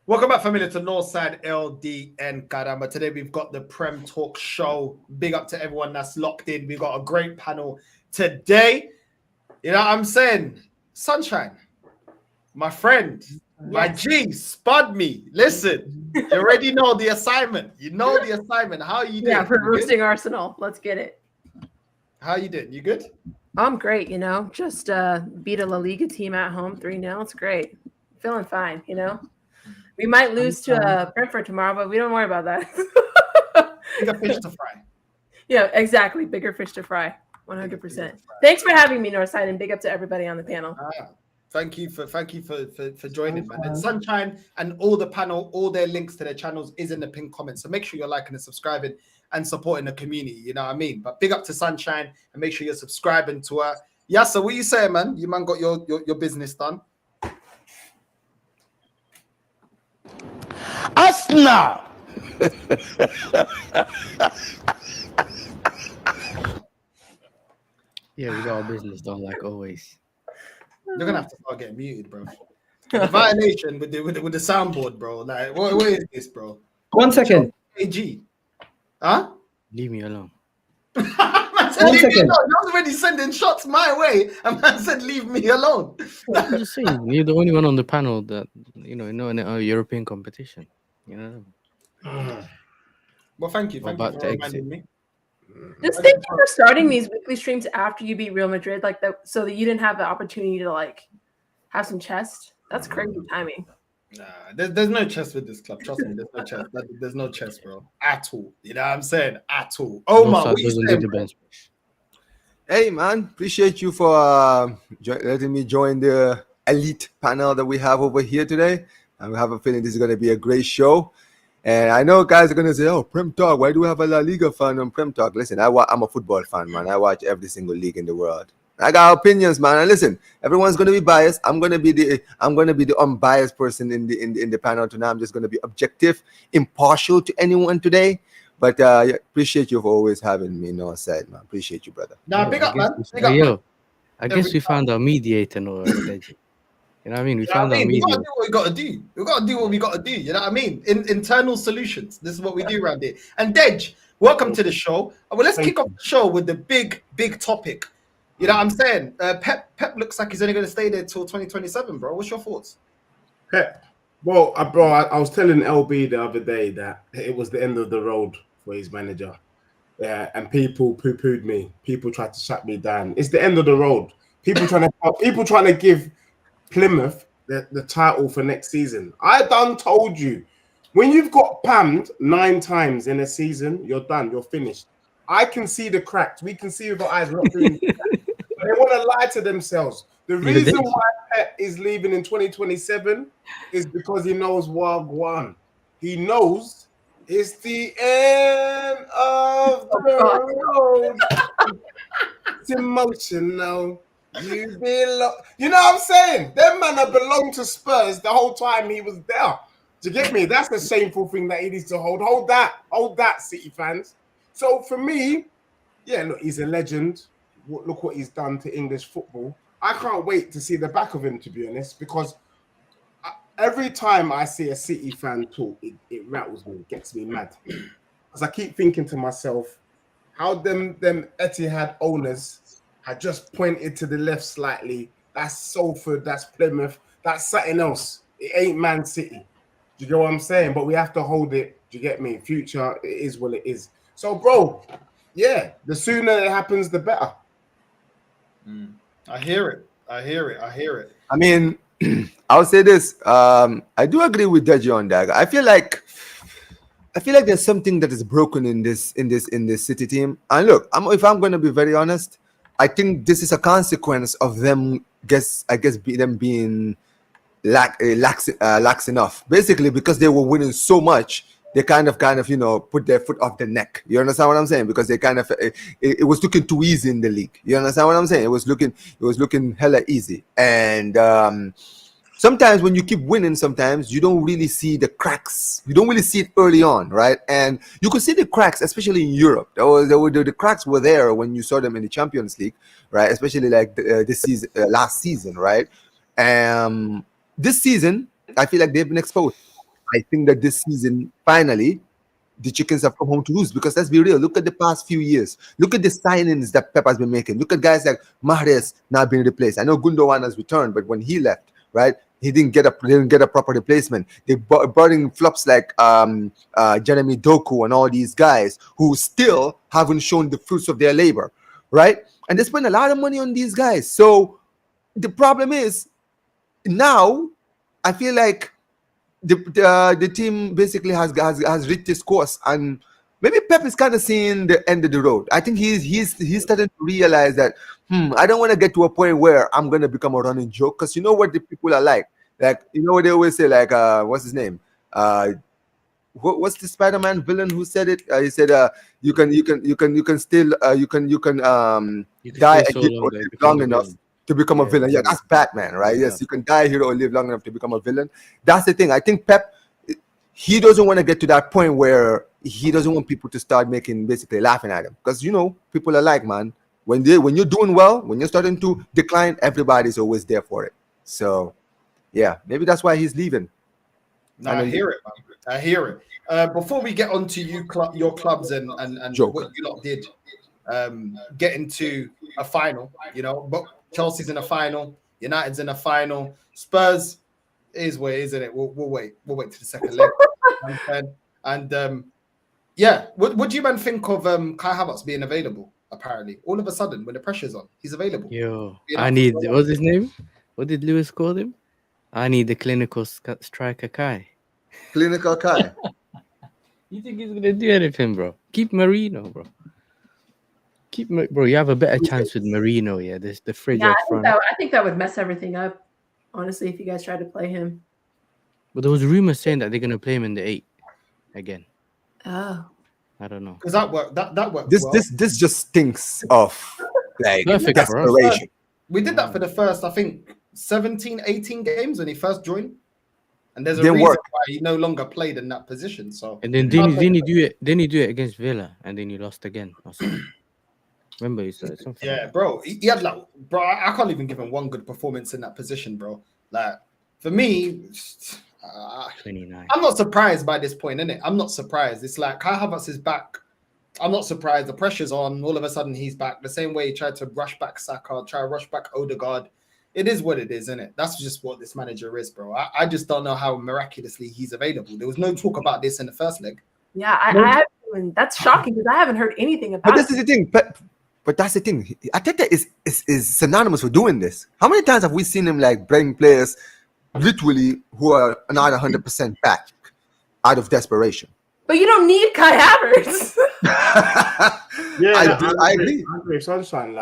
Welcome back, family, to Northside LDN Caramba. Today we've got the Prem Talk Show. Big up to everyone that's locked in. We've got a great panel today. You know what I'm saying? Sunshine, my friend, my G, spud me. Listen, you already know the assignment. You know the assignment. How are you doing? Yeah, for roasting Arsenal. Let's get it. How you doing? You good? I'm great, you know. Just beat a La Liga team at home 3-0. It's great. Feeling fine, you know. We might lose to Brentford tomorrow, but we don't worry about that. Bigger fish to fry. Yeah, exactly. Bigger fish to fry. 100%. Thanks for having me, Northside, and big up to everybody on the panel. Thank you for joining, man. And Sunshine and all the panel, all their links to their channels is in the pinned comments. So make sure you're liking and subscribing and supporting the community. You know what I mean? But big up to Sunshine and make sure you're subscribing to her. Yeah, so what you saying, man? You man got your business done. Arsenal. Yeah, we got our business done like always. You're gonna have to start getting muted, bro. The violation with the soundboard, bro. Like, what is this, bro? 1 second. AG, huh? Leave me alone. Man said, leave me alone. I was already sending shots my way, and man said, "Leave me alone." I'm just saying, you're the only one on the panel that in a European competition. You know. Well, thank you for reminding me. Just thank you for starting these weekly streams after you beat Real Madrid, like that, so that you didn't have the opportunity to like have some chest. That's crazy timing. Nah, there's no chest with this club. Trust me, there's no chest. There's no chest, bro, at all. You know what I'm saying? At all. Omar, what you saying, bro? Hey, man, appreciate you for letting me join the elite panel that we have over here today. And we have a feeling this is going to be a great show. And I know guys are going to say, oh, Prem Talk, why do we have a La Liga fan on Prem Talk? Listen, I'm a football fan, man. I watch every single league in the world. I got opinions, man. And listen, everyone's going to be biased. I'm going to be the unbiased person in the panel tonight. I'm just going to be objective, impartial to anyone today. But appreciate you for always having me. No side, man. Appreciate you, brother. Nah, big up, man. Big up. I guess we found our mediator, no. You know what I mean? We found our mediator. We gotta do what we gotta do. We gotta do what we gotta do. You know what I mean? Internal solutions. This is what we do around here. And Dej, welcome to the show. Well, let's kick off the show with the big topic. You know what I'm saying? Pep looks like he's only going to stay there till 2027, bro. What's your thoughts? Pep. Well, bro, I was telling LB the other day that it was the end of the road for his manager. Yeah, and people poo-pooed me. People tried to shut me down. It's the end of the road. People trying to give Plymouth the title for next season. I done told you. When you've got pammed 9 times in a season, you're done. You're finished. I can see the cracks. We can see with our eyes. Not doing they want to lie to themselves. The reason why Pep is leaving in 2027 is because he knows Wagwan. He knows it's the end of the road. It's emotional. You know what I'm saying? Them man have belonged to Spurs the whole time he was there. Do you get me? That's a shameful thing that he needs to hold. Hold that, City fans. So for me, yeah, look, he's a legend. Look what he's done to English football. I can't wait to see the back of him, to be honest, because every time I see a City fan talk, it rattles me, it gets me mad. Because I keep thinking to myself, how them Etihad owners had just pointed to the left slightly. That's Salford, that's Plymouth, that's something else. It ain't Man City. Do you get what I'm saying? But we have to hold it. Do you get me? Future, it is what it is. So, bro, yeah, the sooner it happens, the better. I hear it. I mean, I'll say this. I do agree with Deji on that. I feel like there's something that is broken in this City team. And look, if I'm going to be very honest, I think this is a consequence of them. Them being lax enough. Basically, because they were winning so much. They kind of put their foot off the neck. You understand what I'm saying? Because they it was looking too easy in the league. You understand what I'm saying? It was looking hella easy. And sometimes when you keep winning, sometimes you don't really see the cracks. You don't really see it early on, right? And you could see the cracks, especially in Europe. The cracks were there when you saw them in the Champions League, right? Especially like this season, last season, right? This season, I feel like they've been exposed. I think that this season, finally, the chickens have come home to roost. Because let's be real, look at the past few years. Look at the signings that Pep has been making. Look at guys like Mahrez now being replaced. I know Gundogan has returned, but when he left, right, he didn't get a proper replacement. They brought in flops like Jeremy Doku and all these guys who still haven't shown the fruits of their labor, right? And they spend a lot of money on these guys. So the problem is now I feel like the team basically has reached its course, and maybe Pep is kind of seeing the end of the road. I think he's starting to realize that I don't want to get to a point where I'm gonna become a running joke, because you know what the people are like you know what they always say, like what's his name, what's the Spider-Man villain who said it? He said you can still die stay so and long live that you become long a enough villain. to become a villain. Yeah, that's Batman, right? Yes, you can die here or live long enough to become a villain. That's the thing. I think Pep, he doesn't want to get to that point where he doesn't want people to start basically laughing at him, because people are like, man, when you're doing well, when you're starting to decline, everybody's always there for it. So yeah, maybe that's why he's leaving. No, I hear it, man. I hear it. Before we get on to your clubs and what you lot did, get into a final, but Chelsea's in a final, United's in a final, Spurs is where, isn't it? We'll wait to the second leg. and yeah, what do you man think of Kai Havertz being available? Apparently, all of a sudden, when the pressure's on, he's available. Yo, what's his name? What did Lewis call him? I need the clinical striker Kai. Clinical Kai. You think he's gonna do anything, bro? Keep Marino, bro. Bro. You have a better chance with Marino. Yeah, there's the fridge up front. I think that would mess everything up. Honestly, if you guys tried to play him. But there was rumors saying that they're gonna play him in the 8 again. Oh. I don't know. Does that work? That worked. This just stinks of like desperation. We did that for the first, I think, 17, 18 games when he first joined. And there's a Didn't reason work. why he no longer played in that position. So and then didn't he do it? Then he do it against Villa, and then he lost again. Remember he said something. Yeah, bro. He had I can't even give him one good performance in that position, bro. Like for me, 29. I'm not surprised by this point, innit? I'm not surprised. It's like Kai Havertz is back. I'm not surprised. The pressure's on. All of a sudden, he's back. The same way he tried to rush back Saka, try to rush back Odegaard. It is what it is, isn't it? That's just what this manager is, bro. I just don't know how miraculously he's available. There was no talk about this in the first leg. Yeah, that's shocking because I haven't heard anything about it. But this is the thing. But that's the thing. Arteta is synonymous with doing this. How many times have we seen him like bring players literally who are not 100% back out of desperation? But you don't need Kai Havertz. Yeah, I agree. I agree. Sunshine,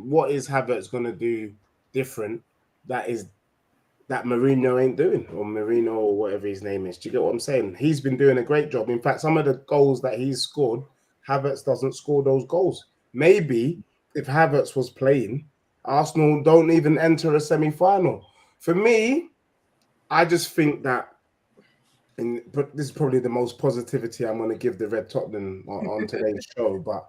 what is Havertz gonna do different that Marino ain't doing, or Marino or whatever his name is? Do you get what I'm saying? He's been doing a great job. In fact, some of the goals that he's scored, Havertz doesn't score those goals. Maybe if Havertz was playing, Arsenal don't even enter a semi-final. For me, I just think that, but this is probably the most positivity I'm going to give the Red Tottenham on today's show, but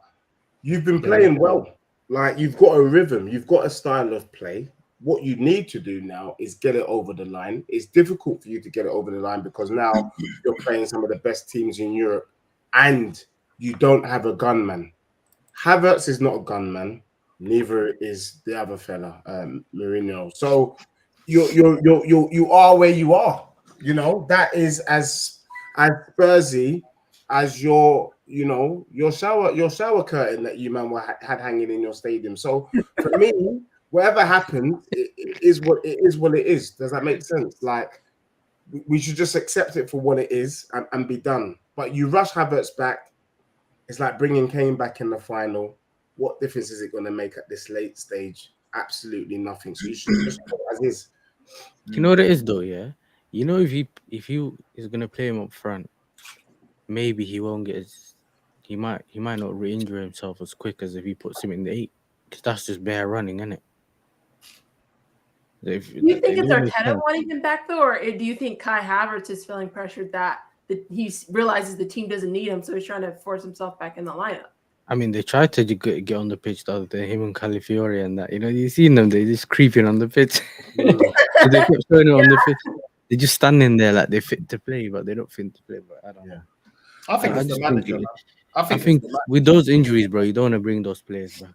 you've been playing well. Like, you've got a rhythm, you've got a style of play. What you need to do now is get it over the line. It's difficult for you to get it over the line because now you're playing some of the best teams in Europe and you don't have a gunman. Havertz is not a gunman. Neither is the other fella, Marino. So you are where you are. You know, that is as Spursy as your shower curtain that you man had hanging in your stadium. So for me, whatever happened, it is what it is. Does that make sense? Like, we should just accept it for what it is and be done. But you rush Havertz back, it's like bringing Kane back in the final. What difference is it going to make at this late stage? Absolutely nothing. So you should just go as is. You know what it is though, yeah? You know, if he is gonna play him up front, maybe he won't get he might not re-injure himself as quick as if he puts him in the 8, because that's just bare running, isn't it? Do you think it's Arteta wanting him back though, or do you think Kai Havertz is feeling pressured that he realizes the team doesn't need him, so he's trying to force himself back in the lineup? I mean, they tried to get on the pitch the other day, him and Calafiori and that. You know, you seen them, they just creeping on the pitch. So they kept showing it on the pitch. They're just standing there like they're fit to play, but they don't fit to play. But I don't know. I think it's the just manager. think I I think think it's the with those injuries, bro, you don't want to bring those players back.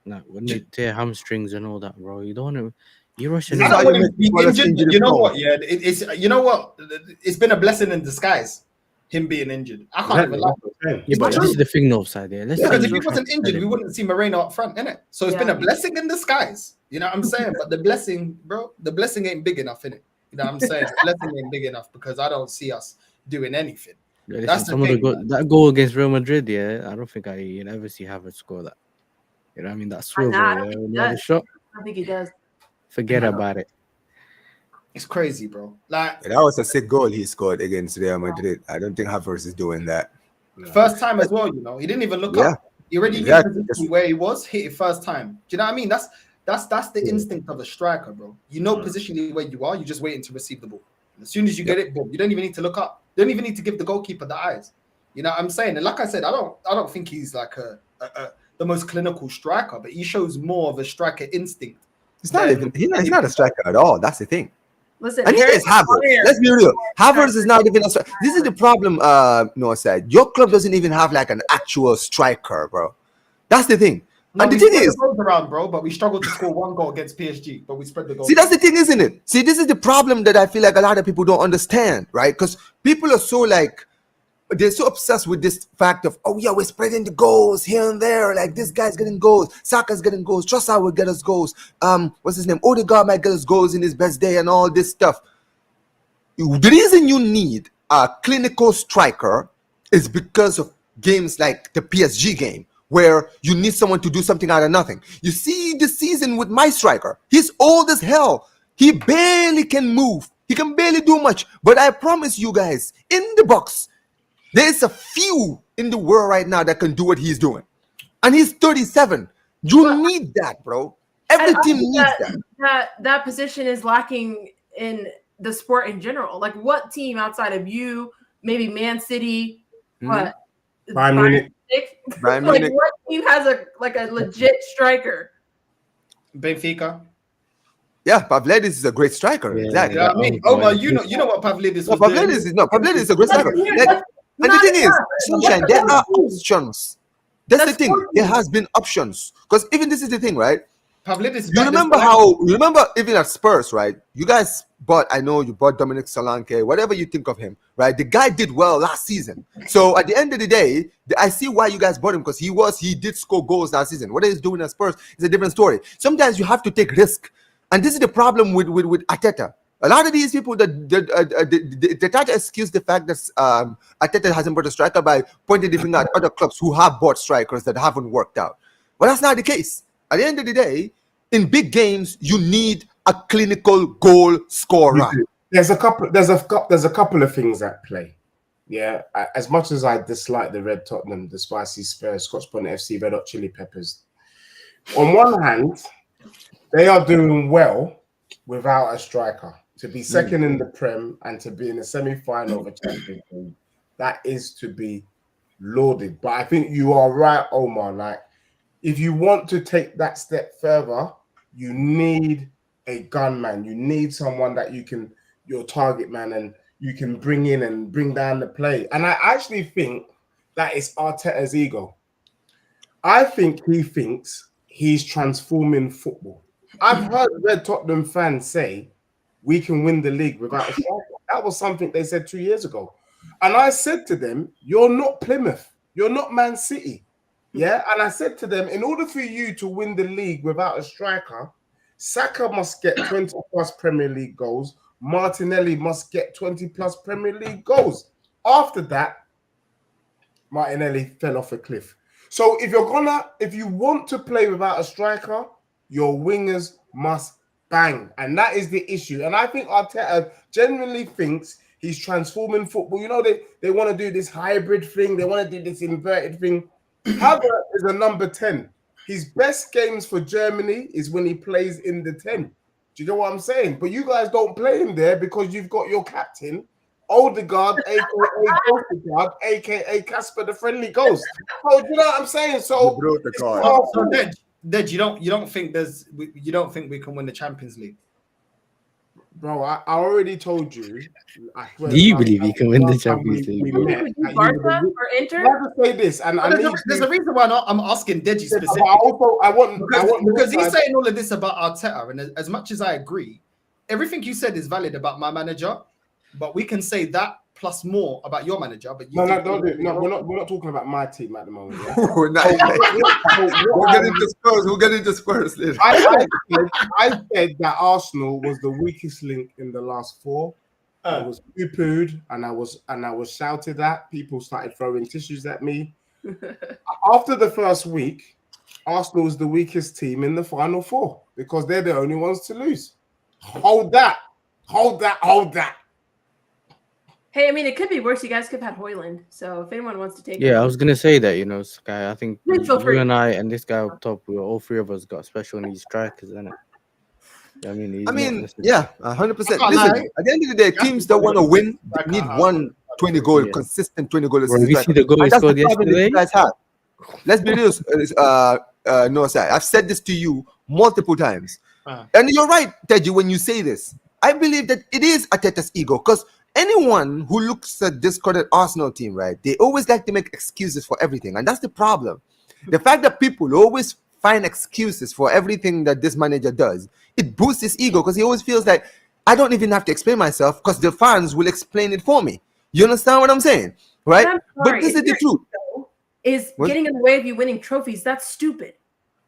Like when they tear hamstrings and all that, bro, you don't want to. You're rushing. I This is don't how you want him make to be people less injured. injury You know prone. what? Yeah, it's you know what? It's been a blessing in disguise. Him being injured, I can't even lie. Yeah, but true. this is the thing, though, side there. Let's Because say if he you wasn't try to injured, sell we him. wouldn't see Moreno up front, innit? So it's been a blessing in disguise. You know what I'm saying? But the blessing, bro, the blessing ain't big enough, innit? You know what I'm saying? The blessing ain't big enough because I don't see us doing anything. Yeah, listen, That's the some of the thing. that goal against Real Madrid, yeah, I don't think you'll ever see Havertz score that. You know what I mean? That swivel, I yeah, think when he you had a does. shot, I don't think he does. forget about it. It's crazy, bro. Like That was a sick goal he scored against Real Madrid. I don't think Havertz is doing that. first time as well, you know. He didn't even look Yeah, up. He already exactly. knew position where he was, hit it first time. Do you know what I mean? That's the instinct of a striker, bro. You know positionally where you are, you're just waiting to receive the ball. As soon as you get it, boom, you don't even need to look up. You don't even need to give the goalkeeper the eyes. You know what I'm saying? And like I said, I don't think he's like the most clinical striker, but he shows more of a striker instinct. He's not a striker at all. That's the thing. Listen, And neither is Havertz. Let's be real. Havertz is not even a striker. This is the problem, Noah said. Your club doesn't even have like an actual striker, bro. That's the thing. No, and the we thing spread is, the goals around, bro, but we struggled to score one goal against PSG, but we spread the goals. see, that's the thing, isn't it? See, this is the problem that I feel like a lot of people don't understand, right? Because people are so like, they're so obsessed with this fact of, oh yeah, we're spreading the goals here and there. Like this guy's getting goals, Saka's getting goals, Trossard will get us goals. What's his name? Odegaard might get us goals in his best day and all this stuff. The reason you need a clinical striker is because of games like the PSG game, where you need someone to do something out of nothing. You see this season with my striker. He's old as hell. He barely can move. He can barely do much. But I promise you guys, in the box, there's a few in the world right now that can do what he's doing. And he's 37. You need that, bro. Every team needs that. That position is lacking in the sport in general. Like, what team outside of you, maybe Man City, what? Bayern Munich. Bayern Like, Munich. what team has a legit striker? Benfica. Yeah, Pavlidis is a great striker. Yeah. Exactly. Yeah, I mean, Omar, you know what Pavlidis was doing. Pavlidis is a great striker. And the thing is, Sunshine, there are options. That's the thing. There has been options. Because even this is the thing, right? Pavlidis. You remember even at Spurs, right? You guys you bought Dominic Solanke, whatever you think of him, right? The guy did well last season. So at the end of the day, I see why you guys bought him, because he did score goals last season. What he's doing at Spurs is a different story. Sometimes you have to take risk. And this is the problem with Arteta. A lot of these people they try to excuse the fact that Arteta hasn't bought a striker by pointing the finger at other clubs who have bought strikers that haven't worked out. But that's not the case. At the end of the day, in big games, you need a clinical goal scorer. There's a couple of things at play. Yeah, as much as I dislike the Red Tottenham, the Spicy Spurs, Scotch Bonnet FC, Red Hot Chili Peppers, on one hand, they are doing well without a striker. To be second in the Prem and to be in the semi-final of a Champions League, that is to be lauded. But I think you are right, Omar. Like, if you want to take that step further, you need a gunman. You need someone that your target man, and you can bring in and bring down the play. And I actually think that is Arteta's ego. I think he thinks he's transforming football. I've heard Red Tottenham fans say, we can win the league without a striker. That was something they said 2 years ago. And I said to them, you're not Plymouth. You're not Man City. Yeah. And I said to them, in order for you to win the league without a striker, Saka must get 20 plus Premier League goals. Martinelli must get 20 plus Premier League goals. After that, Martinelli fell off a cliff. So if you want to play without a striker, your wingers must bang. And that is the issue. And I think Arteta genuinely thinks he's transforming football. You know, they want to do this hybrid thing. They want to do this inverted thing. Havertz is a number 10. His best games for Germany is when he plays in the 10. Do you know what I'm saying? But you guys don't play him there because you've got your captain, Odegaard, aka Casper the Friendly Ghost. So you know what I'm saying? So Dej, you don't think we can win the Champions League? Bro, I already told you. Do you believe you can win the Champions League? We Would met. you Barca or Inter? Can I just say this? And There's a reason why I'm asking Deji but specifically. I want Because he's saying all of this about Arteta, and as much as I agree, everything you said is valid about my manager, but we can say that plus more about your manager. But you don't do it. No, we're not talking about my team at the moment. Yeah? We'll get into Spurs. We'll get into Spurs later. I said that Arsenal was the weakest link in the last four. I was poo-pooed and I was shouted at. People started throwing tissues at me. After the first week, Arsenal was the weakest team in the final four because they're the only ones to lose. Hold that. Hey, I mean, it could be worse. You guys could have had Højlund. So if anyone wants to take Yeah, I was gonna say that, Sky. I think Please feel free. you and I and this guy up top, all three of us got special needs strikers, innit? I mean, yeah, 100%. Listen, at the end of the day, teams that want to win need one 20-goal, consistent 20-goal. Bro, you see the goal he scored yesterday? Guys have. Let's be real, no, sir. I've said this to you multiple times. And you're right, Teji, when you say this. I believe that it is Arteta's ego, because anyone who looks at this current Arsenal team, right, they always like to make excuses for everything. And that's the problem. The fact that people always find excuses for everything that this manager does, it boosts his ego because he always feels like, I don't even have to explain myself because the fans will explain it for me. You understand what I'm saying? Right? But this is the truth. Is getting in the way of you winning trophies. That's stupid.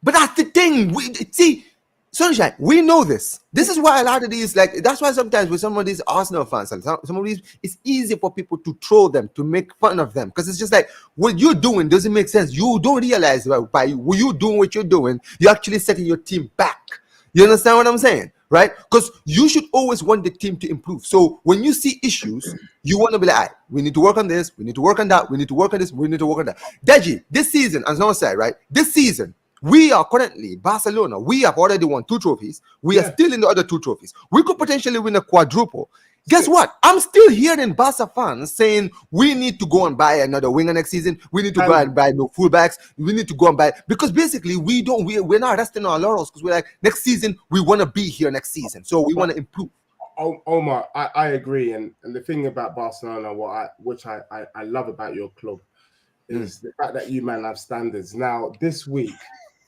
But that's the thing. See, Sunshine, we know this. This is why a lot of these, that's why sometimes with some of these Arsenal fans, some of these, it's easy for people to troll them, to make fun of them. Because it's just like, what you're doing doesn't make sense. You don't realize by you doing what you're doing, you're actually setting your team back. You understand what I'm saying? Right? Because you should always want the team to improve. So when you see issues, you want to be like, all right, we need to work on this, we need to work on that, we need to work on this, we need to work on that. Deji, this season, as someone said, right? This season, we are currently, Barcelona, we have already won 2 trophies. We are still in the other 2 trophies. We could potentially win a quadruple. Guess what? I'm still hearing Barca fans saying we need to go and buy another winger next season. We need to go and buy no fullbacks. We need to go and buy, because basically we're not resting on our laurels, because we're like, next season we want to be here next season, so we want to improve. Omar, I agree, and the thing about Barcelona, which I love about your club, is the fact that you man have standards. Now this week,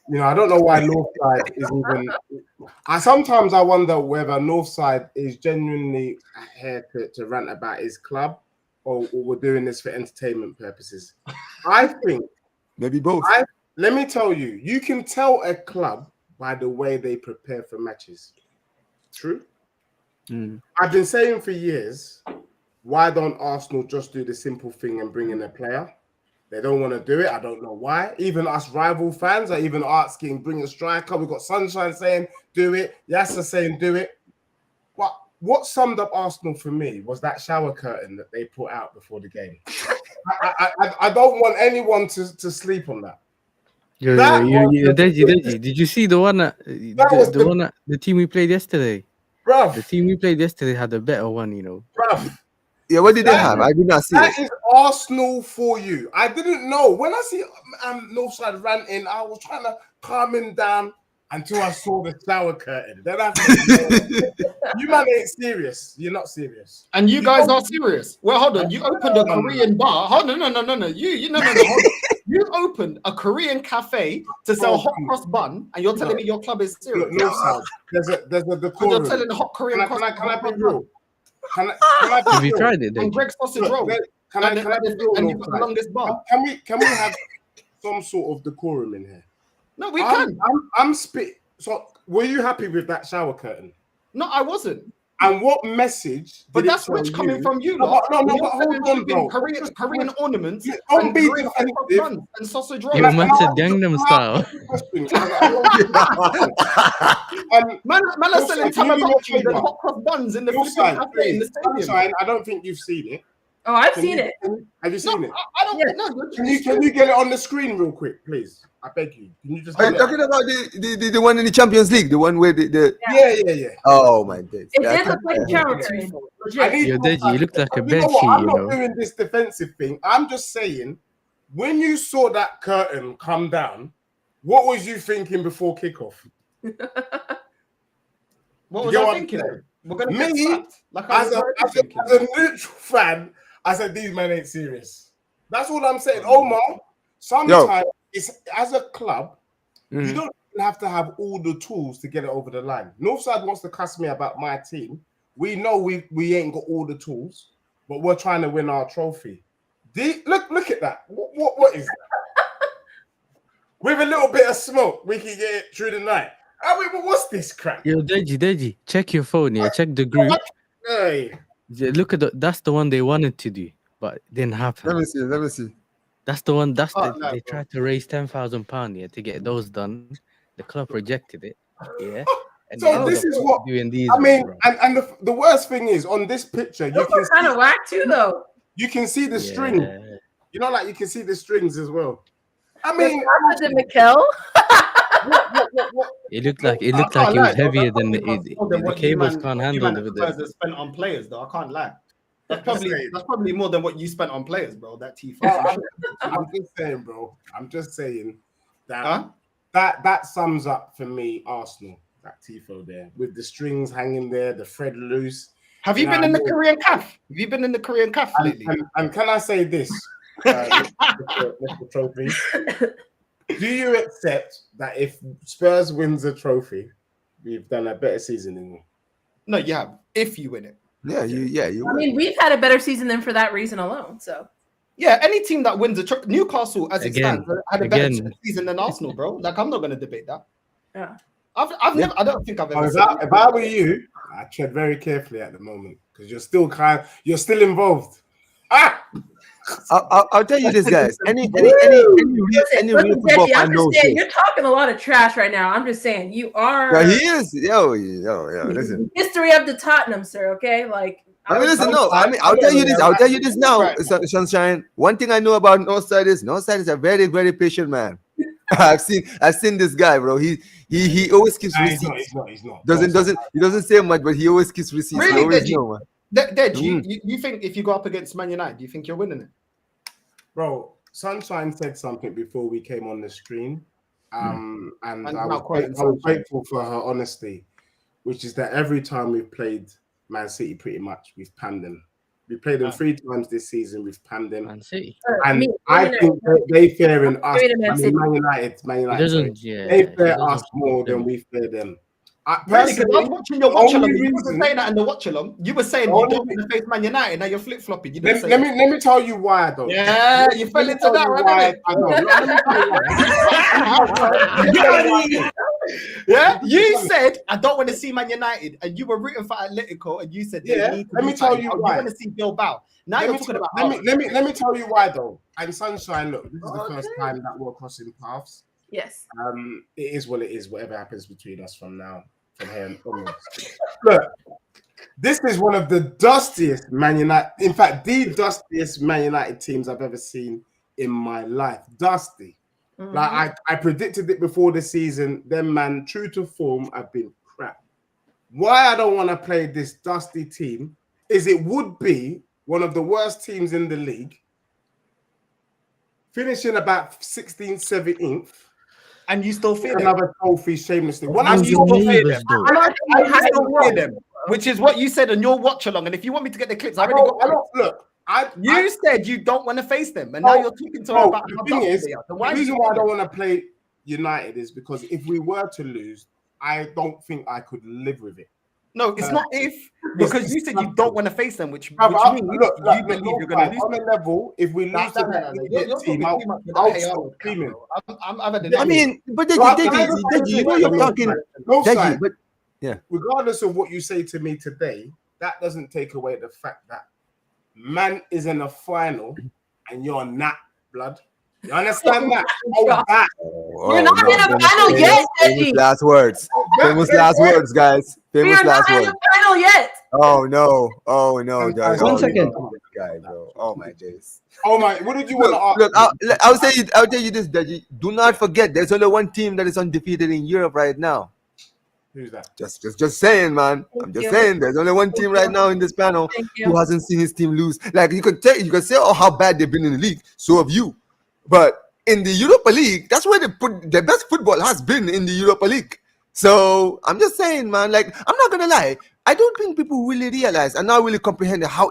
I don't know why Northside is even. Sometimes I wonder whether Northside is genuinely here to rant about his club, or we're doing this for entertainment purposes. I think maybe both. Let me tell you, you can tell a club by the way they prepare for matches. True. I've been saying for years, why don't Arsenal just do the simple thing and bring in a player? They don't want to do it. I don't know why. Even us rival fans are even asking, bring a striker. We've got Sunshine saying, do it. Yasser saying, do it. But what summed up Arsenal for me was that shower curtain that they put out before the game. I don't want anyone to sleep on that. Deji, did you see the one the team we played yesterday? Bruv. The team we played yesterday had a better one, Bruv. Yeah, what did they have? I did not see that. That is Arsenal for you. I didn't know. When I see Northside ranting, I was trying to calm him down until I saw the shower curtain. Then I said, you man ain't serious. You're not serious. And you guys are serious. Well, hold on. You opened a Korean bar. Hold on, no. Hold on. You opened a Korean cafe to sell hot cross bun, and you're telling me your club is serious. No, there's a decorum. You're telling the hot Korean can I be real? Have you tried it? And Greg's sausage roll. Can I be real? And you put along this bar. Can we have some sort of decorum in here? No, we can. I'm spit. So, were you happy with that shower curtain? No, I wasn't. And what message? But that's rich coming from you. No, but hold on, bro. Korean ornaments. Don't be defensive. And sausage roll. You meant to Gangnam style. Man are selling Tamagotchis and hot cross buns in the cafe in the stadium. I don't think you've seen it. Oh, I've seen it. Have you seen it? I don't know. Can you get it on the screen real quick, please? I beg you. Can you just? Are you talking about the one in the Champions League? The one where the Yeah. Oh my days. It did look like a shower curtain. You look like a bed sheet. I'm not doing this defensive thing. I'm just saying, when you saw that curtain come down, what was you thinking before kickoff? What was I thinking? We're gonna Me, get slapped. Like I as was a already thinking. neutral fan, I said these men ain't serious. That's all I'm saying. Omar, sometimes it's as a club, you don't even have to have all the tools to get it over the line. Northside wants to cuss me about my team. We know we ain't got all the tools, but we're trying to win our trophy. Look at that. What is that? With a little bit of smoke, we can get it through the night. I mean, what's this crap? Yo, Deji, check your phone, yeah. Check the group. Hey. Yeah, look at that's the one they wanted to do, but it didn't happen. Let me see. That's the one. They tried to raise £10,000 to get those done. The club rejected it. Yeah. And so this is what doing these. I mean, and the worst thing is on this picture, you can kind of whack too, though. You can see the string. You know, like you can see the strings as well. I mean, was it Mikel? what? It looked like it was heavier than the cables can't handle it. Spurs spent on players, though. I can't lie. That's probably more than what you spent on players, bro. That T4. I'm just saying, bro. I'm just saying that that sums up for me Arsenal. That tifo there with the strings hanging there, the thread loose. Have you been in the Korean CAF? Have you been in the Korean CAF lately? And can I say this, Mr. Trophy? Do you accept that if Spurs wins a trophy, we've done a better season than you? No, you have. If you win it. You. I mean, we've had a better season than for that reason alone. So. Yeah, any team that wins a Newcastle, as it stands, had a better season than Arsenal, bro. Like, I'm not going to debate that. Yeah. I don't think I've ever. If I were you, I'd tread very carefully at the moment because you're still involved. I'll tell you this, guys. Any real football fan knows this. You're talking a lot of trash right now. I'm just saying you are. Yeah, he is. Yo. Listen. History of the Tottenham, sir. Okay, like. I'll tell you this. I'll tell you this now, Sunshine. One thing I know about Northside is a very, very patient man. I've seen this guy, bro. He always keeps receipts. He's not. He doesn't say much, but he always keeps receipts. Really, Deji? You think if you go up against Man United, do you think you're winning it? Bro, Sunshine said something before we came on the stream. And I was grateful for her honesty, which is that every time we've played Man City, pretty much, we've panned them. We played them 3 times this season. We've panned them. Man City. And I think they fare in us. Man United. They fare us more than we fare them. Really, because I was watching your watch along. You wasn't saying that in the watch along. You were saying you don't want to face Man United. Now you're flip flopping. Let me tell you why, though. Yeah, you fell into that, right? Yeah, you said I don't want to see Man United, and you were rooting for Atletico, and you said let me tell you why. You want to see Bilbao. Now you're talking about. Let me tell you why, though. And Sunshine, look, this is the first time that we're crossing paths. Yes. It is what it is. Whatever happens between us from here and onwards. Look, this is one of the dustiest Man United. In fact, the dustiest Man United teams I've ever seen in my life. Dusty. Mm-hmm. Like I predicted it before the season. Them man, true to form, have been crap. Why I don't want to play this dusty team is it would be one of the worst teams in the league, finishing about 16th, 17th. And you still fear another trophy shamelessly. Which is what you said on your watch along. And if you want me to get the clips, I already got. You said you don't want to face them, and now you're talking to her about the thing is, the reason why I don't want to play United is because if we were to lose, I don't think I could live with it. No, it's not if, because you said you don't want to face them, which means you believe you're going to lose. On a level, if we lose to that team, I'll stop screaming. I mean, but Deji, you know you're talking. Deji, but yeah. Regardless of what you say to me today, that doesn't take away the fact that man is in a final and you're not, blood. You understand that? We're not in a final yet, Deji. Last words. Famous last words, guys. Famous last words. We're not in the final yet. Oh no. 1 second. Guy, bro. Oh my days. Oh my, what did you want to ask? Look, I'll tell you this, Deji. Do not forget, there's only one team that is undefeated in Europe right now. Who's that? Just saying, man. I'm just saying. There's only one team right now in this panel who hasn't seen his team lose. Like you can say, oh, how bad they've been in the league. So have you. But in the Europa League, that's where the best football has been in the Europa League. So I'm just saying, man. Like I'm not gonna lie. I don't think people really realize and now really comprehend how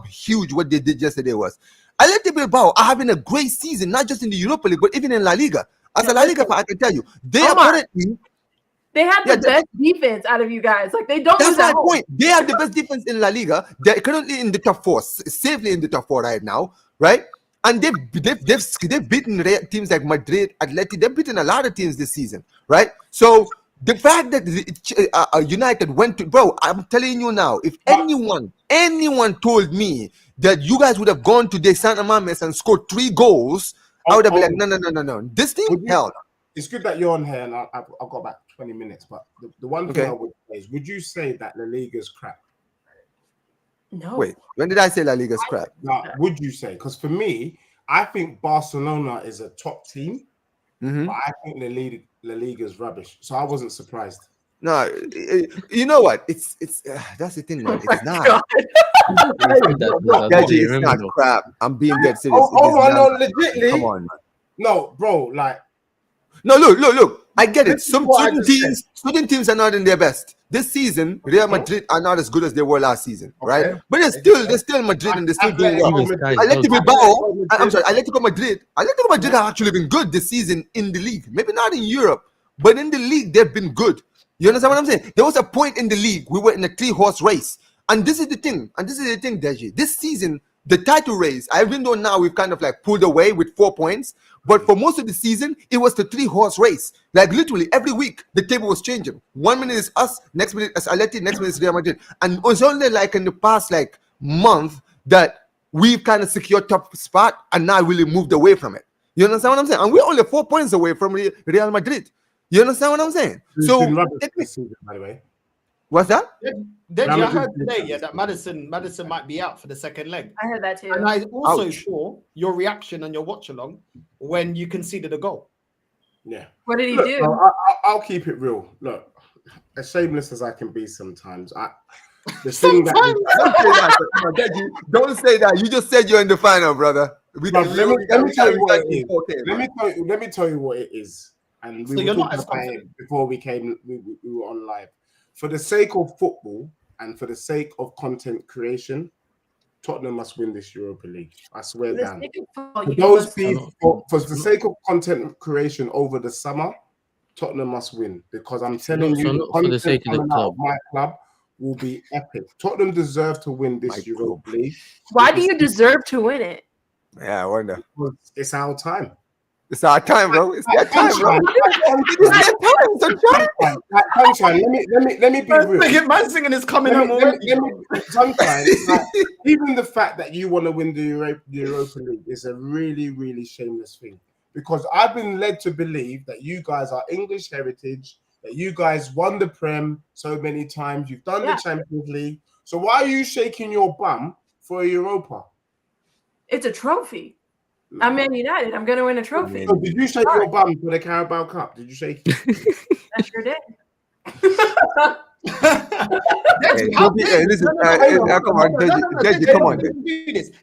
huge what they did yesterday was. Athletic Bilbao are having a great season, not just in the Europa League, but even in La Liga. As a La Liga fan, I can tell you, they are currently. They have the best defense out of you guys. Like they don't. That's my point. They have the best defense in La Liga. They're currently in the top 4, safely in the top 4 right now, right? And they've beaten teams like Madrid, Atleti. They've beaten a lot of teams this season, right? So the fact that United went to, bro, I'm telling you now, if anyone told me that you guys would have gone to the Santa Mames and scored 3 goals, I would have been like, no. This thing, hell. It's good that you're on here, and I've got about 20 minutes. But the one thing I would say is, would you say that La Liga's crap? No. Wait, when did I say La Liga's crap? Now, would you say? Because for me, I think Barcelona is a top team, but I think La Liga's rubbish. So I wasn't surprised. No, you know what? It's that's the thing, man. It's not. It's not crap. I'm being dead serious. No, legitly. Come on, man. No, bro, like. No, look. I get it. Certain teams are not in their best. This season, Real Madrid are not as good as they were last season, right? But they're still Madrid and they're still doing well. Atletico Madrid have actually been good this season in the league. Maybe not in Europe, but in the league, they've been good. You understand what I'm saying? There was a point in the league, we were in a 3-horse race. And this is the thing, Deji. This season, the title race, even though now we've kind of like pulled away with 4 points, but for most of the season, it was the 3-horse race. Like literally every week, the table was changing. 1 minute is us, next minute is Atleti, next minute is Real Madrid. And it was only like in the past like month that we've kind of secured top spot and now really moved away from it. You understand what I'm saying? And we're only 4 points away from Real Madrid. You understand what I'm saying? So, this season, by the way. What's that? Deji, I heard today, that Madison might be out for the second leg. I heard that too. And I also saw your reaction and your watch along when you conceded a goal. Yeah. What did he do? I'll keep it real. Look, as shameless as I can be sometimes, don't say that. You just said you're in the final, brother. Let me tell you what it is. And we were talking about it before we were on live. For the sake of football and for the sake of content creation, Tottenham must win this Europa League. I swear down. For the sake of content creation over the summer, Tottenham must win because I'm telling you, the content coming out of my club will be epic. Tottenham deserve to win this Europa League. Why do you deserve to win it? Yeah, I wonder. It's our time. It's our time, bro. It's their time, bro. It's their time. Let me be real. Man singing is coming home already. Sometimes, even the fact that you want to win the Europa League is a really, really shameless thing. Because I've been led to believe that you guys are English heritage, that you guys won the Prem so many times, you've done the Champions League. So why are you shaking your bum for a Europa? It's a trophy. I'm Man United. I'm going to win a trophy. So did you shake your bum for the Carabao Cup? Did you shake it? I sure did. Come on.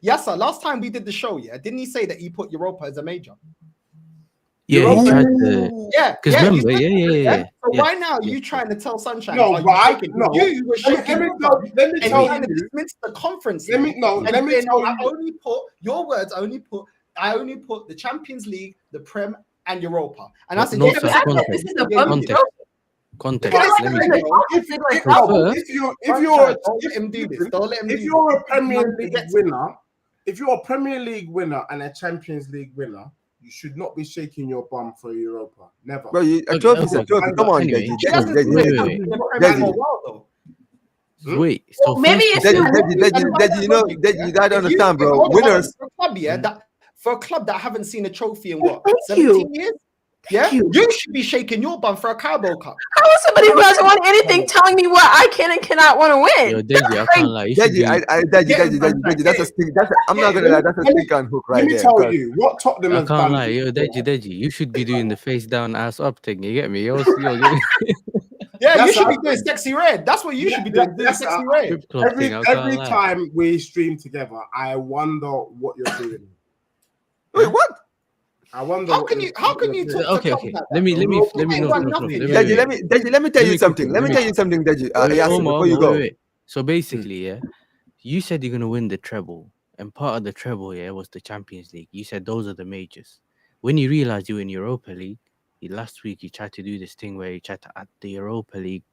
Yes, sir. Last time we did the show, didn't he say that he put Europa as a major? Yeah, he tried to. Because remember, yeah. So why now are you trying to tell Sunshine? No, but you were shaking. Let me tell you. Dismiss the conference. Let me tell you. I only put the Champions League, the Prem, and Europa. And I said, this is a context. If you're a Premier League winner, if you're a Premier League winner and a Champions League winner, you should not be shaking your bum for Europa. Never. Bro, a trophy's a trophy. Come on, Wait. So maybe you gotta understand, bro. Winners. For a club that haven't seen a trophy in 17 years? You should be shaking your bum for a Carabao Cup. How is somebody who hasn't won anything telling me what I can and cannot want to win? Yo, Deji, I can't lie. Deji, that's a stink. I'm not gonna lie, that's a stink on hook right there. Let me tell you what Tottenham has done. I can't lie, yo, Deji, you should be doing the face down, ass up thing. You get me? You should be doing sexy red. That's what you should be doing. Sexy red. Every time we stream together, I wonder what you're doing. Wait, what? I wonder. How can you talk Okay. to Klopp like that? Let me Deji, let me tell you something. Let me tell you something, Deji. Yasser, before you go. Wait. So basically, yeah, you said you're gonna win the treble, and part of the treble, yeah, was the Champions League. You said those are the majors. When you realized you were in Europa League, last week you tried to do this thing where you tried to add the Europa League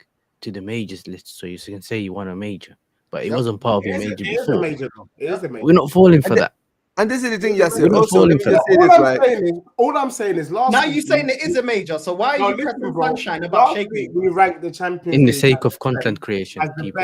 to the majors list, so you can say you won a major, but it wasn't part of your major before. It is a major. It is a major. We're not falling for that. And this is the thing, Yasser. We're not Also, let me falling just for say this, right? All I'm saying is last Now week, you're saying it is a major, so why are you pressing Sunshine about last shaking? week we ranked the Champions In the League sake of content creation, as the people.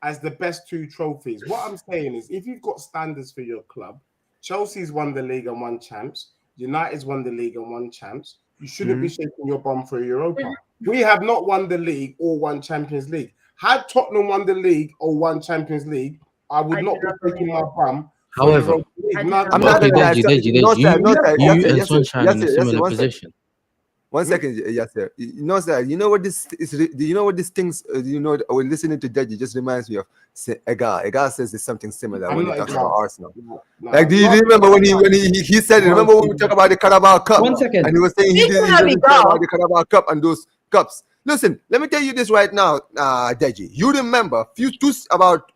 as the best two trophies. What I'm saying is, if you've got standards for your club, Chelsea's won the league and won champs. United's won the league and won champs. You shouldn't be shaking your bum for Europa. We have not won the league or won Champions League. Had Tottenham won the league or won Champions League, I would not be shaking my bum. However, I'm not gonna lie. Deji, you and Sunshine in a similar position. 1 second, Yasser. You know what this is? Do you know what these things? When listening to Deji, just reminds me of Egal. Egal says it's something similar when he talks about Arsenal. Like, do you remember when he said it? Remember when we talk about the Carabao Cup? 1 second. And he was saying he didn't talk about the Carabao Cup and those cups. Listen, let me tell you this right now, Deji. You remember about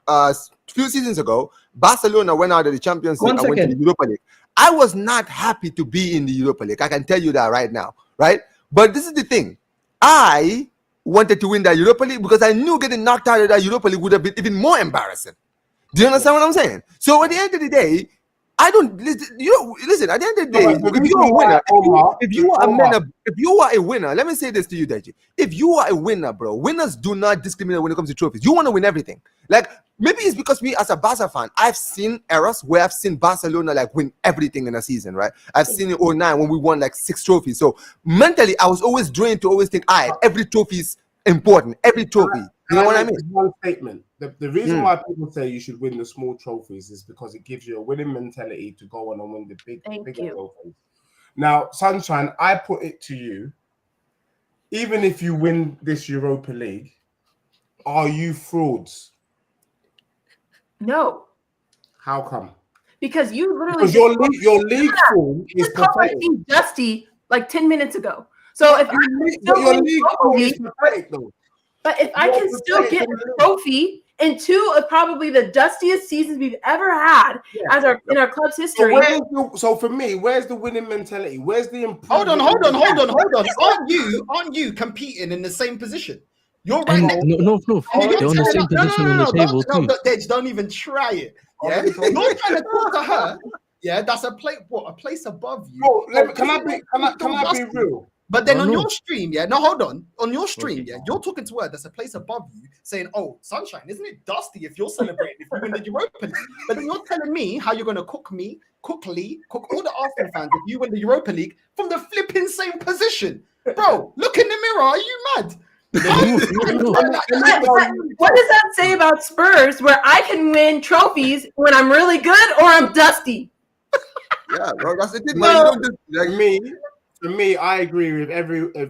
few seasons ago, Barcelona went out of the Champions League and went to the Europa League. I was not happy to be in the Europa League. I can tell you that right now, right? But this is the thing. I wanted to win that Europa League because I knew getting knocked out of that Europa League would have been even more embarrassing. Do you understand what I'm saying? So at the end of the day, I don't listen. At the end of the day, if you're a winner, if you are a winner, let me say this to you, Deji. If you are a winner, bro, winners do not discriminate when it comes to trophies. You want to win everything. Like, maybe it's because me as a Barca fan, I've seen eras where I've seen Barcelona like win everything in a season, right? I've seen it 2009 when we won like 6 trophies. So mentally, I was always drained to always think, every trophy is important. Every trophy. You know what I mean? One statement. The reason why people say you should win the small trophies is because it gives you a winning mentality to go on and win the bigger trophies. Now, Sunshine, I put it to you, even if you win this Europa League, are you frauds? No. How come? Because you literally your league form is pathetic. Dusty like 10 minutes ago. So if your league form is pathetic though. But if I can still get a trophy in 2 of probably the dustiest seasons we've ever had in our club's history. So for me, where's the winning mentality? Where's the Hold improvement? on. Aren't you competing in the same position? You're right next to No. They're on the same position on the table too. Don't even try it. Yeah, you're trying to talk to her. Yeah, that's a place above you. Bro, can I be real? But then on your stream, hold on. On your stream, you're talking to her. There's a place above you saying, "Oh, Sunshine, isn't it dusty if you're celebrating if you win the Europa League?" But then you're telling me how you're going to cook all the Arsenal fans if you win the Europa League from the flipping same position, bro. Look in the mirror. Are you mad? What does that say about Spurs, where I can win trophies when I'm really good or I'm dusty? Yeah, bro, that's the thing. Man. Like me. For me, I agree with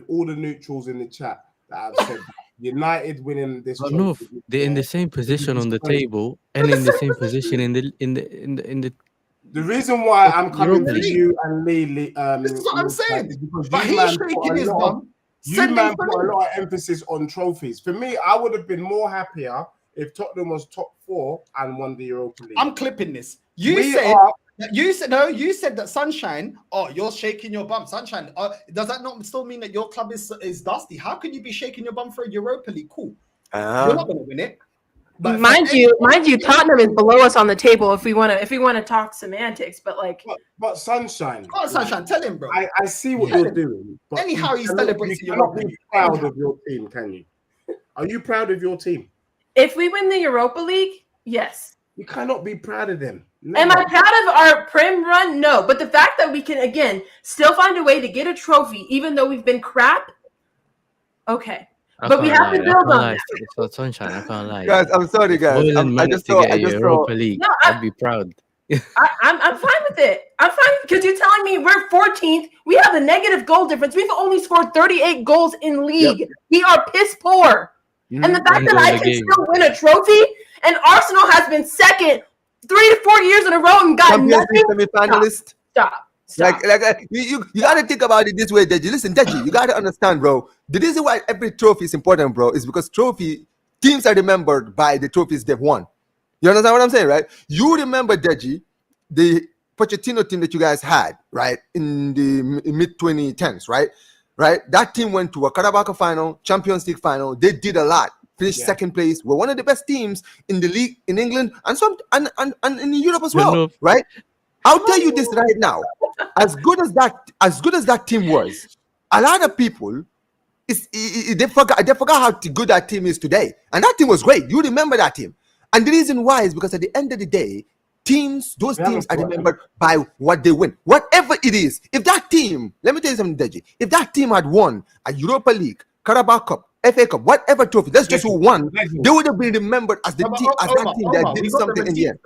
all the neutrals in the chat that I've said. United winning this. No, they're in the same position on the table and in the same position in the. The reason why I'm coming to you and Lee, this is what I'm saying. Is because but he's shaking his bum. You man put a lot of emphasis on trophies. For me, I would have been more happier if Tottenham was top 4 and won the Europa League. I'm clipping this. You said that Sunshine. Oh, you're shaking your bum, Sunshine. Does that not still mean that your club is dusty? How could you be shaking your bum for a Europa League? Cool. You're not going to win it. But mind you, Tottenham is below us on the table. If we want to talk semantics, but but Sunshine. Oh, Sunshine, tell him, bro. I see what you're doing. But anyhow, he celebrates. You cannot be proud of your team, can you? Are you proud of your team? If we win the Europa League, yes. You cannot be proud of them. No. Am I proud of our Prem run? No. But the fact that we can, again, still find a way to get a trophy, even though we've been crap, okay. But we have to build on that. It's Sunshine, I can't lie. Guys, I'm sorry, guys. I just saw Europa League. No, I'd be proud. I'm fine with it. I'm fine because you're telling me we're 14th. We have a negative goal difference. We've only scored 38 goals in league. Yep. We are piss poor. And the fact that I can still win a trophy and Arsenal has been second 3 to 4 years in a row and got nothing. Semi-finalist. Stop. You got to think about it this way, Deji. Listen, Deji, you got to understand, bro. The reason why every trophy is important, bro, is because teams are remembered by the trophies they've won. You understand what I'm saying, right? You remember, Deji, the Pochettino team that you guys had, right, in the mid 2010s, right? Right? That team went to a Carabao Cup final, Champions League final. They did a lot. Finished second place. We're one of the best teams in the league in England and in Europe as well, right? I'll tell you this right now. As good as that team was, a lot of people they forgot how good that team is today. And that team was great. You remember that team. And the reason why is because at the end of the day, those teams are remembered by what they win. Whatever it is. If that team, let me tell you something, Deji. If that team had won a Europa League, Carabao Cup, FA Cup, whatever trophy, that's just who won, they would have been remembered as that team that did something in the end.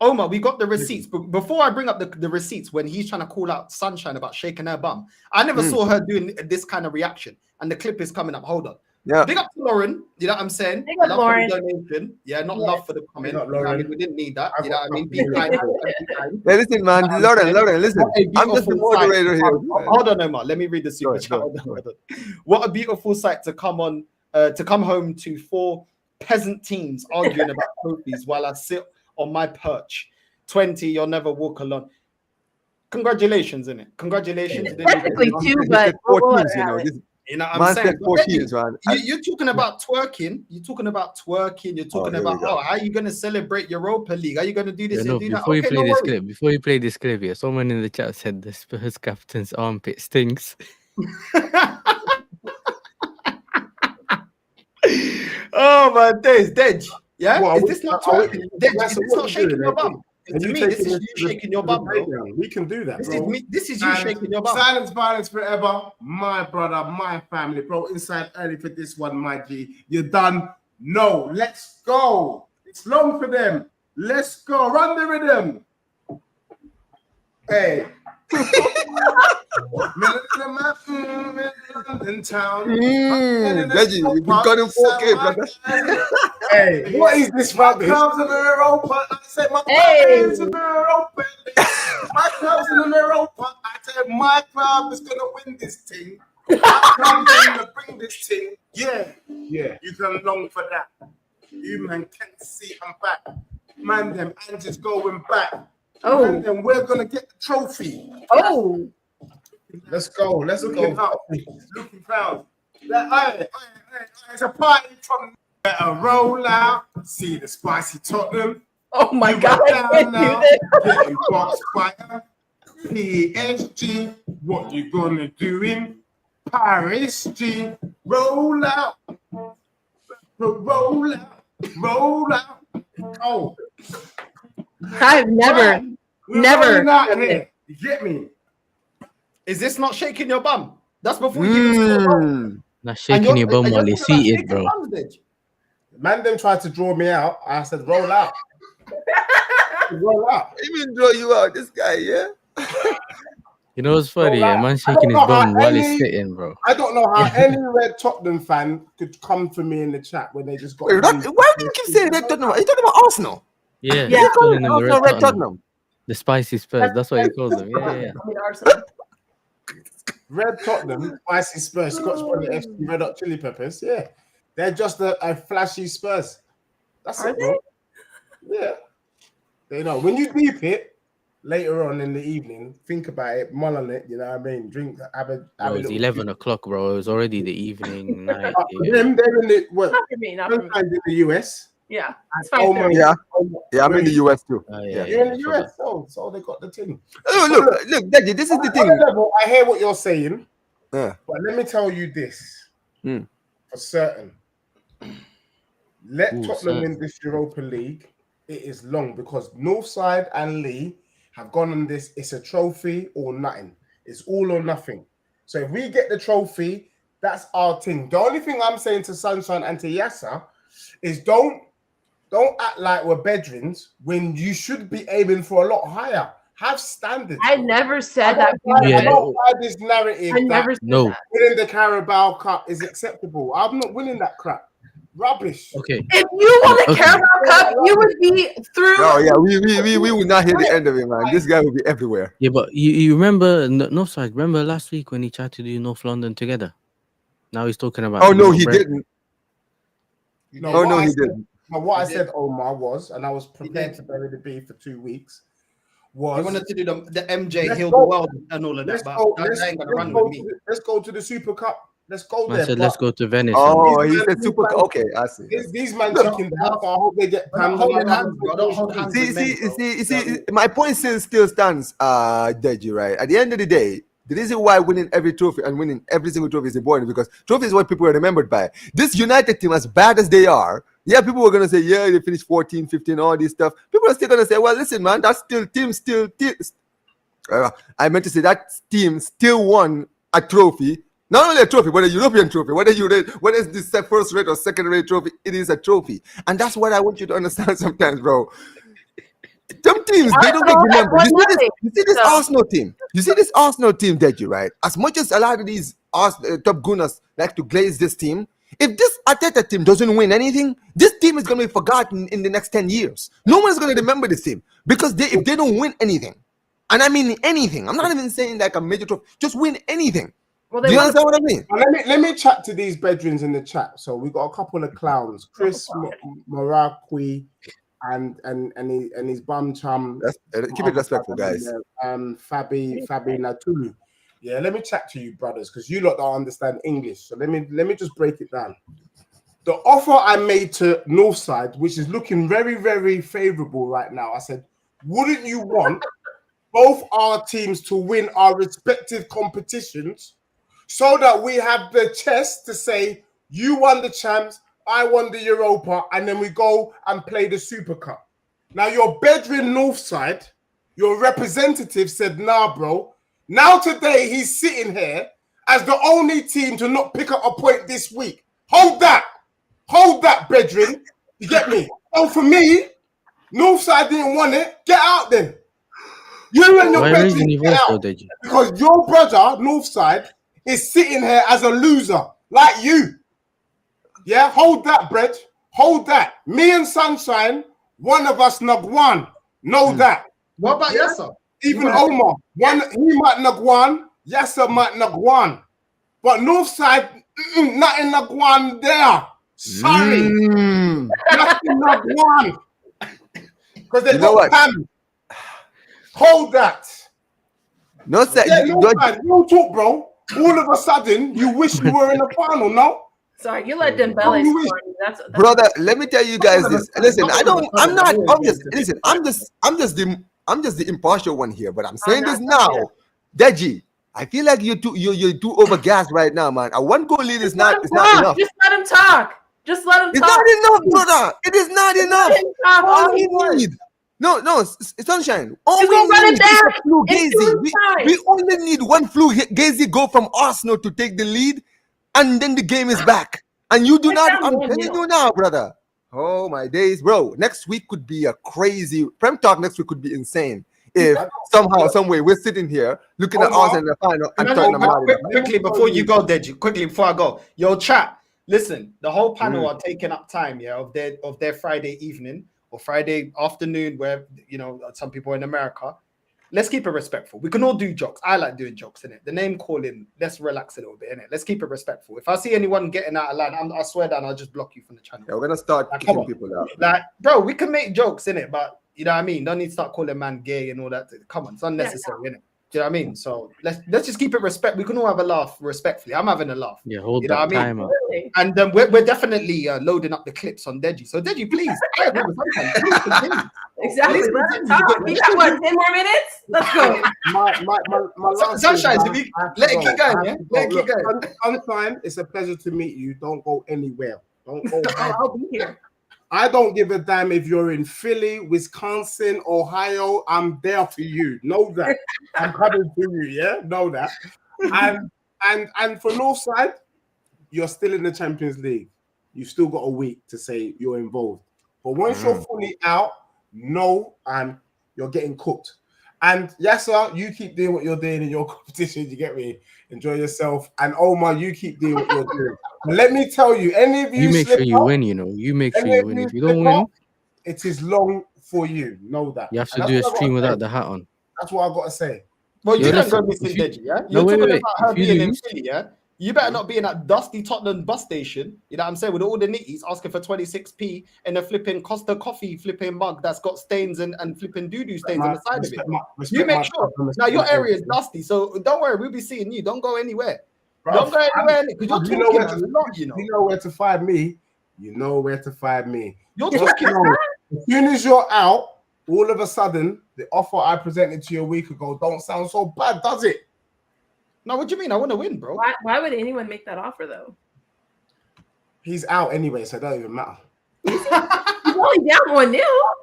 Omar, we got the receipts. But before I bring up the receipts, when he's trying to call out Sunshine about shaking her bum, I never saw her doing this kind of reaction. And the clip is coming up. Hold on. Yeah. Big up to Lauren. You know what I'm saying? Big up love Lauren. for the donation. Yeah, not love for the comment. Big up, You know what I Lauren. mean? We didn't need that. You know what I mean? Be kind. Hey, listen, man. Lauren, listen. I'm just the moderator here. Hold on, Omar. Let me read the super chat. Hold on. What a beautiful sight to come home to 4 peasant teams arguing about trophies while I sit on my perch. 20, you'll never walk alone. Congratulations, innit? Congratulations. Technically 2, but 4 teams, you know what I'm saying? 4 teams, man. You're talking about twerking. You're talking about how are you going to celebrate Europa League? Are you going to do this and do that? Before you play this clip, yeah, someone in the chat said the Spurs captain's armpit stinks. Oh my days, Dej. Yeah, Well, is this not twerking? Dej, is this not shaking your bum? To me, this is you shaking your bum, bro. We can do that, bro. This is you shaking your bum. Silence violence forever. My brother, my family, bro. Inside early for this one, my G. You're done. No, let's go. It's long for them. Let's go. Run the rhythm. Hey. London town. Deji, we've got him 4K, brother. Hey, what is this rubbish? My clubs in Europa. I said my clubs in Europa. My club's in Europa. I said my club is gonna win this thing. My club's gonna bring this thing. Yeah. You can long for that. You man can't see I'm back. Man, them and just going back. Oh. And then we're gonna get the trophy. Oh. Let's go. Looking proud. It's a party from better roll out. See the spicy Tottenham. Oh my God! I can't do this. Getting box fire. PSG. What you gonna do in Paris? G. Roll out. Roll out. Oh. I've never. Here. You get me? Is this not shaking your bum? That's before you. Not shaking your bum while you're seated, bro. Man, them tried to draw me out. I said, roll out. Roll out. Even draw you out, this guy, yeah? You know what's funny? Yeah, man shaking his bum while he's sitting, bro. I don't know how any Red Tottenham fan could come for me in the chat when they just got. Wait, why do you keep saying Red Tottenham? Are you talking about Arsenal? Yeah. You're calling Arsenal Red Tottenham. The spicy Spurs, that's what he calls them. Yeah. Red Tottenham, spicy Spurs, Scotch Bonnet FC, Red Hot Chili Peppers. Yeah, they're just a flashy Spurs. That's it, bro. Yeah, they know when you deep it later on in the evening. Think about it, mull on it. You know what I mean? Drink, have a. It's 11 o'clock, bro. It was already the evening night. They're in the what? Not for me. In the US. Yeah, it's fine. I'm in the US too. You're in the US, so they got the thing. Look, Deji, this is the thing. I hear what you're saying, but let me tell you this for certain. Let Tottenham win this Europa League. It is long because Northside and Lee have gone on this. It's a trophy or nothing. It's all or nothing. So if we get the trophy, that's our thing. The only thing I'm saying to Sunshine and to Yasser is don't act like we're bedrooms when you should be aiming for a lot higher. Have standards. I never said that. I don't buy this narrative. I never said that. Winning the Carabao Cup is acceptable. I'm not winning that crap. Rubbish. Okay. If you won the Carabao Cup, you would be through. Oh yeah, we would not hear the end of it, man. This guy will be everywhere. Yeah, but you remember Northside? Remember last week when he tried to do North London together? Now he's talking about. Oh no, he didn't. No, he didn't. But what I said, Omar, was, and I was prepared to bury the beef for 2 weeks. Was he wanted to do the MJ let's heal go. the world and all of that, let's but go, that let's, ain't gonna let's run go with me. let's go to the Super Cup. Let's go I there. said, let's go to Venice. Oh, he These said man- Super. Okay, I see. These man No, chicken out. I hope they get We're not panned. holding hands, bro. Don't hold hands. See, my point still stands, Deji, right? At the end of the day, the reason why winning every trophy and winning every single trophy is important because trophy is what people are remembered by. This United team, as bad as they are, yeah, people were going to say, yeah, they finished 14, 15, all this stuff. People are still going to say, well, listen, man, that's still team. I meant to say that team still won a trophy. Not only a trophy, but a European trophy. Whether it's this first rate or second rate trophy, it is a trophy. And that's what I want you to understand sometimes, bro. Some teams, they don't get remembered. You see this Arsenal team. You see this Arsenal team, Deji, right? As much as a lot of these top gunners like to glaze this team, if this Arteta team doesn't win anything, this team is going to be forgotten in the next 10 years. No one's going to remember this team because if they don't win anything, and I mean anything, I'm not even saying like a major trophy, just win anything. Well, Do you understand what I mean? Let me chat to these bedrooms in the chat. So we got a couple of clowns, Chris Maraqui and his bum chum. Keep it respectful, guys. Fabi Natulu. Yeah, let me chat to you, brothers, because you lot don't understand English. So let me just break it down. The offer I made to Northside, which is looking very, very favorable right now, I said, wouldn't you want both our teams to win our respective competitions so that we have the chest to say, you won the champs, I won the Europa, and then we go and play the Super Cup. Now, your bedroom Northside, your representative said, nah, bro. Now today, he's sitting here as the only team to not pick up a point this week. Hold that, bedroom. You get me? Oh, for me, Northside didn't want it. Get out then. You and your bedroom get out. Because your brother, Northside, is sitting here as a loser, like you. Yeah, hold that, Brett. Hold that. Me and Sunshine, one of us nug one. Know that. What about Yasser? Even Omar, he might nug one, Yasser might nug one. But Northside, nothing nug one there. Sorry. Nothing nug one. Because they got Pam. Hold that. No, sir. No talk, bro. All of a sudden, you wish you were in the final, no? Sorry, you let Dembele score. That's brother. Let me tell you guys this. Listen, I'm just the impartial one here, but I'm saying this now, Deji. I feel like you're too overgassed right now, man. A 1-goal lead is not enough. Just let him talk. It's not enough, brother. It is not enough. All we need. No, Sunshine. All we need is a Flugazi. We only need one Flugazi goal from Arsenal to take the lead, and then the game is back. And you do not. I'm telling you now, brother. Oh my days, bro. Next week could be a crazy Prem Talk. Next week could be insane. If somehow, some way, we're sitting here looking at us in the final and quickly before you go, Deji. Quickly before I go, yo, chat. Listen, the whole panel are taking up time, of their Friday evening or Friday afternoon, where some people are in America. Let's keep it respectful. We can all do jokes. I like doing jokes, innit? The name calling, let's relax a little bit, innit? Let's keep it respectful. If I see anyone getting out of line, I swear down, I'll just block you from the channel. Yeah, we're gonna start kicking people out. Like, bro, we can make jokes, innit? But you know what I mean? Don't need to start calling man gay and all that. Come on, it's unnecessary, innit? Do you know what I mean? So let's just keep it respect. We can all have a laugh respectfully. I'm having a laugh. Yeah, hold that time up. And we're definitely loading up the clips on Deji. So Deji, please. Exactly. Let him talk. We got what, 10 more minutes? Let's go. My last Sunshine, let it keep going, yeah? Let it keep going. Sunshine, it's a pleasure to meet you. Don't go anywhere. Don't go. I'll be here. I don't give a damn if you're in Philly, Wisconsin, Ohio. I'm there for you. Know that. I'm coming to you, yeah? Know that. And for Northside, you're still in the Champions League. You've still got a week to say you're involved. But once you're fully out, you're getting cooked. And Yasser, you keep doing what you're doing in your competition. You get me? Enjoy yourself. And Omar, you keep doing what you're doing. But let me tell you, any of you make slip sure you up, win. You know, you make sure any you of win. you If you slip don't win, up, it is long for you. Know that. you have And to that's do a what I stream gotta say. without the hat on. That's what I got to say. Well, Yo, you don't go listen, missing Deji, yeah? No, You're wait, talking wait. about her If you being in lose- Philly, yeah? You better not be in that dusty Tottenham bus station, you know what I'm saying, with all the nitties asking for 26p in a flipping Costa coffee flipping mug that's got stains and flipping doo-doo stains on the side of it. You make sure. Now, your area is dusty, so don't worry, we'll be seeing you. Don't go anywhere. Don't go anywhere, because you're talking a lot, you know. You know where to find me. You know where to find me. You're Just talking. know, as soon as you're out, all of a sudden, the offer I presented to you a week ago don't sound so bad, does it? No, what do you mean? I want to win, bro. Why would anyone make that offer though? He's out anyway, so it don't even matter. He's only down 1-0.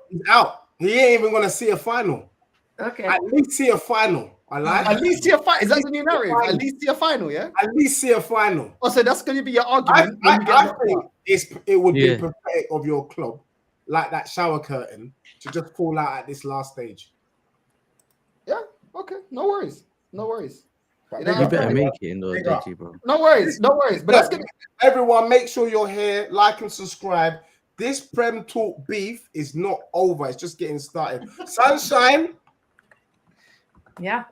He's out. He ain't even gonna see a final. Okay. At least see a final. I like. At least see a final. Is that the new narrative? At least see a final, yeah? At least see a final. Oh, so that's going to be your I argument. when you get knocked think out. it would be pathetic of your club, like that shower curtain, to just fall out at this last stage. Yeah, okay. No worries. No worries. But You know, You better big make it in those Deji, bro. No worries. No worries. But that's going to Everyone, make sure you're here, like and subscribe. This Prem Talk beef is not over. It's just getting started. Sunshine. Yeah.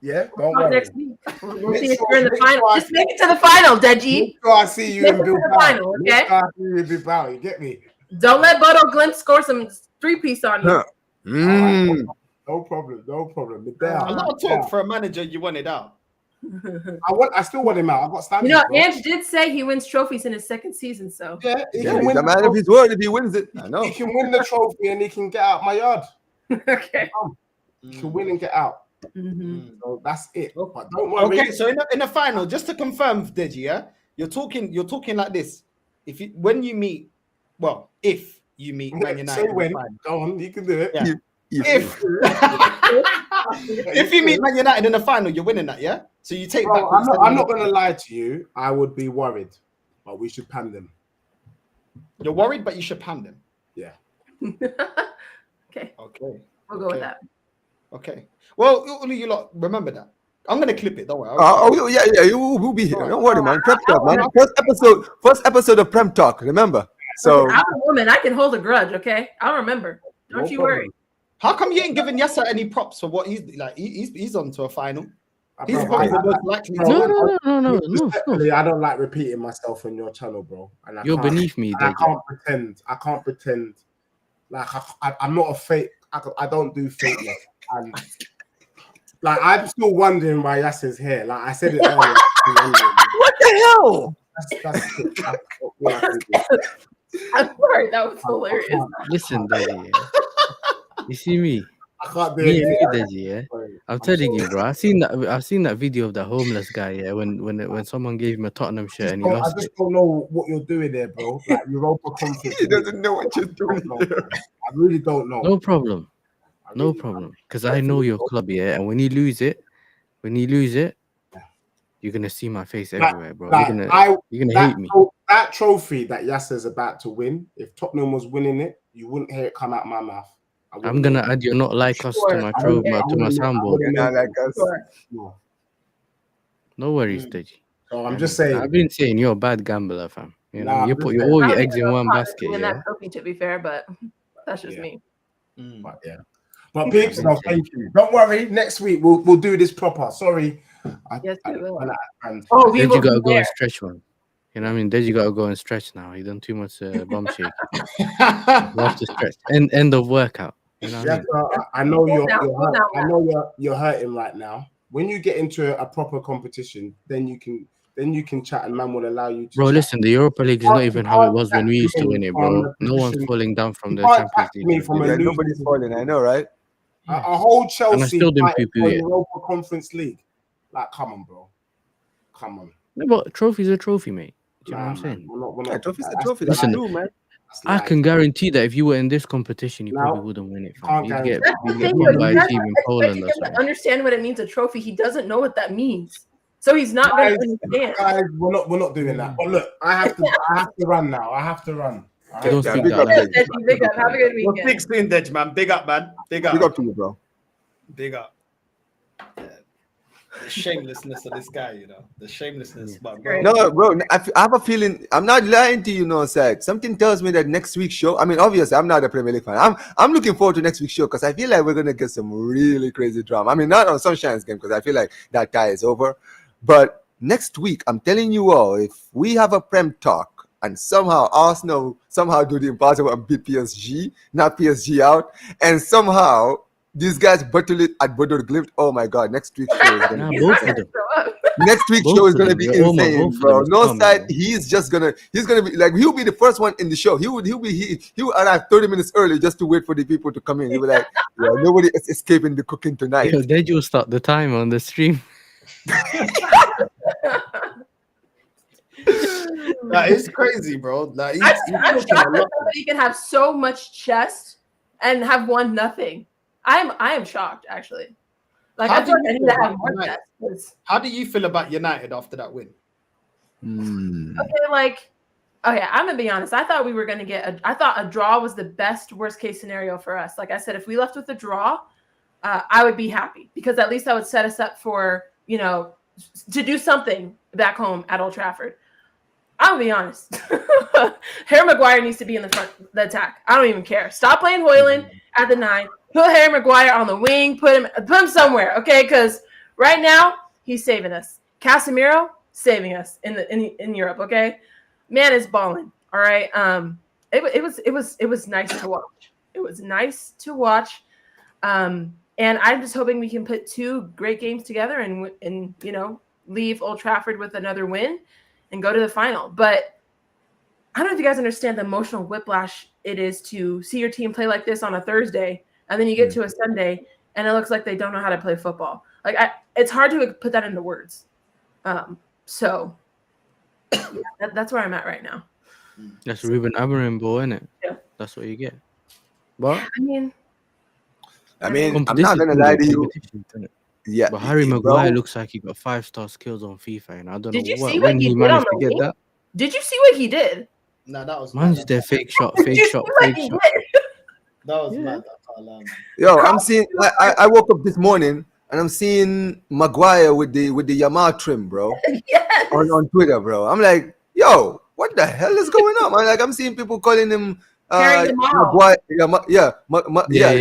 Yeah, don't Talk worry. next week. We'll see if sure- you're in the make final. sure I Just make it to the final, Deji. Make sure I see you Make in it to the Bilbao. final, Make okay? sure I see you in Bilbao. You get me? Don't let Bodo Glenn score some 3-piece on you. No problem. No problem. But there, a lot of talk for a manager you wanted out. I still want him out. I've got standards. You know, bro. Ange did say he wins trophies in his second season, so Yeah, he Yeah, can win the man the of his word if he wins it. I know. He can win the trophy and he can get out my yard. okay. He can win and get out. Mm-hmm. So that's it. But don't worry. Okay, so in the final, just to confirm, Deji, yeah, you're talking like this. If you meet Man United, Say in the when. final. Go on, you can do it. Yeah. If If you meet Man United in the final, you're winning that, yeah. So you take Bro, back. what you said I'm in not the- going to lie to you. I would be worried, but we should pan them. You're worried, but you should pan them. Yeah. Okay, Okay. we'll go with that. Okay. Well, you lot remember that. I'm gonna clip it. Don't worry. yeah, we'll be here. Don't worry, man. Prem Talk, man. First episode of Prem Talk. Remember. So I'm a woman. I can hold a grudge. Okay, I'll remember. Don't you worry. How come you ain't giving Yasser any props for what he's like? He's on to a final. He's Bro, probably the most likely. No. Respectfully, I don't like repeating myself on your channel, bro. And You're beneath me, I Deji. can't pretend. Like I'm not a fake. I don't do fakeness. And like I'm still wondering why Yasser's here. Like I said it earlier. what the hell? That's all I can do. I'm sorry. That was hilarious. Listen, Deji. Yeah. You see me? I can't do Me and anything. you, Deji, yeah. Sorry. I'm telling you, bro. I've seen that video of the homeless guy, yeah. When someone gave him a Tottenham shirt and he I lost just it. don't know what you're doing there, bro. Like Europa Conference. He doesn't know what you're doing. I really don't know. No problem. I No really problem. Because I know your club, yeah. And when you lose it, you're gonna see my face everywhere, bro. Like, You're gonna hate me. That trophy that Yasser's about to win, if Tottenham was winning it, you wouldn't hear it come out my mouth. I'm gonna add you're not like us to my Sure. to my soundboard. You're not like us. No. No worries, Deji. So I'm just saying. I've been saying you're a bad gambler, fam. You know, Nah, you I'm put just all your Probably eggs in one gonna basket, win yeah. that trophy, to be fair, but that's just Yeah. me. But yeah. But peeps, no, thank you. Don't worry. Next week we'll do this proper. Sorry. Yes, we will. And Oh, we Deji will gotta be go there. and stretch one. You know what I mean? Deji gotta go and stretch now. He done too much bum shake. You have to stretch. End of workout. You know what I yeah, mean? I know Hold down, hold down, I know you're hurting right now. When you get into a proper competition, then you can chat and man will allow you to Bro, chat. listen, the Europa League is not even how it was when we used to win it, bro. No one's Position. falling down from the You can't Champions back me League. from a Yeah, losing nobody's falling. I know, right? A whole And I Chelsea still didn't fighting poo-poo for it. Europa Conference League. Like, come on, bro. Come on. No, but a trophy's a trophy, mate. Do you know what I'm Nah, saying? man, we're Yeah, not, trophy's a that's- trophy. that's- That's Listen, true, man. that's I life. can guarantee that if you were in this competition, you No, probably wouldn't win it. can't Fam. You'd get That's the thing, beaten though. by You a guys team are in Poland expecting or him to something. understand what it means a trophy. He doesn't know what that means, so he's not going to understand. Guys, we're not doing that. But look, I have to run now. I have to run. Don't Yeah, speak big that up, like Deji. Big up. Have a good We'll weekend. fix soon, Dej, man. Big up, man. Big up. Big up to you, bro. Big up. Yeah. The shamelessness of this guy, you know. The shamelessness. But bro, No, bro, I have a feeling. I'm not lying to you, no, Seth. Something tells me that next week's show. I mean, obviously, I'm not a Premier League fan. I'm looking forward to next week's show because I feel like we're gonna get some really crazy drama. I mean, not on Sunshine's game because I feel like that tie is over. But next week, I'm telling you all, if we have a Prem talk and somehow Arsenal do the impossible and beat PSG, not PSG out, and somehow these guys battle it at Bodo Glimt. Oh my God! Next week's show is gonna Nah, be both insane. of them. Next week's Both show is of gonna them. be Yeah, Omar, insane, both of bro. them is No coming, side. man. He's gonna be like he'll be the first one in the show. He will arrive 30 minutes early just to wait for the people to come in. He'll be like, yeah, nobody is escaping the cooking tonight. Yo, did you start the time on the stream? that is crazy, bro. Like, I'm he's shocked looking a that lot. somebody can have so much chest and have won nothing. I am shocked, actually. Like, How I feel do like I you need to feel have about more United? chest. 'Cause- How do you feel about United after that win? Okay, like, okay, I'm gonna be honest. I thought we were gonna get I thought a draw was the best worst case scenario for us. Like I said, if we left with a draw, I would be happy because at least that would set us up for, you know, to do something back home at Old Trafford. I'll be honest. Harry Maguire needs to be in the attack. I don't even care. Stop playing Hoyland at the 9. Put Harry Maguire on the wing. Put him somewhere, okay? Because right now he's saving us. Casemiro saving us in Europe, okay? Man is balling. All right. It was nice to watch. It was nice to watch. And I'm just hoping we can put two great games together and you know, leave Old Trafford with another win and go to the final. But I don't know if you guys understand the emotional whiplash it is to see your team play like this on a Thursday, and then you get to a Sunday and it looks like they don't know how to play football. Like it's hard to put that into words. So yeah, that's where I'm at right now. That's Ruben Amorim, bro, isn't it? Yeah. That's what you get. But I mean, I'm not competition, gonna lie to you. competition, innit? Yeah, But Harry bro. Maguire looks like he got 5-star skills on FIFA, and I don't Did you know see what when he he did on managed the to get wing? that. Did you see what he did? No, that was Man's mad. there, fake shot, Did fake you shot, see what fake he shot. did? That was Yeah. mad. I can't lie, man. Yo, I'm seeing. I woke up this morning and I'm seeing Maguire with the Yamaha trim, bro, Yes. on Twitter, bro. I'm like, yo, what the hell is going on, man? Like, I'm seeing people calling him Harry Jamal. Maguire. Yeah, Someone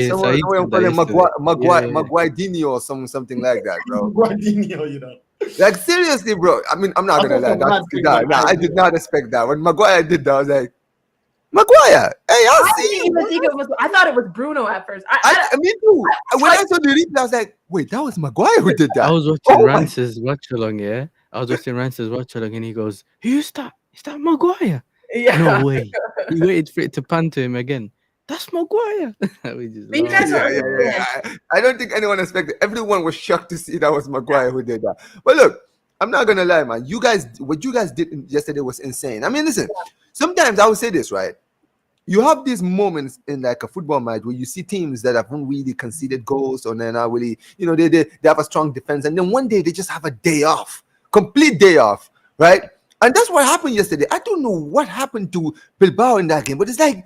so I calling him used to it. Maguire, Yeah. Maguire or something like that, bro. Guardinho, you know. Like seriously, bro. I mean, I'm not gonna lie. I did not expect that. When Maguire did that, I was like, Maguire, hey, I'll I see didn't you. even think it was. I thought it was Bruno at first. Me too. When I saw the replay, I was like, wait, that was Maguire who did that. I was watching Oh my- Rance's watch along, yeah. I was watching Rance's watch along, and he goes, "Who's that? Is that Maguire?" Yeah. No way. He waited for it to pan to him again. That's Maguire. We just But you guys laughed. Yeah. I don't think anyone expected. Everyone was shocked to see that was Maguire who did that. But look, I'm not gonna lie, man. What you guys did yesterday was insane. I mean, listen. Sometimes I would say this, right? You have these moments in like a football match where you see teams that haven't really conceded goals, or they're not really, you know, they have a strong defense, and then one day they just have a day off, complete day off, right? And that's what happened yesterday. I don't know what happened to Bilbao in that game, but it's like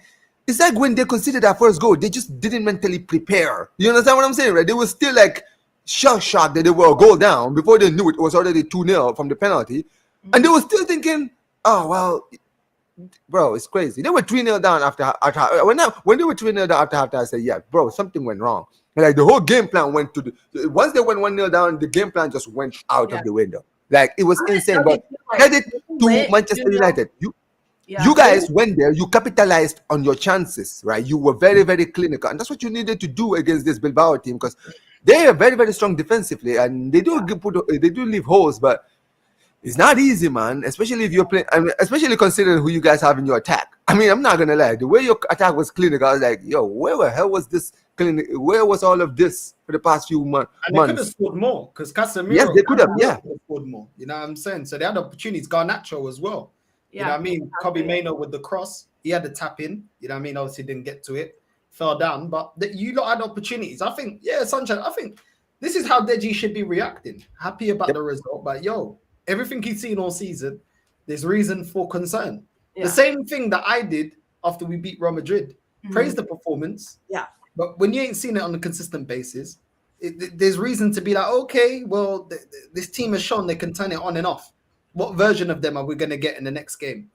when they conceded that first goal, they just didn't mentally prepare. You understand what I'm saying, right? They were still like shocked that they were a goal down before they knew it was already 2-0 from the penalty, and they were still thinking, oh well. Bro, it's crazy. They were 3-0 down after when they were 3-0 down after halftime, I said, yeah, bro, something went wrong. And like the whole game plan went to once they went 1-0 down, the game plan just went out of the window. Like it was insane. But credit to Manchester United. You guys went there, you capitalized on your chances, right? You were very, very clinical. And that's what you needed to do against this Bilbao team, because they are very, very strong defensively, and they do leave holes, but it's not easy, man, especially if you're playing, especially considering who you guys have in your attack. I mean, I'm not going to lie. The way your attack was clinical, I was like, yo, where the hell was this clinic? Where was all of this for the past few months? And they could have scored more because Casemiro. Yes, they could have, scored more. You know what I'm saying? So they had opportunities. Garnacho as well. You know what I mean? Kobe Mainoo with the cross. He had the tap in. You know what I mean? Obviously didn't get to it. Fell down. But you lot had opportunities. I think, Sunshine, I think this is how Deji should be reacting. Happy about the result. But, everything he's seen all season, there's reason for concern. The same thing that I did after we beat Real Madrid. Praise the performance. Yeah. But when you ain't seen it on a consistent basis, there's reason to be like, okay, well, this team has shown they can turn it on and off. What version of them are we going to get in the next game?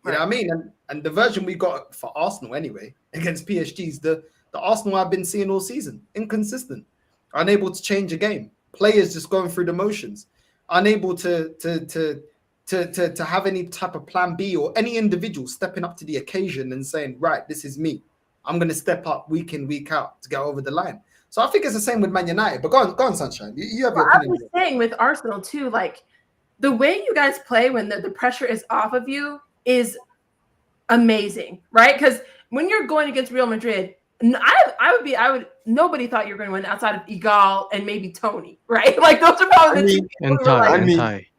You know what I mean? And the version we got for Arsenal anyway, against PSG's the Arsenal I've been seeing all season. Inconsistent. Unable to change a game. Players just going through the motions. Unable to have any type of plan B or any individual stepping up to the occasion and saying, right, this is me. I'm going to step up week in, week out to get over the line. So I think it's the same with Man United. But go on, Sunshine. You have your opinion. I was saying with Arsenal too, like the way you guys play when the pressure is off of you is amazing, right? Because when you're going against Real Madrid, nobody thought you were going to win outside of Igal and maybe Tony, right? Like those are probably the two people who were like,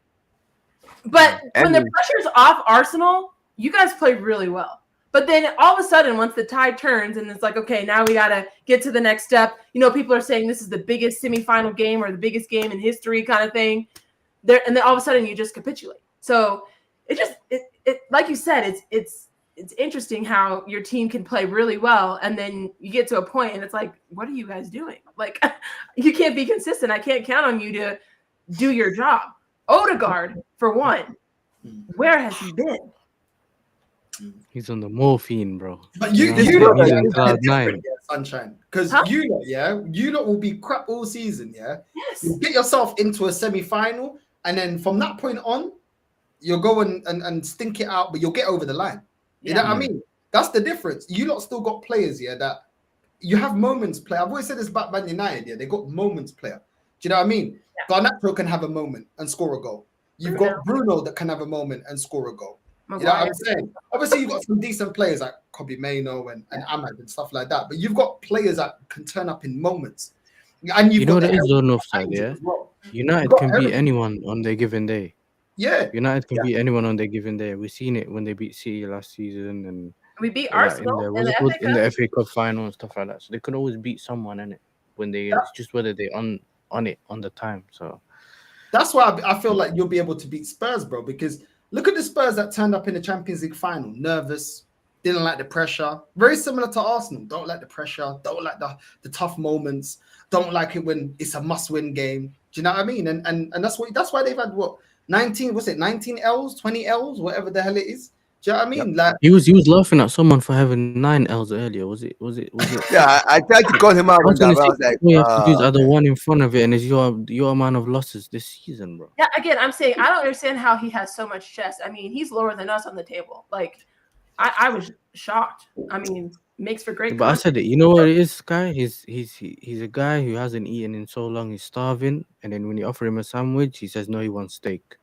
but when the pressure's off Arsenal, you guys played really well. But then all of a sudden, once the tide turns and it's like, okay, now we got to get to the next step. You know, people are saying this is the biggest semifinal game or the biggest game in history kind of thing. And then all of a sudden you just capitulate. So it like you said, it's interesting how your team can play really well. And then you get to a point and it's like, what are you guys doing? Like, you can't be consistent. I can't count on you to do your job. Odegaard, for one, where has he been? He's on the morphine, bro. But you know, cloud nine. Sunshine, because you lot will be crap all season. Yes. You get yourself into a semi-final, and then from that point on, you'll go and stink it out, but you'll get over the line. You know what I mean? That's the difference. You lot still got players that you have moments player. I've always said this about Man United. They got moments player. Do you know what I mean? Garnacho can have a moment and score a goal. You've got Bruno that can have a moment and score a goal. You know what I'm saying? Obviously, you've got some decent players like Kobe Mainoo and Ahmad and stuff like that. But you've got players that can turn up in moments. And you know what is on offside, yeah? Well. United can beat anyone on their given day. Yeah. United can beat anyone on their given day. We've seen it when they beat City last season. And we beat Arsenal in the FA Cup final and stuff like that. So they could always beat someone in it when they it's just whether they on it on the time. So that's why I feel like you'll be able to beat Spurs, bro, because look at the Spurs that turned up in the Champions League final. Nervous, didn't like the pressure. Very similar to Arsenal. Don't like the pressure. Don't like the tough moments. Don't like it when it's a must-win game. Do you know what I mean? And that's why they've had 19 L's, 20 L's, whatever the hell it is. Do you know what I mean? Like he was laughing at someone for having 9 L's earlier. Was it? Yeah, I tried to call him out on that. I was like, you have to do the other one in front of it, and it's your amount of losses this season, bro. Yeah, again, I'm saying I don't understand how he has so much chest. I mean, he's lower than us on the table. Like, I was shocked. I mean, makes for great. But I said it. You know what it is, Sky? He's a guy who hasn't eaten in so long. He's starving, and then when you offer him a sandwich, he says no, he wants steak.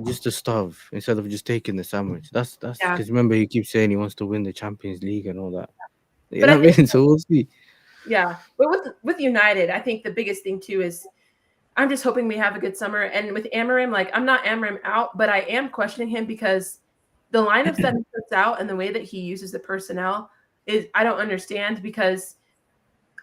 Just to starve instead of just taking the sandwich. That's because remember he keeps saying he wants to win the Champions League and all that. You know what I mean? So we'll see. Yeah, but with United, I think the biggest thing too is I'm just hoping we have a good summer. And with Amorim, like I'm not Amorim out, but I am questioning him because the lineups that he puts out and the way that he uses the personnel is I don't understand because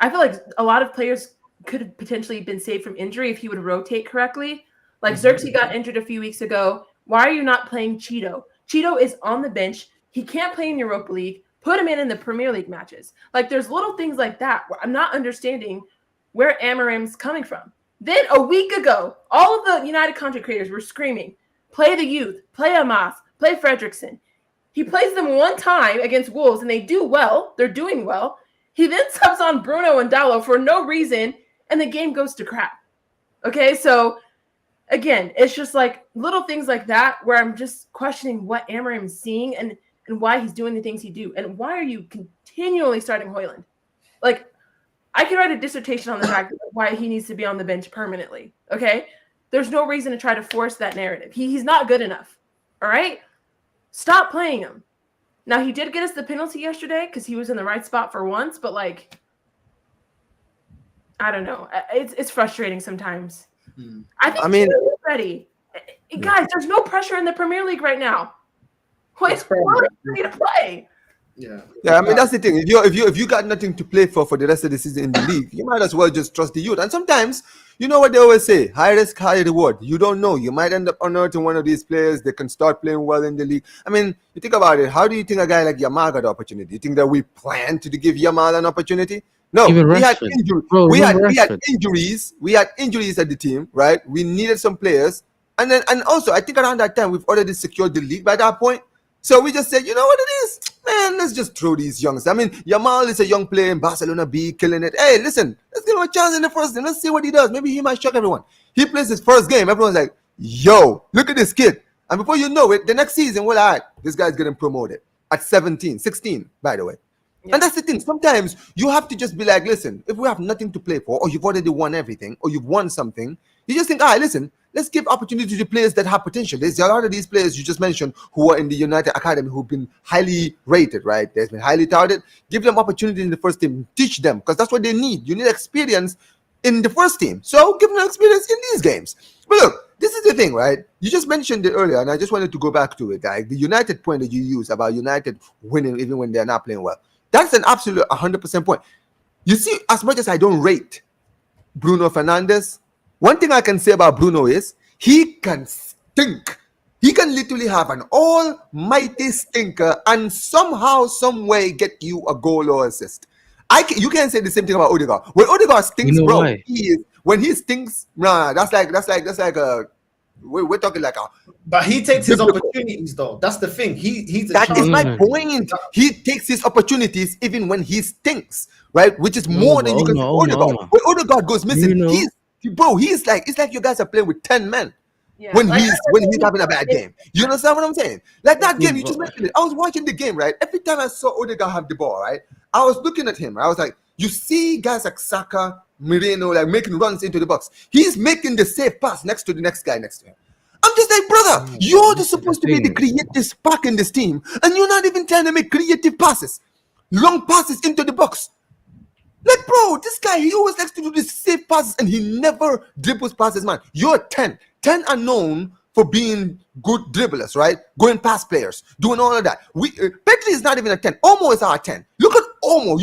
I feel like a lot of players could have potentially been saved from injury if he would rotate correctly. Like Xerxes got injured a few weeks ago. Why are you not playing Cheeto? Cheeto is on the bench. He can't play in Europa League. Put him in the Premier League matches. Like there's little things like that where I'm not understanding where Amorim's coming from. Then a week ago, all of the United content creators were screaming, play the youth, play Amas, play Fredrickson. He plays them one time against Wolves and they do well. They're doing well. He then subs on Bruno and Dalot for no reason and the game goes to crap. Okay, so again, it's just like little things like that where I'm just questioning what Amorim is seeing and why he's doing the things he do. And why are you continually starting Højlund? Like, I can write a dissertation on the fact why he needs to be on the bench permanently, okay? There's no reason to try to force that narrative. He's not good enough, all right? Stop playing him. Now, he did get us the penalty yesterday because he was in the right spot for once, but, like, I don't know. It's frustrating sometimes. I think he's ready. Guys, there's no pressure in the Premier League right now. Wait, why do you need to play? Yeah, I mean that's the thing. If you got nothing to play for the rest of the season in the league, you might as well just trust the youth. And sometimes, you know what they always say: high risk, high reward. You don't know. You might end up unearthing one of these players. They can start playing well in the league. I mean, you think about it. How do you think a guy like Yamal got the opportunity? You think that we planned to give Yamal an opportunity? No, Even we had Rashford. injuries. Bro, We had Rashford. injuries. We had injuries at the team, right? We needed some players, and also I think around that time we've already secured the league by that point. So we just said, you know what it is, man, let's just throw these youngs. I mean, Yamal is a young player in Barcelona B, killing it. Hey, listen, let's give him a chance in the first game. Let's see what he does. Maybe he might shock everyone. He plays his first game. Everyone's like, yo, look at this kid. And before you know it, the next season, well, all right, this guy's getting promoted at 17, 16, by the way. Yeah. And that's the thing. Sometimes you have to just be like, listen, if we have nothing to play for, or you've already won everything, or you've won something, you just think, all right, listen, let's give opportunity to players that have potential. There's a lot of these players you just mentioned who are in the United Academy who've been highly rated, right? They've been highly touted. Give them opportunity in the first team. Teach them, because that's what they need. You need experience in the first team. So give them experience in these games. But look, this is the thing, right? You just mentioned it earlier, and I just wanted to go back to it. Like the United point that you use about United winning even when they're not playing well. That's an absolute 100% point. You see, as much as I don't rate Bruno Fernandes, one thing I can say about Bruno is he can stink. He can literally have an almighty stinker and somehow, some way get you a goal or assist. You can't say the same thing about Odegaard. When Odegaard stinks, You know bro, why? when he stinks, nah, that's like a we're talking like a. But he takes his biblical. opportunities, though. That's the thing. He's a That is my No. point. He takes his opportunities even when he stinks, right? Which is more than you can say Omar. Odegaard. When Odegaard goes missing, Bruno. he's like, it's like you guys are playing with 10 men Yeah. when Like, he's having a bad game. You understand what I'm saying? Like that game, you just but- mentioned it. I was watching the game, right? Every time I saw Odegaard have the ball, right? I was looking at him. I was like, you see guys like Saka, Moreno, like making runs into the box. He's making the safe pass next to the next guy next to him. I'm just like, brother, you're supposed to be the creative spark in this team, and you're not even trying to make creative passes, long passes into the box. Like, bro, this guy, he always likes to do these safe passes, and he never dribbles passes, man. You're 10. 10 are known for being good dribblers, right? Going past players, doing all of that. Petri is not even a 10. Omo is our 10. Look at Omo.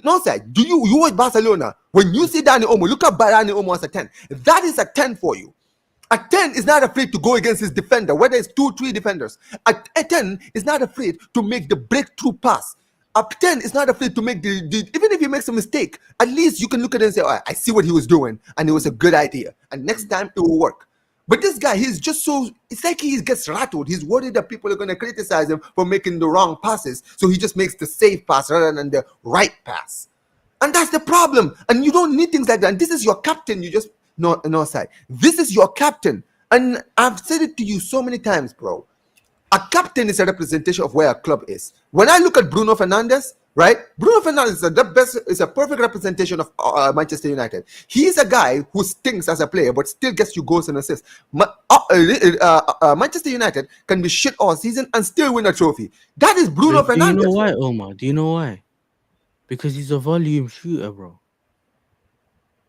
No, sir. You watch Barcelona? When you see Dani Omo, look at Dani Omo as a 10. That is a 10 for you. A 10 is not afraid to go against his defender, whether it's 2-3 defenders. A 10 is not afraid to make the breakthrough pass. A 10 is not afraid to make even if he makes a mistake, at least you can look at it and say, oh, I see what he was doing, and it was a good idea. And next time it will work. But this guy, he's just it's like he gets rattled. He's worried that people are going to criticize him for making the wrong passes. So he just makes the safe pass rather than the right pass. And that's the problem. And you don't need things like that. And this is your captain. No side. This is your captain. And I've said it to you so many times, bro. A captain is a representation of where a club is. When I look at Bruno Fernandes, right? Bruno Fernandes is a perfect representation of Manchester United. He's a guy who stinks as a player, but still gets you goals and assists. Manchester United can be shit all season and still win a trophy. That is Bruno Fernandes. Do you know why, Omar? Do you know why? Because he's a volume shooter, bro.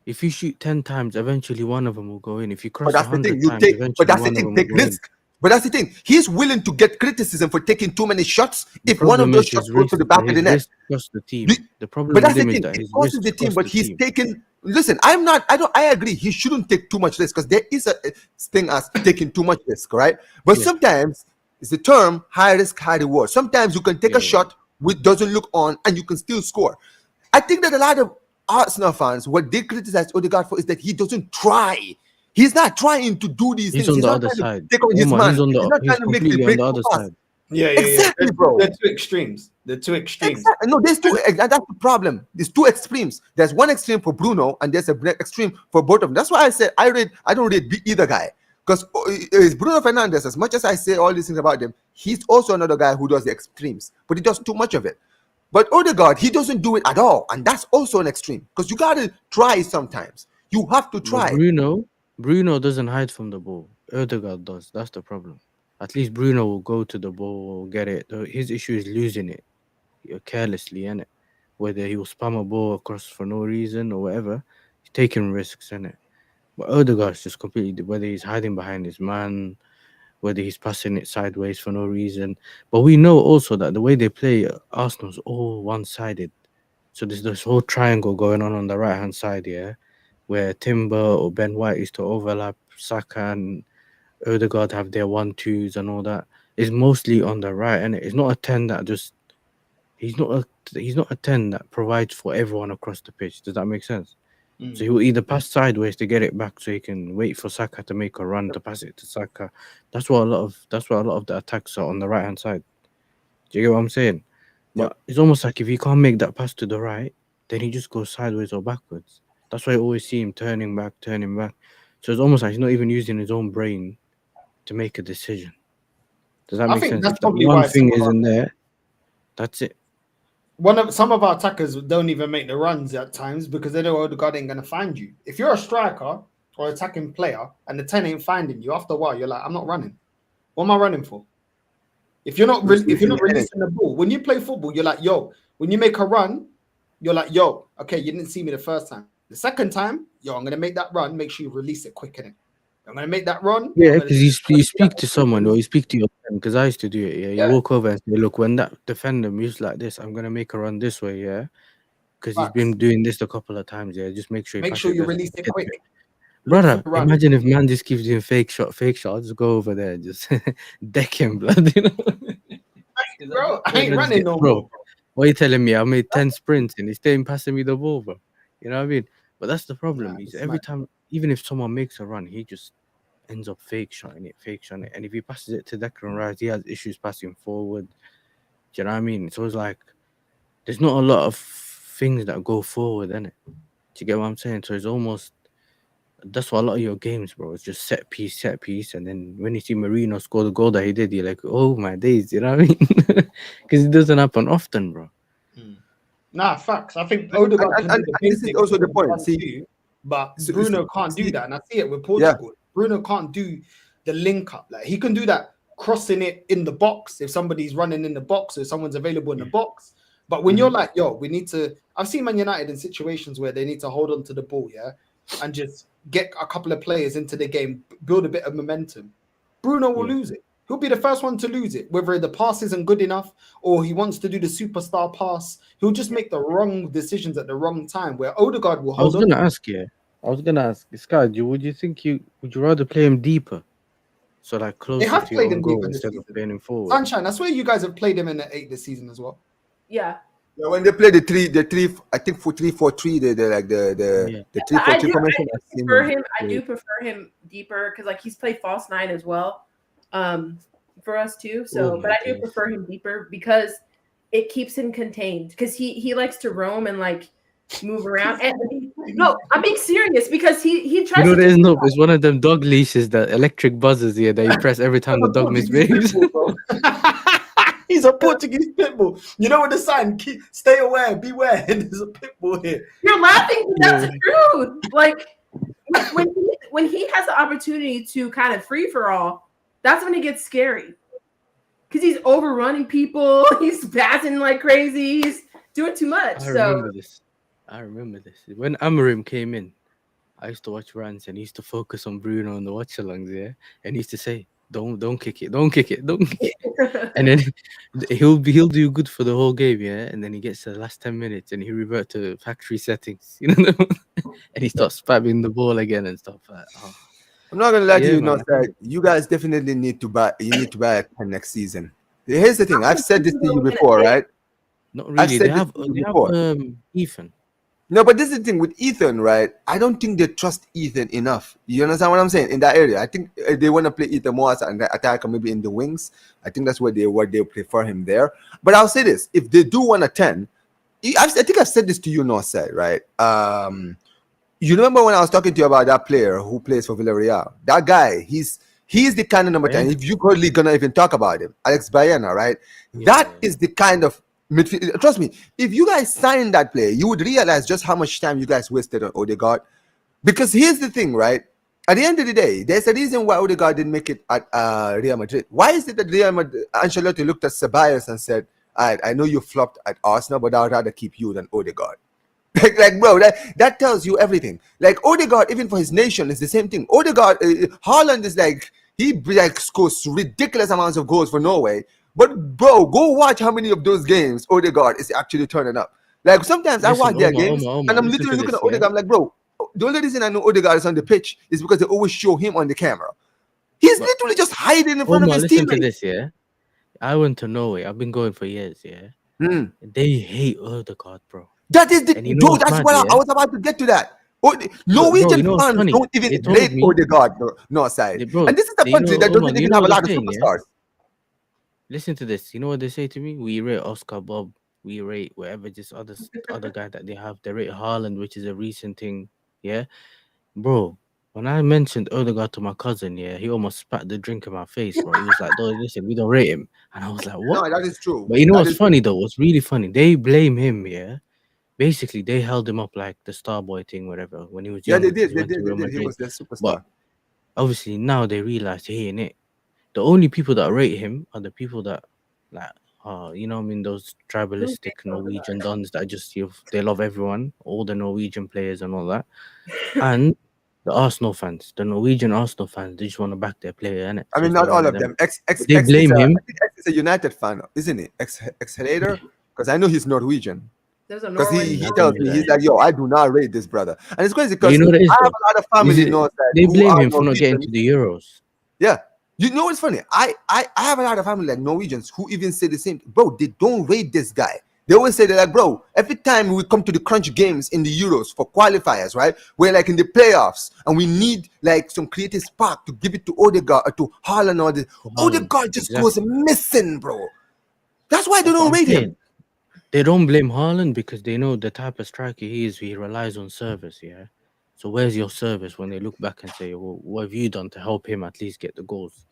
If you shoot 10 times, eventually one of them will go in. If you cross 100 times, eventually take risk. But that's the thing. He's willing to get criticism for taking too many shots if one of those shots goes to the back of the net. The team. The problem but that's with the him thing. is that It causes the team, but he's team. taken. Listen, I agree. He shouldn't take too much risk because there is a thing as taking too much risk, right? But sometimes it's the term high risk, high reward. Sometimes you can take a shot which doesn't look on and you can still score. I think that a lot of Arsenal fans, what they criticize Odegaard for is that he doesn't try. He's not trying to do these things. On He's the not other trying side. to take on his man. He's not trying to make the break on the other pass. side. Yeah. Exactly, bro. They're two extremes. Exactly. No, there's two. That's the problem. There's two extremes. There's one extreme for Bruno, and there's an extreme for both of them. That's why I said I don't rate either guy. Because Bruno Fernandes, as much as I say all these things about him, he's also another guy who does the extremes, but he does too much of it. But Odegaard, he doesn't do it at all, and that's also an extreme. Because you gotta try sometimes. You have to try. But Bruno doesn't hide from the ball. Odegaard does. That's the problem. At least Bruno will go to the ball, get it. His issue is losing it carelessly, innit? Whether he will spam a ball across for no reason or whatever, he's taking risks, innit? But Odegaard's just completely, whether he's hiding behind his man whether he's passing it sideways for no reason. But we know also that the way they play, Arsenal's all one-sided. So there's this whole triangle going on the right-hand side, yeah, where Timber or Ben White used to overlap, Saka and Odegaard have their 1-2s and all that. It's mostly on the right, and it's not a 10 that just he's not a 10 that provides for everyone across the pitch. Does that make sense? So he will either pass sideways to get it back, so he can wait for Saka to make a run to pass it to Saka. That's why a lot of the attacks are on the right hand side. Do you get what I'm saying? But it's almost like if he can't make that pass to the right, then he just goes sideways or backwards. That's why I always see him turning back. So it's almost like he's not even using his own brain to make a decision. Does that make sense? That's if that probably one why thing isn't there, that's it. Some of our attackers don't even make the runs at times because they know Odegaard ain't gonna find you. If you're a striker or attacking player and the 10 ain't finding you, after a while you're like, I'm not running. What am I running for? If you're not releasing the ball, when you play football, you're like, yo. When you make a run, you're like, yo, okay, you didn't see me the first time. The second time, yo, I'm gonna make that run. Make sure you release it quick, innit? I'm gonna make that run. Yeah, because you speak to someone or you speak to your friend, because I used to do it. Yeah, you walk over and say, look, when that defender moves like this, I'm gonna make a run this way. Yeah, because he's been doing this a couple of times. Yeah, just make sure you release it quick. Brother, imagine if man just keeps doing fake shot. I'll just go over there and just deck him, blood. You know, bro, I ain't running no more. What are you telling me? I made 10 sprints and he's staying passing me the ball, bro. You know what I mean? But that's the problem. Every time, even if someone makes a run, he just ends up fake shotting it. And if he passes it to Declan Rice, he has issues passing forward. Do you know what I mean? So it's like there's not a lot of things that go forward, innit? Do you get what I'm saying? So it's almost that's what a lot of your games, bro. It's just set piece. And then when you see Marino score the goal that he did, you're like, oh my days, you know what I mean? Because it doesn't happen often, bro. Nah, facts. I think Odegaard and this is also the point. See, but Bruno can't do that, and I see it with Portugal. Yeah. Bruno can't do the link up. Like he can do that, crossing it in the box if somebody's running in the box or someone's available in the box. But when you're like, yo, we need to. I've seen Man United in situations where they need to hold on to the ball, yeah, and just get a couple of players into the game, build a bit of momentum. Bruno will lose it. He'll be the first one to lose it, whether the pass isn't good enough or he wants to do the superstar pass. He'll just make the wrong decisions at the wrong time. Where Odegaard will hold on. I was gonna ask, Sky, would you rather play him deeper, so like closer to your own goal instead of playing him forward? Sunshine, I swear you guys have played him in the 8 this season as well. Yeah. Yeah, when they play the three, I think 4-3-4-3, they're like the 3-4-3 formation. I do prefer him deeper because like he's played false 9 as well, for us too. So, but I do prefer him deeper because it keeps him contained because he likes to roam and like move around. And no, I'm being serious because he tries. You know, it's one of them dog leashes that electric buzzes here that you press every time the dog misbehaves. He's a Portuguese pitbull. You know what the sign? Stay aware, beware. There's a pitbull here. You're laughing, but that's the truth. Like when he has the opportunity to kind of free for all, that's when it gets scary. Because he's overrunning people, he's passing like crazy, he's doing too much. I remember this. When Amorim came in, I used to watch rants and he used to focus on Bruno and the watch-alongs, yeah? And he used to say, Don't kick it. And then he'll do good for the whole game, yeah. And then he gets to the last 10 minutes and he revert to factory settings, you know. And he starts spamming the ball again and stuff like. Oh. I'm not gonna lie to you, that you guys definitely need to buy. You need to buy a 10 next season. Here's the thing. I've said this to you before, right? Not really. They have Ethan. No, but this is the thing with Ethan, right? I don't think they trust Ethan enough. You understand what I'm saying? In that area, I think they want to play Ethan more as an attacker, maybe in the wings. I think that's what they prefer him there. But I'll say this: if they do want a 10, I think I've said this to you, Northside, right? You remember when I was talking to you about that player who plays for Villarreal? That guy, he's the kind of number 10. If you're currently gonna even talk about him, Alex Baena, right? Yeah. That is the kind of midfield. Trust me, if you guys signed that player, you would realize just how much time you guys wasted on Odegaard. Because here's the thing, right? At the end of the day, there's a reason why Odegaard didn't make it at Real Madrid. Why is it that Ancelotti looked at Ceballos and said, I know you flopped at Arsenal, but I'd rather keep you than Odegaard. Like bro, that tells you everything. Like Odegaard, even for his nation, is the same thing. Odegaard, Haaland is like, He like scores ridiculous amounts of goals for Norway. But bro, go watch how many of those games Odegaard is actually turning up. Like sometimes I watch their games and I'm literally looking at Odegaard. I'm like, bro, the only reason I know Odegaard is on the pitch is because they always show him on the camera. He's literally just hiding in front of his teammates. Listen to this, yeah. I went to Norway. I've been going for years, yeah. They hate Odegaard, bro. That is the dude. That's what I was about to get to that. Norwegian fans don't even rate Odegaard North side. And this is the country that doesn't even have a lot of superstars. Listen to this. You know what they say to me? We rate Oscar Bob. We rate whatever this other guy that they have. They rate Haaland, which is a recent thing. Yeah, bro. When I mentioned Odegaard to my cousin, yeah, he almost spat the drink in my face, bro. He was like, "No, listen, we don't rate him." And I was like, "What?" No, that is true. But you know what's funny though? What's really funny? They blame him, yeah. Basically, they held him up like the star boy thing, whatever. When he was young, they did. He was their superstar. But obviously, now they realize he ain't it. The only people that rate him are the people that, like, you know what I mean, those tribalistic Norwegian dons that just they love everyone, all the Norwegian players and all that, and the Arsenal fans, the Norwegian Arsenal fans, they just want to back their player, innit? I mean, not all of them. They blame him. I think X is a United fan, isn't it? X-Hater, because I know he's Norwegian. Because he tells me, he's like, yo, I do not rate this brother. And it's crazy because I have a lot of family in North Side. They blame him for not getting to the Euros. Yeah. You know what's funny? I have a lot of family like Norwegians who even say the same. Bro, they don't rate this guy. They always say, they're like, bro, every time we come to the crunch games in the Euros for qualifiers, right? We're like in the playoffs and we need like some creative spark to give it to Odegaard or to Haaland or this. Odegaard just goes missing, bro. That's why they don't rate him. They don't blame Haaland because they know the type of striker he is. He relies on service, yeah. So where's your service when they look back and say, well, what have you done to help him at least get the goals?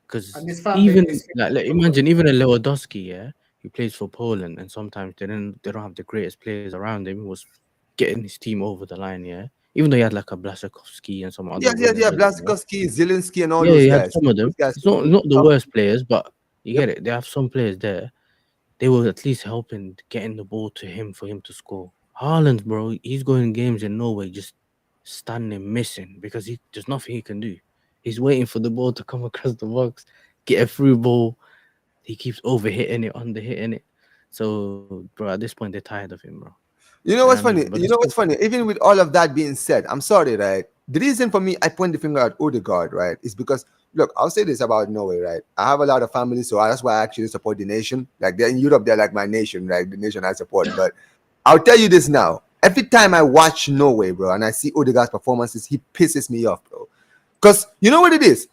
Because even like imagine even a Lewandowski, yeah, he plays for Poland, and sometimes they don't have the greatest players around him. He was getting his team over the line, yeah. Even though he had like a Blasakowski and some other. Yeah, Blasakowski, Zelensky, and all those guys. Yeah, he had some of them. It's not the worst players, but you get it. They have some players there. They were at least helping getting the ball to him for him to score. Haaland, bro, he's going games in Norway just standing missing because there's nothing he can do. He's waiting for the ball to come across the box, get a through ball. He keeps overhitting it, underhitting it. So, bro, at this point, they're tired of him, bro. You know what's funny? Even with all of that being said, I'm sorry, right? The reason for me, I point the finger at Odegaard, right, is because, look, I'll say this about Norway, right? I have a lot of family, so that's why I actually support the nation. Like, they're in Europe, they're like my nation, right? The nation I support. But I'll tell you this now. Every time I watch Norway, bro, and I see Odegaard's performances, he pisses me off, bro. Because you know what it is?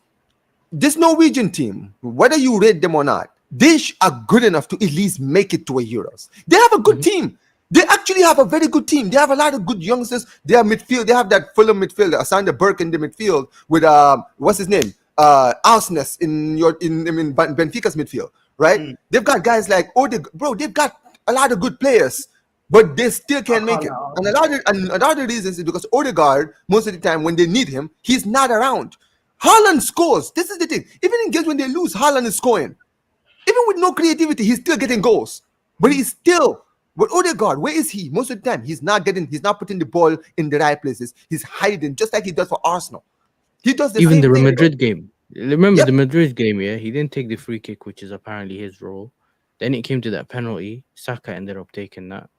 This Norwegian team, whether you rate them or not, they are good enough to at least make it to a Euros. They have a good team. They actually have a very good team. They have a lot of good youngsters. They have midfield. They have that Fulham midfielder, Sander Berg in the midfield with what's his name? Alsnes in Benfica's midfield, right? They've got guys like Odegaard. Bro, they've got a lot of good players, but they still can't make it. And another reason is because Odegaard, most of the time when they need him, he's not around. Haaland scores. This is the thing. Even in games when they lose, Haaland is scoring. Even with no creativity, he's still getting goals. But But Odegaard, where is he? Most of the time, he's not putting the ball in the right places. He's hiding, just like he does for Arsenal. He does even the Madrid game. Remember the Madrid game, yeah? He didn't take the free kick, which is apparently his role. Then it came to that penalty. Saka ended up taking that.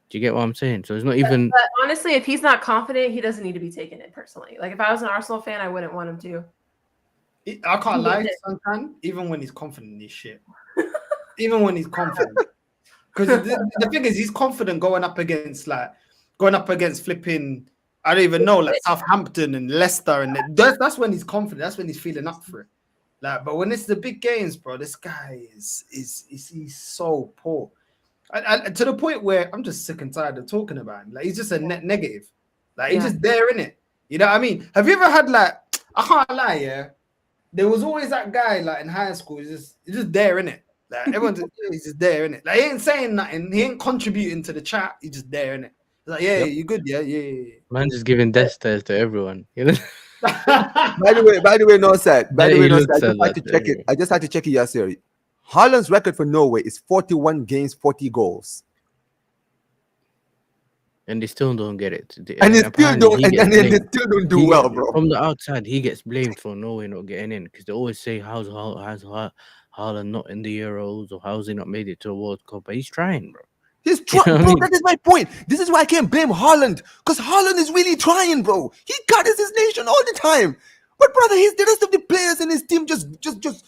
Do you get what I'm saying? So it's not even. But honestly, if he's not confident, he doesn't need to be taking it personally. Like if I was an Arsenal fan, I wouldn't want him to. I can't lie. Sometimes, even when he's confident, he's shit. Even when he's confident. Because the thing is, he's confident going up against flipping, I don't even know, like Southampton and Leicester, and that's when he's confident. That's when he's feeling up for it. Like, but when it's the big games, bro, this guy he's so poor. To the point where I'm just sick and tired of talking about him. Like he's just a net negative. Like he's just there in it. You know what I mean? Have you ever had I can't lie, yeah. There was always that guy like in high school. He's just there in it. Like everyone's he's just there in it. Like he ain't saying nothing. He ain't contributing to the chat. He's just there in it. Like you good, yeah. Man, just giving death stares to everyone. You know. By the way, no sad. By the way, no sad. I just had to check it, Yasir. Haaland's record for Norway is 41 games, 40 goals. And they still don't get it. And they still don't, and then they blamed. still don't do well, bro. From the outside, he gets blamed for Norway not getting in because they always say, how's Haaland not in the Euros or how's he not made it to a World Cup? But he's trying, bro. He's trying, bro. That is my point. This is why I can't blame Haaland, because Haaland is really trying, bro. He guards his nation all the time. But brother, the rest of the players in his team just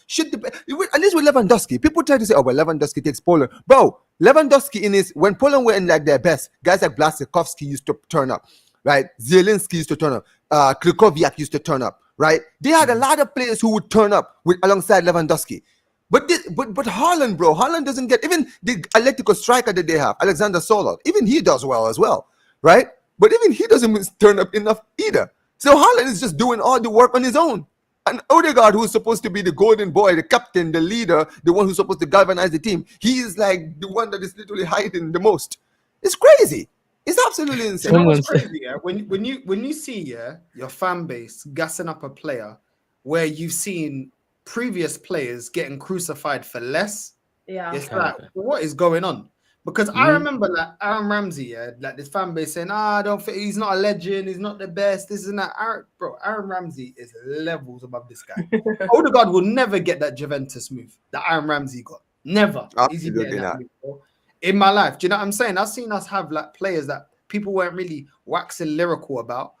shit the bed. At least with Lewandowski, people try to say, oh well, Lewandowski takes Poland, bro. Lewandowski when Poland were in like their best, guys like Blaszczykowski used to turn up, right? Zielinski used to turn up, Krychowiak used to turn up, right? They had a lot of players who would turn up alongside Lewandowski. But Haaland, bro, Haaland doesn't get, even the Atletico striker that they have, Alexander Solov, even he does well as well, right? But even he doesn't turn up enough either. So Haaland is just doing all the work on his own. And Odegaard, who is supposed to be the golden boy, the captain, the leader, the one who's supposed to galvanize the team, he is like the one that is literally hiding the most. It's crazy. It's absolutely insane. You know what's crazy, yeah? When you see your fan base gassing up a player where you've seen previous players getting crucified for less, it's like, what is going on? Because I remember like Aaron Ramsey, like this fan base saying, I don't think he's not a legend, he's not the best, this and that. Aaron Ramsey is levels above this guy. Odegaard will never get that Juventus move that Aaron Ramsey got. Never. Is he getting that move, bro? In my life. Do you know what I'm saying? I've seen us have like players that people weren't really waxing lyrical about.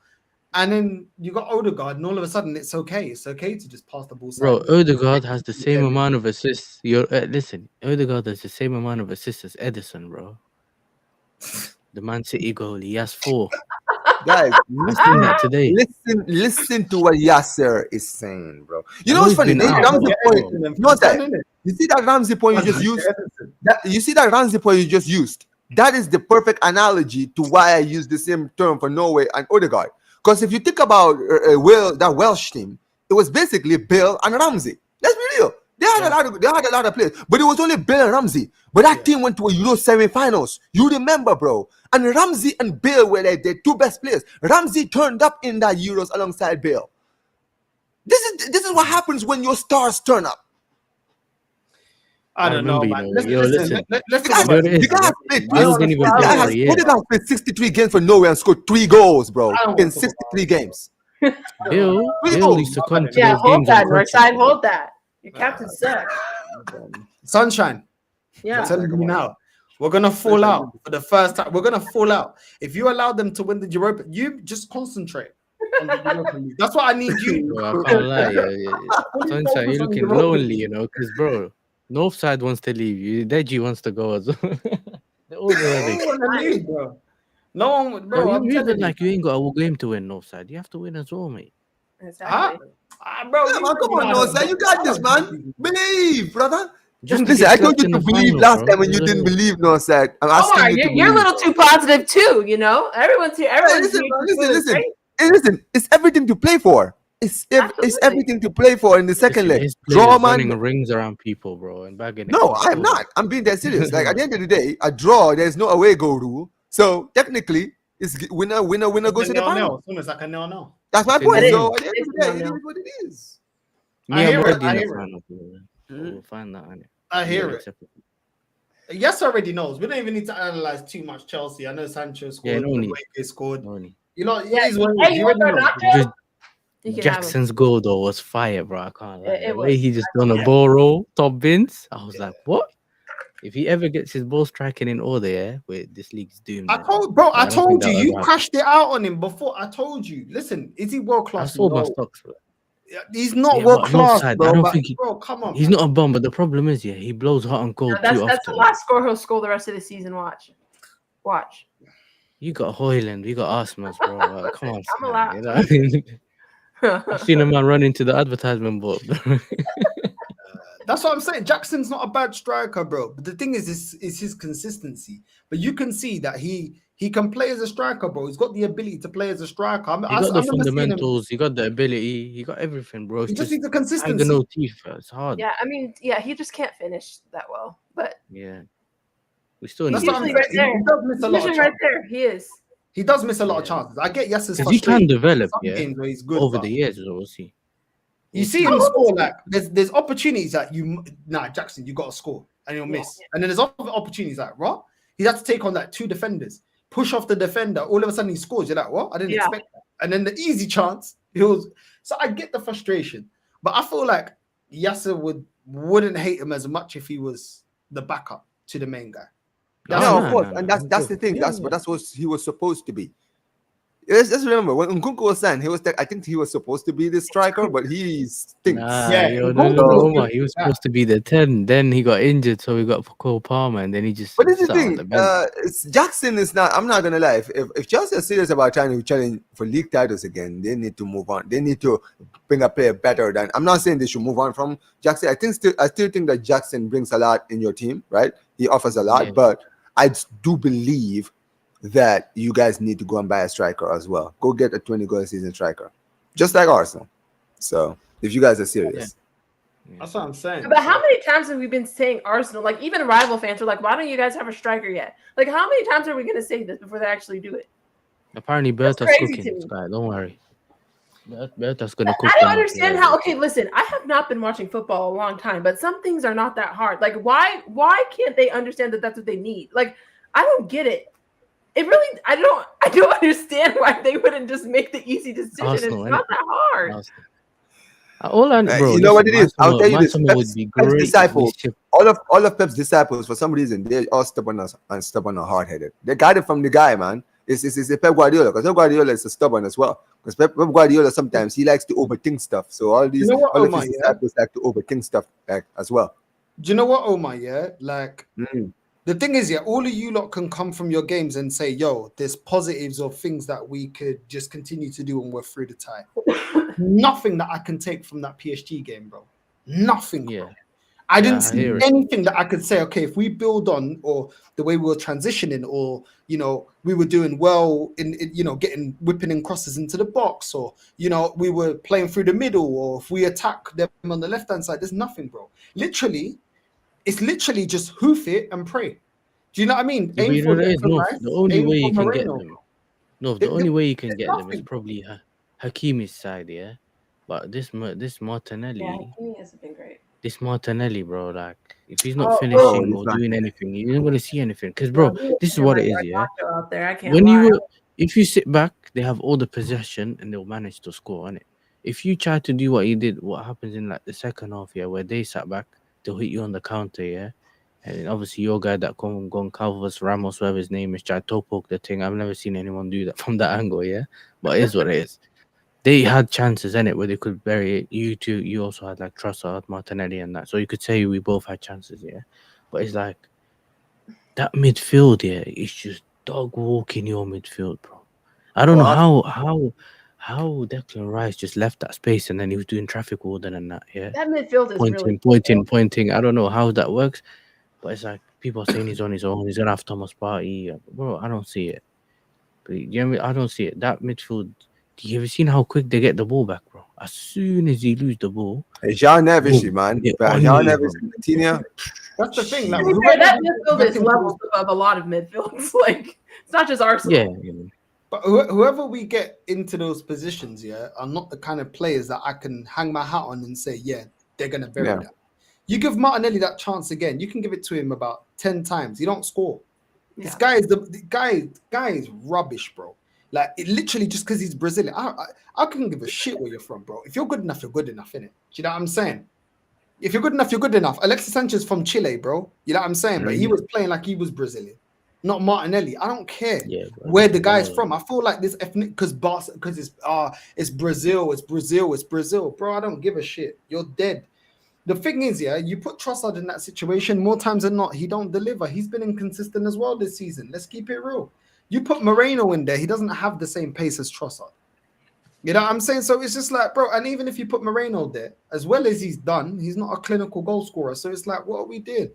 And then you got Odegaard, and all of a sudden it's okay. It's okay to just pass the ball. Bro, Odegaard has the same amount of assists. Listen, Odegaard has the same amount of assists as Edison, bro. The Man City goal, he has 4. Guys, listen to what Yasser is saying, bro. You know what's funny? Ramsey point. You see that Ramsey point you just used? You see that Ramsey point you just used? That is the perfect analogy to why I use the same term for Norway and Odegaard. Because if you think about that Welsh team, it was basically Bill and Ramsey. Let's be real. They had a lot of players, but it was only Bill and Ramsey. But that team went to a Euro semi-finals. You remember, bro? And Ramsey and Bill were like the 2 best players. Ramsey turned up in that Euros alongside Bill. This is what happens when your stars turn up. I don't know, man. Listen. Odegaard played 63 games for Norway and scored 3 goals, bro, in 63 games. Bill used to come to those hold games. that, Northside. Hold that. Your captain sucks. Sunshine. Yeah. I'm telling you now. We're gonna fall out for the first time. We're gonna fall out. If you allow them to win the Europa, you just concentrate on the Europa League. That's what I need you. Bro, I can't lie. Sunshine, you're looking lonely, you know, because bro, Northside wants to leave you. Deji wants to go as well. They're all there. Bro. No one would, bro. You even like you ain't got a game to win, Northside. You have to win as well, mate. Exactly. Bro, come on, Northside. You got this, man. Believe, brother. Just listen, I told you to believe last time when you didn't believe, Northside. I'm asking you to you're a little too positive too, you know. Everyone's here. Listen. It's everything to play for. It's everything to play for in the second leg. Draw, man. Running rings around people, bro, and bagging. No, I'm not. I'm being that serious. Like at the end of the day, a draw. There's no away goal rule. So technically, it's winner goes to the final. It's almost like a no. That's my point. So at the end of the day, it is what it is. I hear it. We'll find that. I hear it. Yes, already knows. We don't even need to analyze too much Chelsea. I know Sancho scored. He scored. You know, Jackson's goal though was fire, bro. I can't lie. The way he just done a ball roll, top bins. I was like, what? If he ever gets his ball striking in order, wait, this league's doomed. I told you, you crashed it out on him before. I told you. Listen, is he world class? I saw my stocks, bro. He's not world class, bro. I don't think bro, come on. He's not a bum, but the problem is, he blows hot and cold too often. That's the last score he'll score the rest of the season. Watch. You got Hoyland, we got Arsenal, bro. Come on, I'm allowed. You know what I mean? I've seen a man run into the advertisement board. That's what I'm saying. Jackson's not a bad striker, bro. But the thing is his consistency. But you can see that he can play as a striker, bro. He's got the ability to play as a striker. He got the fundamentals. He got the ability. He got everything, bro. He just needs the consistency. No teeth. It's hard. Yeah, I mean, he just can't finish that well. But yeah, we still need. He's usually right there. He does miss a lot. Right there, he is. He does miss a lot of chances. I get Yasser's frustrated. He can develop, he's good, over the years, we'll see. You see him score, like there's opportunities that Jackson, you got to score and you'll miss. And then there's other opportunities like, he had to take on 2 defenders. push off the defender. All of a sudden he scores. You're like, what? I didn't expect that. And then the easy chance, so I get the frustration. But I feel like Yasser wouldn't hate him as much if he was the backup to the main guy. Of course. And that's the thing. That's what he was supposed to be. Just remember when Nkunku was signed, I think he was supposed to be the striker, but he stinks. No, he was supposed to be the 10. Then he got injured, so we got Cole Palmer, and then he just. But this is the thing. Jackson is not. I'm not gonna lie. If Chelsea are serious about trying to challenge for league titles again, they need to move on. They need to bring a player better than. I'm not saying they should move on from Jackson. I still think that Jackson brings a lot in your team, right? He offers a lot, but I do believe that you guys need to go and buy a striker as well. Go get a 20-goal season striker, just like Arsenal. So if you guys are serious, that's what I'm saying. But how many times have we been saying Arsenal? Like even rival fans are like, "Why don't you guys have a striker yet?" Like how many times are we going to say this before they actually do it? Apparently, Berta's cooking. Sky, don't worry. Berta's gonna cook. I don't understand how. Okay, listen, I have not been watching football a long time, but some things are not that hard. Like why can't they understand that that's what they need? Like I don't get it. It really, I don't understand why they wouldn't just make the easy decision. Arsenal, it's not that hard. You know what it is? I'll tell you this: Pep's disciples, all of Pep's disciples, for some reason, they're all stubborn and hard-headed. They got it from the guy, man. It's Pep Guardiola, because Pep Guardiola is stubborn as well. Because Pep Guardiola sometimes he likes to overthink stuff. So all of his disciples like to overthink stuff as well. Do you know what, Omar? Yeah, like. The thing is, all of you lot can come from your games and say, yo, there's positives or things that we could just continue to do when we're through the tie. Nothing that I can take from that PSG game, bro. Nothing. Bro. I didn't see anything that I could say, okay, if we build on or the way we were transitioning or, we were doing well in whipping in crosses into the box or, we were playing through the middle or if we attack them on the left-hand side, there's nothing, bro. It's literally just hoof it and pray. Do you know what I mean? The only way you can get them. No, the only way you can get them is probably Hakimi's side, yeah. But this Martinelli. Yeah, Hakimi hasn't been great. This Martinelli, bro, like if he's not finishing or doing anything, you're not gonna see anything. Because, bro, this is what it is, yeah. Out there, I can't if you sit back, they have all the possession and they'll manage to score on it. If you try to do what he did, what happens in like the second half, where they sat back. They'll hit you on the counter, and obviously your guy that gone Calvas Ramos, whatever his name is, tried to poke the thing. I've never seen anyone do that from that angle, but it is what it is. They had chances in it where they could bury it. You too, you also had like Trossard, Martinelli, and that. So you could say we both had chances, But it's like that midfield, it's just dog walking your midfield, bro. I don't know how Declan Rice just left that space and then he was doing traffic warden and that, That midfield is pointing. I don't know how that works, but it's like people are saying he's on his own. He's gonna have Thomas Partey, bro. I don't see it. But I don't see it. That midfield. You ever seen how quick they get the ball back, bro? As soon as you lose the ball, Jean Neves, man. Jean Neves, Coutinho. That's the thing. Like, that midfield is levels above a lot of midfields. Like it's not just Arsenal. But whoever we get into those positions, are not the kind of players that I can hang my hat on and say, they're going to bury that. You give Martinelli that chance again, you can give it to him about 10 times. He don't score. This guy is the guy is rubbish, bro. Like it literally just because he's Brazilian. I couldn't give a shit where you're from, bro. If you're good enough, you're good enough, innit? Do you know what I'm saying? If you're good enough, you're good enough. Alexis Sanchez from Chile, bro. You know what I'm saying? But he was playing like he was Brazilian. Not Martinelli. I don't care where the guy's from. I feel like this ethnic because it's Brazil, bro. I don't give a shit. You're dead. The thing is, you put Trossard in that situation more times than not, he don't deliver. He's been inconsistent as well this season. Let's keep it real. You put Moreno in there, he doesn't have the same pace as Trossard. You know what I'm saying? So it's just like, bro, and even if you put Moreno there, as well as he's done, he's not a clinical goal scorer. So it's like, what we did.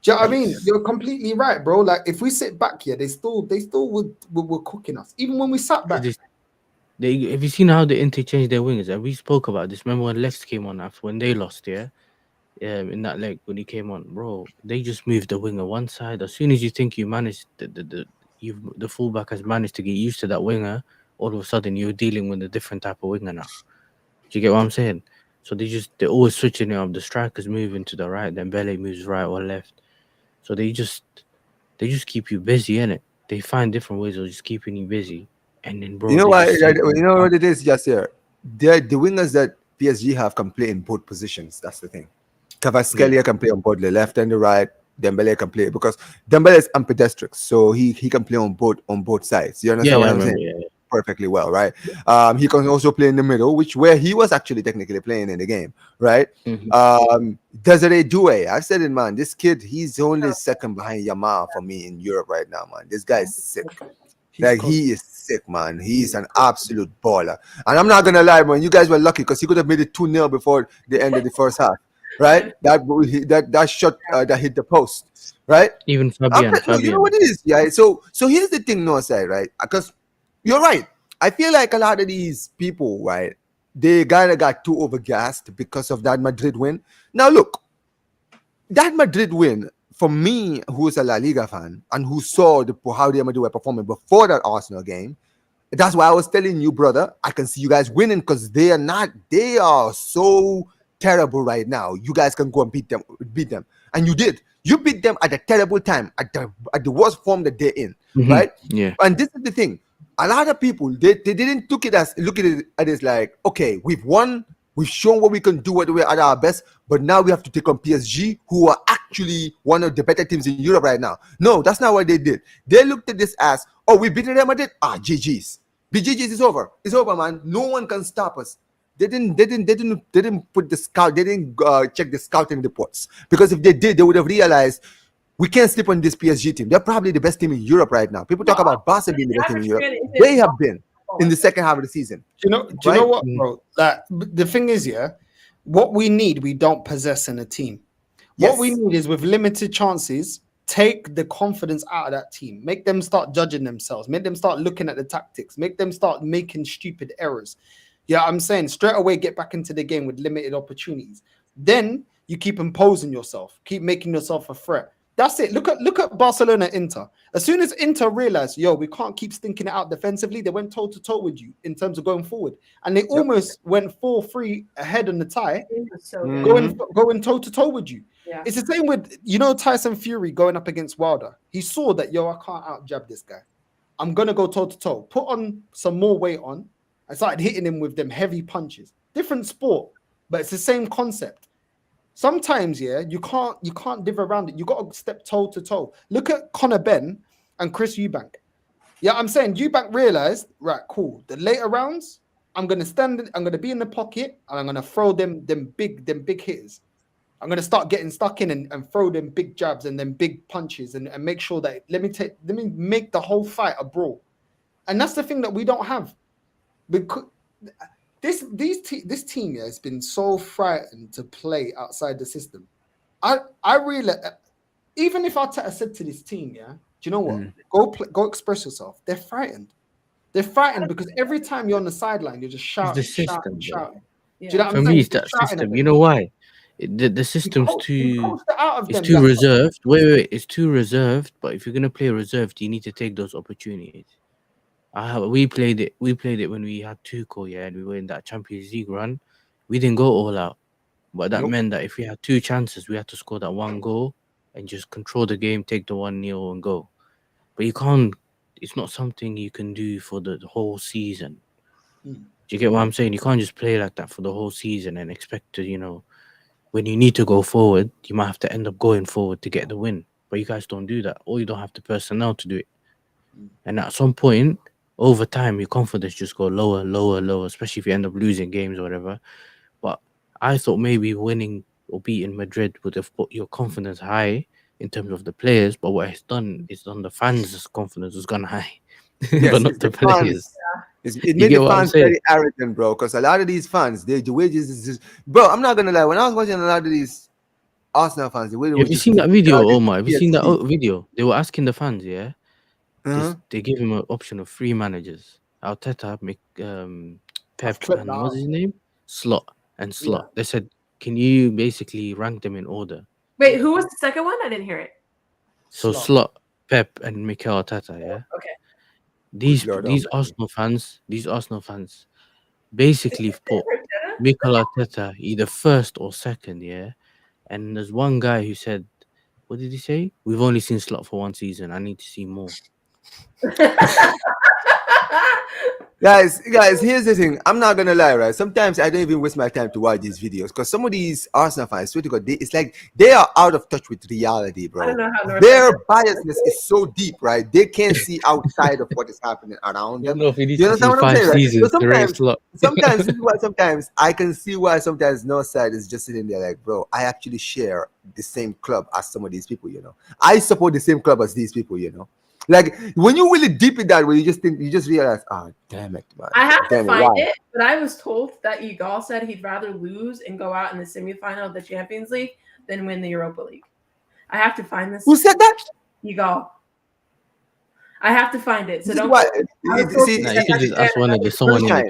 Do you know what I mean? You're completely right, bro. Like if we sit back here, they still were cooking us. Even when we sat back. Have you seen how they interchanged their wingers? And we spoke about this. Remember when Lex came on after when they lost, in that leg when he came on, bro. They just moved the winger one side. As soon as you think you managed the fullback has managed to get used to that winger, all of a sudden you're dealing with a different type of winger now. Do you get what I'm saying? So they're always switching it up. The strikers moving to the right, then Bele moves right or left. So they just keep you busy, innit? they find different ways of just keeping you busy. And then, bro, You know they why? just sit You know back. what it is, just here. The wingers that PSG have can play in both positions. That's the thing. Kvaratskhelia can play on both the left and the right. Dembele can play because Dembele is ambidextrous, so he can play on both sides. You understand what I I'm remember. saying? Perfectly well, right? He can also play in the middle, where he was actually technically playing in the game, right? Desiree Doué, I've said it, man. This kid, he's only second behind Yamal for me in Europe right now, man. This guy is sick. He is sick, man. He's an absolute baller. And I'm not gonna lie, man. You guys were lucky because he could have made it 2-0 before the end of the first half, right? That shot that hit the post, right? Even You know Fabian. what it is, yeah. So here's the thing, no side, right? Because you're right. I feel like a lot of these people, right, they kind of got too overgassed because of that Madrid win. Now look, that Madrid win, for me, who's a La Liga fan and who saw how Real Madrid were performing before that Arsenal game, that's why I was telling you, brother, I can see you guys winning because they are so terrible right now. You guys can go and beat them. And you did. You beat them at a terrible time, at the worst form that they're in, right? Yeah. And this is the thing. A lot of people, they didn't look at it as like, okay, we've won. We've shown what we can do at our best, but now we have to take on PSG, who are actually one of the better teams in Europe right now. No, that's not what they did. They looked at this as, oh, we beat Real Madrid. GG's. GG's is over. It's over, man. No one can stop us. They didn't put the scout. They didn't check the scouting reports, because if they did, they would have realized we can't sleep on this PSG team. They're probably the best team in Europe right now. People talk about Barca being the best team in Europe. They have been in the second half of the season. Do you know what, bro? Like, the thing is, what we need, we don't possess in a team. What we need is, with limited chances, take the confidence out of that team. Make them start judging themselves. Make them start looking at the tactics. Make them start making stupid errors. Yeah, I'm saying straight away, get back into the game with limited opportunities. Then you keep imposing yourself, keep making yourself a threat. That's it. Look at Barcelona, Inter. As soon as Inter realized, we can't keep stinking it out defensively, they went toe to toe with you in terms of going forward, and they almost went 4-3 ahead on the tie, going toe to toe with you. Yeah. It's the same with Tyson Fury going up against Wilder. He saw that I can't out jab this guy. I'm gonna go toe to toe. Put on some more weight on. I started hitting him with them heavy punches. Different sport, but it's the same concept. Sometimes, you can't div around it. You got to step toe to toe. Look at Conor Benn and Chris Eubank. Yeah, I'm saying Eubank realized, right, cool. The later rounds, I'm gonna be in the pocket, and I'm gonna throw them big hitters. I'm gonna start getting stuck in and throw them big jabs and then big punches and make sure that let me make the whole fight a brawl. And that's the thing that we don't have. Because this team has been so frightened to play outside the system. I really, even if Arteta said to this team, do you know what? Go express yourself. They're frightened. They're frightened because every time you're on the sideline, you're just shouting. It's the system, shouting. Yeah. Do you know For me, it's that system. You know why? The system's too reserved. Wait, it's too reserved. But if you're gonna play reserved, you need to take those opportunities. We played it when we had Tuchel, and we were in that Champions League run. We didn't go all out, but that meant that if we had two chances, we had to score that one goal and just control the game, take the 1-0 and go. But you can't. It's not something you can do for the whole season. Do you get what I'm saying? You can't just play like that for the whole season and expect to, when you need to go forward, you might have to end up going forward to get the win. But you guys don't do that, or you don't have the personnel to do it. And at some point, over time, your confidence just go lower, especially if you end up losing games or whatever. But I thought maybe winning or beating Madrid would have put your confidence high in terms of the players. But what it's done is the fans' confidence has gone high, but not the players. It made the fans very arrogant, bro. Because a lot of these fans, the wages is just, bro. I'm not gonna lie. When I was watching a lot of these Arsenal fans, the way have you seen that video, Omar? Have you seen that video? They were asking the fans, they gave him an option of 3 managers: Arteta, Pep, and what's his name? Slot. Yeah. They said, "Can you basically rank them in order?" Wait, who was the second one? I didn't hear it. So Slot, Pep, and Mikel Arteta. Yeah. Okay. These Arsenal fans, basically put Mikel Arteta either first or second. Yeah. And there's one guy who said, "What did he say? We've only seen Slot for 1 season. I need to see more." Guys, here's the thing. I'm not gonna lie, right? Sometimes I don't even waste my time to watch these videos because some of these Arsenal fans, swear to God, it's like they are out of touch with reality, bro. I don't know how Their biasness is so deep, right? They can't see outside of what is happening around them. know if he needs You to see understand what I'm 5 saying? Right? seasons So to rate a slot. sometimes this is why sometimes I can see why sometimes Northside is just sitting there like, bro, I actually share the same club as some of these people, you know. I support the same club as these people, you know. Like when you really deep it that way, you just realize, oh damn it, man. I have to Damn find why? it, but I was told that Egal said he'd rather lose and go out in the semifinal of the Champions League than win the Europa League. I have to find this. Who said that? Egal. I have to find it. So This is don't. why, You could just ask someone in the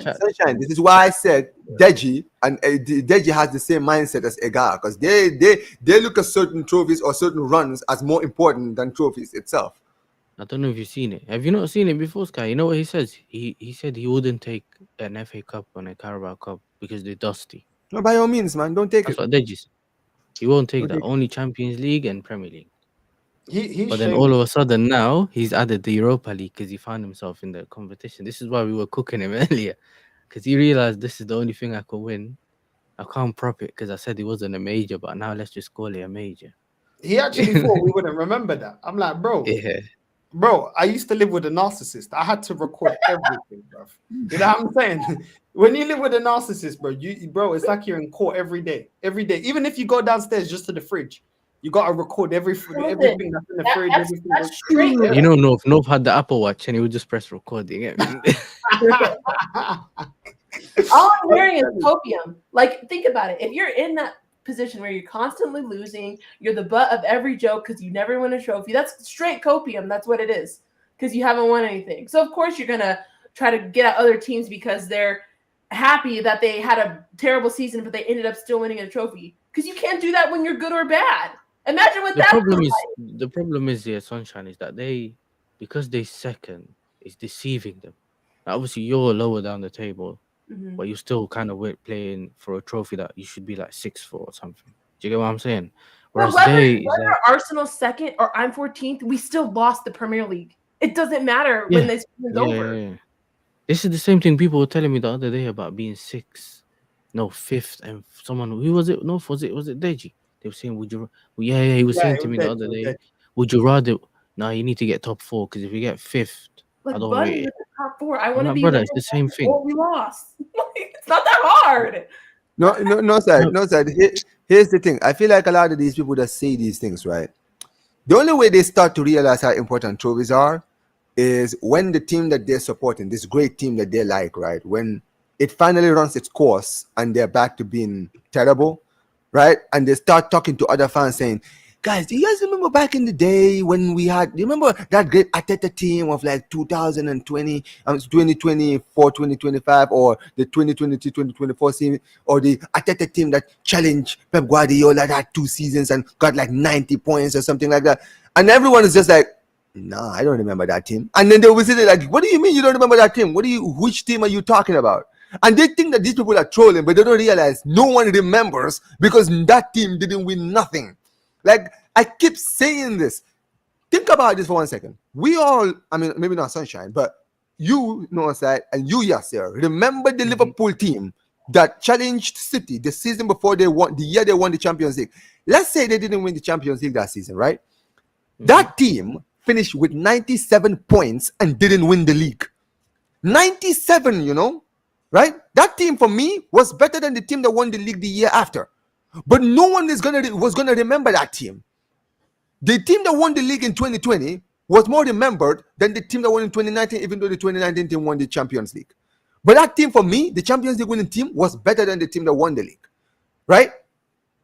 chat. Sunshine. This is why I said Deji and Deji has the same mindset as Egar because they look at certain trophies or certain runs as more important than trophies itself. I don't know if you've seen it. Have you not seen it before, Sky? You know what he says? He said he wouldn't take an FA Cup and a Carabao Cup because they're dusty. No, by all means, man, don't take That's it. what Deji said. He won't take Don't that. take it. Only Champions League and Premier League. He's But then all of a sudden now he's added the Europa League because he found himself in the competition. This is why we were cooking him earlier, because he realized this is the only thing I could win. I can't prop it because I said it wasn't a major, but now let's just call it a major. He actually thought we wouldn't remember that. I'm like, bro, Yeah. bro, I used to live with a narcissist. I had to record everything, bro. You know what I'm saying? When you live with a narcissist, bro, it's like you're in court every day. Every day. Even if you go downstairs just to the fridge, you got to record everything that's in the fridge. That's straight. You know, North had the Apple Watch and he would just press recording. All I'm hearing is copium. Like, think about it. If you're in that position where you're constantly losing, you're the butt of every joke because you never win a trophy. That's straight copium. That's what it is, because you haven't won anything. So of course you're gonna try to get at other teams because they're happy that they had a terrible season, but they ended up still winning a trophy. Because you can't do that when you're good or bad. Imagine what that the problem is here, Sunshine, is that because they second, it's deceiving them. Obviously, you're lower down the table, but you're still kind of playing for a trophy that you should be like 6th for or something. Do you get what I'm saying? Whereas whether Arsenal's second or I'm 14th, we still lost the Premier League. It doesn't matter when this season's over. Yeah. This is the same thing people were telling me the other day about being 6th, no 5th, and someone who was it? No, was it Deji? They were saying, would you? He was saying to me the other day, would you rather? No, you need to get top 4 because if you get 5th, like I don't Buddy rate it. with the top 4. I want to be. Brother, it's the same thing. We lost. It's not that hard. No side. Here's the thing. I feel like a lot of these people that say these things, right? The only way they start to realize how important trophies are is when the team that they're supporting, this great team that they like, right? When it finally runs its course and they're back to being terrible, right? And they start talking to other fans saying, guys, do you guys remember back in the day when we had, do you remember that great Arteta team of like 2020, 2024, 2025, or the 2022, 2024 season, or the Arteta team that challenged Pep Guardiola that 2 seasons and got like 90 points or something like that? And everyone is just like, nah, I don't remember that team. And then they will say like, what do you mean you don't remember that team? Which team are you talking about? And they think that these people are trolling, but they don't realize no one remembers because that team didn't win nothing. Like, I keep saying this. Think about this for 1 second. We all, I mean, maybe not Sunshine, but you, Northside, and you, Yasser, remember the Liverpool team that challenged City the season before they won, the year they won the Champions League. Let's say they didn't win the Champions League that season, right? That team finished with 97 points and didn't win the league. 97, you know, right? That team for me was better than the team that won the league the year after. But no one was gonna remember that team. The team that won the league in 2020 was more remembered than the team that won in 2019, even though the 2019 team won the Champions League. But that team for me, the Champions League winning team, was better than the team that won the league, right?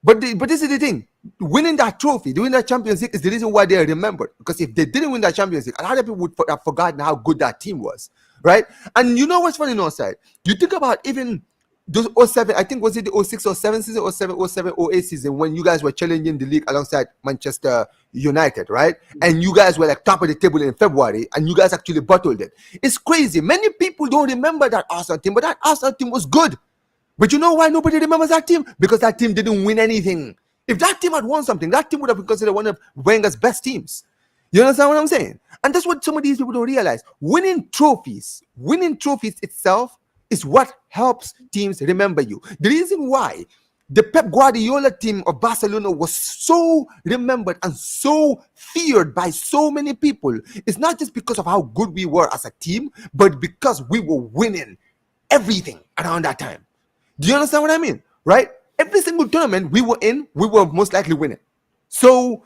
But this is the thing. Winning that trophy, winning that Champions League is the reason why they are remembered. Because if they didn't win that Champions League, a lot of people would have forgotten how good that team was, right? And you know what's funny, Northside? You think about even those 07, I think was it the 06 or 07 season, 07, 08 season when you guys were challenging the league alongside Manchester United, right? And you guys were like top of the table in February and you guys actually bottled it. It's crazy. Many people don't remember that Arsenal team, but that Arsenal team was good. But you know why nobody remembers that team? Because that team didn't win anything. If that team had won something, that team would have been considered one of Wenger's best teams. You understand what I'm saying? And that's what some of these people don't realize. Winning trophies itself is what helps teams remember you. The reason why the Pep Guardiola team of Barcelona was so remembered and so feared by so many people is not just because of how good we were as a team, but because we were winning everything around that time. Do you understand what I mean? Right? Every single tournament we were in, we were most likely winning. So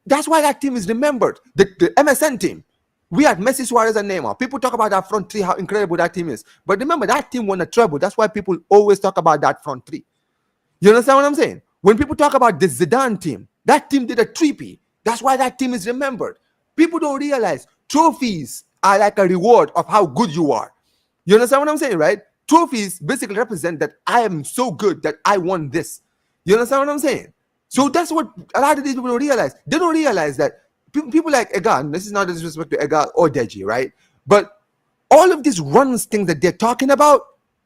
that's why that team is remembered. The MSN team, we had Messi, Suarez, and Neymar. People talk about that front three, how incredible that team is. But remember, that team won a treble. That's why people always talk about that front three. You understand what I'm saying? When people talk about the Zidane team, that team did a 3P. That's why that team is remembered. People don't realize trophies are like a reward of how good you are. You understand what I'm saying, right? Trophies basically represent that I am so good that I won this. You understand what I'm saying? So that's what a lot of these people don't realize. They don't realize that people like Edgar, this is not disrespect to Edgar or Deji, right? But all of these runs things that they're talking about,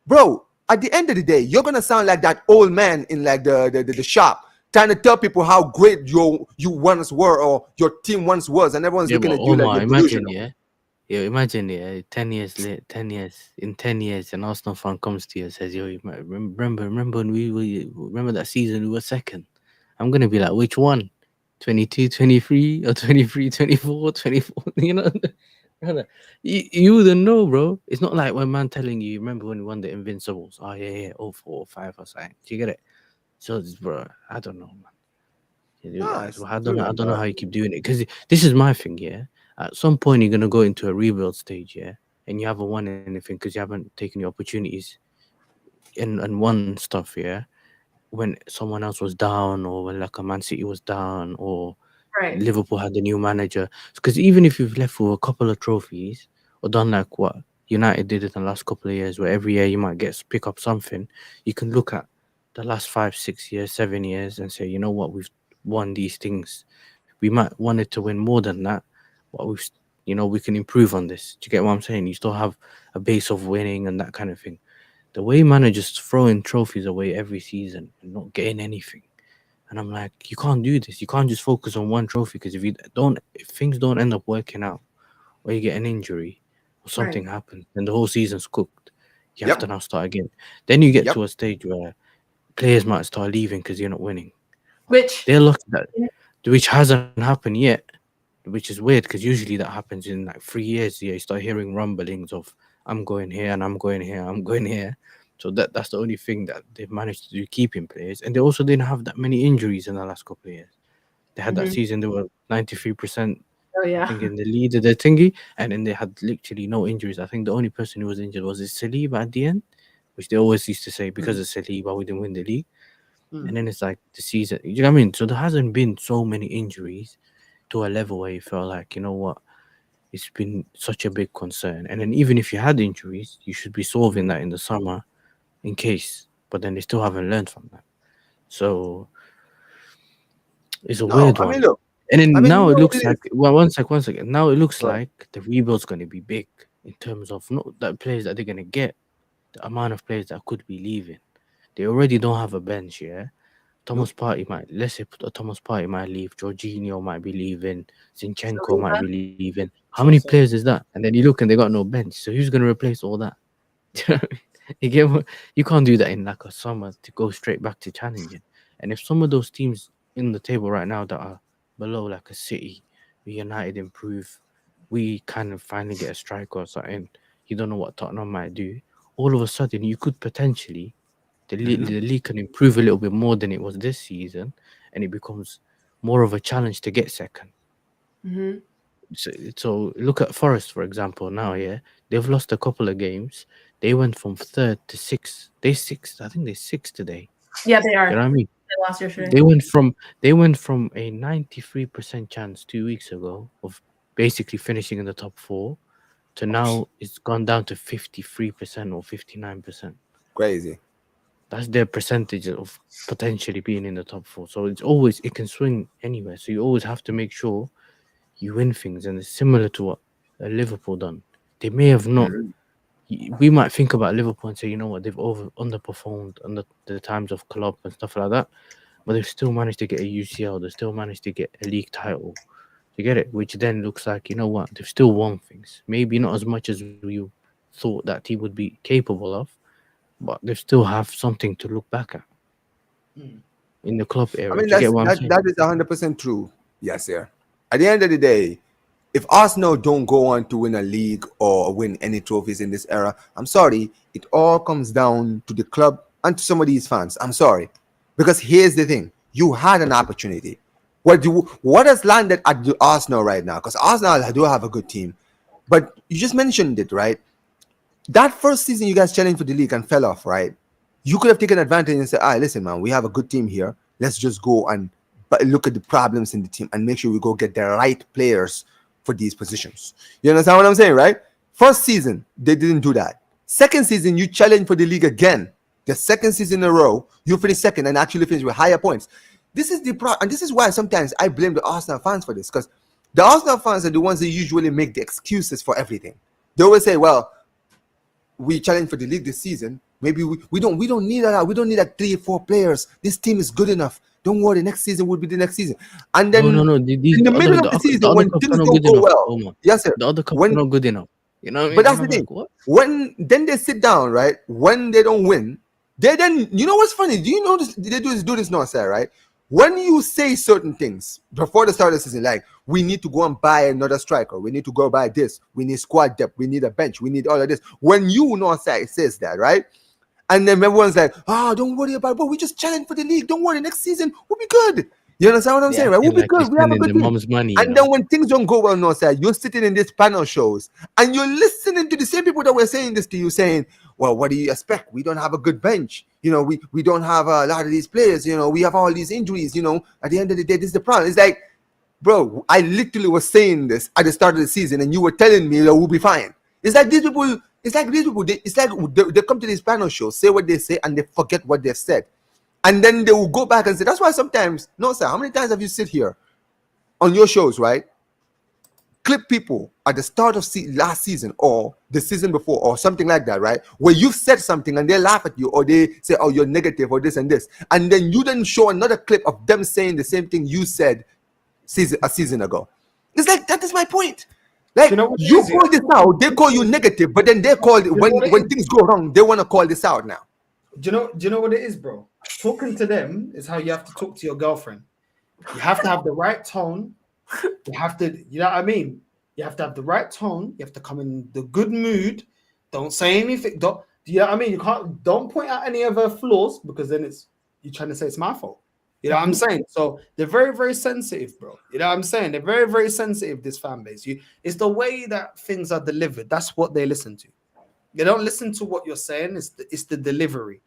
bro, at the end of the day, you're gonna sound like that old man in like the shop trying to tell people how great you once were or your team once was, and everyone's looking at you Omar, like you're imagine, delusional. imagine, 10 years late, 10 years, in 10 years, an Arsenal fan comes to you and says, yo, remember when remember that season we were second? I'm going to be like, which one? 22, 23, or 23, 24, 24, you know? You wouldn't know, bro. It's not like when man telling you, remember when we won the Invincibles? Oh, yeah, 04, 05 or something. Do you get it? So, bro, I don't know, man. Nice. I don't know how you keep doing it. Because this is my thing, yeah? At some point, you're going to go into a rebuild stage, yeah? And you haven't won anything because you haven't taken the opportunities and won stuff, yeah? When someone else was down, or when like a Man City was down, or Right. Liverpool had the new manager. Because even if you've left with a couple of trophies, or done like what United did in the last couple of years, where every year you might pick up something, you can look at the last 5, 6 years, 7 years, and say, you know what, we've won these things. We might wanted to win more than that, but we can improve on this. Do you get what I'm saying? You still have a base of winning and that kind of thing. The way managers throwing trophies away every season and not getting anything, and I'm like, you can't do this. You can't just focus on one trophy, because if things don't end up working out, or you get an injury or something happens, then the whole season's cooked. You have to now start again. Then you get to a stage where players might start leaving because you're not winning. Which they're lucky which hasn't happened yet, which is weird because usually that happens in like 3 years. Yeah, you start hearing rumblings of I'm going here and I'm going here, I'm going here. So that's the only thing that they've managed to do, keeping players. And they also didn't have that many injuries in the last couple of years. They had that season, they were 93%, I think, in the lead of the thingy, and then they had literally no injuries. I think the only person who was injured was Saliba at the end, which they always used to say, because of Saliba we didn't win the league. And then it's like the season, you know what I mean? So there hasn't been so many injuries to a level where you felt like, you know what, it's been such a big concern. And then even if you had injuries, you should be solving that in the summer in case, but then they still haven't learned from that. So it's a weird one. Look, and then now it looks like, well, one second. Now it looks like the rebuild's going to be big in terms of not the players that they're going to get, the amount of players that could be leaving. They already don't have a bench, yeah? Thomas Partey might, let's say Thomas Partey might leave, Jorginho might be leaving, Zinchenko might be leaving. How many players is that? And then you look and they got no bench. So who's going to replace all that? You can't do that in like a summer to go straight back to challenging. And if some of those teams in the table right now that are below, like a City, United improve, we kind of finally get a striker or something, you don't know what Tottenham might do. All of a sudden, you could potentially, the league can improve a little bit more than it was this season, and it becomes more of a challenge to get second. So look at Forest, for example, now, yeah? They've lost a couple of games. They went from 3rd to 6th. I think they're 6th today. Yeah, they are. You know what I mean? They lost yesterday. They went from a 93% chance 2 weeks ago of basically finishing in the top 4 to now it's gone down to 53% or 59%. Crazy. That's their percentage of potentially being in the top 4. So it can swing anywhere. So you always have to make sure you win things. And it's similar to what Liverpool done. They may have not. We might think about Liverpool and say, you know what, they've underperformed under the times of Klopp and stuff like that. But they've still managed to get a UCL. They still managed to get a league title. You get it? Which then looks like, you know what? They've still won things. Maybe not as much as you thought that team would be capable of, but they still have something to look back at in the club I era. mean, Do you get what I'm saying? that is 100% true. Yes, sir. At the end of the day, if Arsenal don't go on to win a league or win any trophies in this era, I'm sorry, it all comes down to the club and to some of these fans. I'm sorry. Because here's the thing. You had an opportunity. What has landed at the Arsenal right now? Because Arsenal do have a good team. But you just mentioned it, right? That first season you guys challenged for the league and fell off, right? You could have taken advantage and said, all right, listen, man, we have a good team here. Let's just go and look at the problems in the team and make sure we go get the right players for these positions. You understand what I'm saying, right? First season, they didn't do that. Second season, you challenged for the league again. The second season in a row, you finished second and actually finished with higher points. This is and this is why sometimes I blame the Arsenal fans for this, because the Arsenal fans are the ones that usually make the excuses for everything. They always say, well, we challenged for the league this season. Maybe we don't need that. We don't need like 3 or 4 players. This team is good enough. Don't worry, next season will be the next season. And then No. in the middle of the season, when things don't go well, yes, sir. The other cups are not good enough. You know what I mean? But that's the thing. What? When then they sit down, right? When they don't win, they then, you know what's funny? Do you know this? They do this now, sir, right? When you say certain things before the start of the season, like we need to go and buy another striker, we need to go buy this, we need squad depth, we need a bench, we need all of this. When you know, sir, it says that, right? And then everyone's like, don't worry about it, but we just challenge for the league. Don't worry, next season we'll be good. You understand what I'm saying, right? We'll be good. We have a good team. Mom's money, and then when things don't go well, no, sir, you're sitting in these panel shows and you're listening to the same people that were saying this to you, saying, well, what do you expect? We don't have a good bench. You know, we don't have a lot of these players. You know, we have all these injuries. You know, at the end of the day, this is the problem. It's like, bro, I literally was saying this at the start of the season and you were telling me that we'll be fine. It's like these people, they come to these panel shows, say what they say, and they forget what they've said. And then they will go back and say, that's why sometimes, no, sir, how many times have you sit here on your shows, right? Clip people at the start of last season or the season before or something like that, right? Where you've said something and they laugh at you or they say, oh, you're negative or this and this. And then you then show another clip of them saying the same thing you said a season ago. It's like, that is my point. Like, you call this out, they call you negative, but then they call it, when things go wrong, they want to call this out now. Do you know what it is, bro? Talking to them is how you have to talk to your girlfriend. You have to have the right tone. You have to, you know what I mean? You have to have the right tone. You have to come in the good mood. Don't say anything. Do you know what I mean? Don't point out any of her flaws, because then you're trying to say it's my fault. You know what I'm saying? So they're very, very sensitive, bro. You know what I'm saying? They're very, very sensitive, this fan base. It's the way that things are delivered. That's what they listen to. They don't listen to what you're saying. It's the delivery.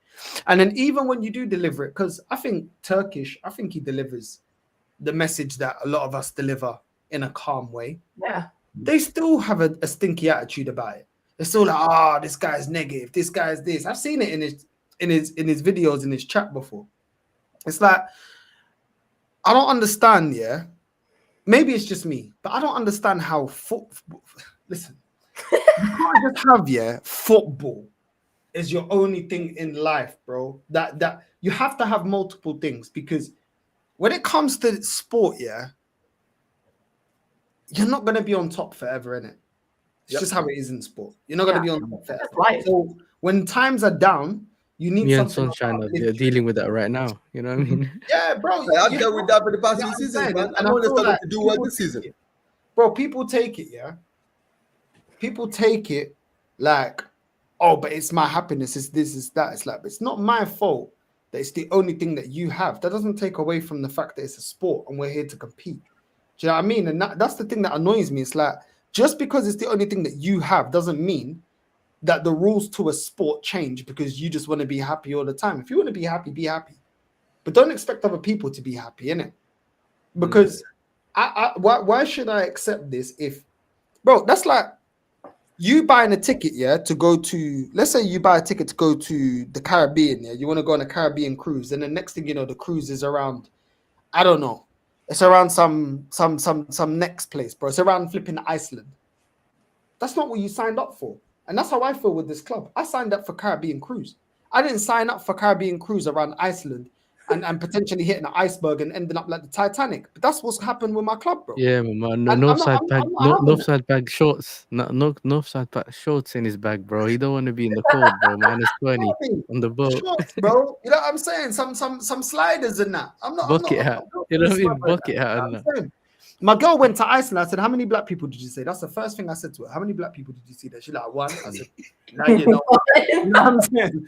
And then even when you do deliver it, because I think he delivers the message that a lot of us deliver in a calm way. Yeah. They still have a stinky attitude about it. They're still like, this guy's negative. This guy's this. I've seen it in his videos, in his chat before. It's like, I don't understand, yeah. Maybe it's just me, but I don't understand how listen, you can't just have football is your only thing in life, bro. That you have to have multiple things, because when it comes to sport, you're not gonna be on top forever, innit? It's just how it is in sport. You're not gonna be on top forever. Right. So when times are down, you need something. Sunshine, they're dealing with that right now. You know what I mean? Yeah, bro. I've dealt with that for the past few seasons, man. And I want to start to do what this season. Bro, people take it, yeah. People take it like, but it's my happiness. It's this, it's that. It's like, it's not my fault that it's the only thing that you have. That doesn't take away from the fact that it's a sport and we're here to compete. Do you know what I mean? And that's the thing that annoys me. It's like, just because it's the only thing that you have doesn't mean that the rules to a sport change because you just want to be happy all the time. If you want to be happy, be happy. But don't expect other people to be happy, innit? Because why should I accept this if, bro, that's like you buying a ticket, to go to, let's say you buy a ticket to go to the Caribbean, you want to go on a Caribbean cruise, and the next thing you know, the cruise is around, I don't know, it's around some next place, bro. It's around flipping Iceland. That's not what you signed up for. And that's how I feel with this club. I signed up for Caribbean cruise. I didn't sign up for Caribbean cruise around Iceland and potentially hitting an iceberg and ending up like the Titanic. But that's what's happened with my club, bro. Yeah, man. And No I'm not having that. side bag shorts. No side bag shorts in his bag, bro. He don't want to be in the cold, bro. -20 on the boat. Shorts, bro. You know what I'm saying? Some sliders and that. Bucket hat. You know what I mean? Bucket hat and that. My girl went to Iceland. I said, "How many black people did you say?" That's the first thing I said to her. "How many black people did you see there?" She's like, "1." I said, "Now you know." You know what I'm saying?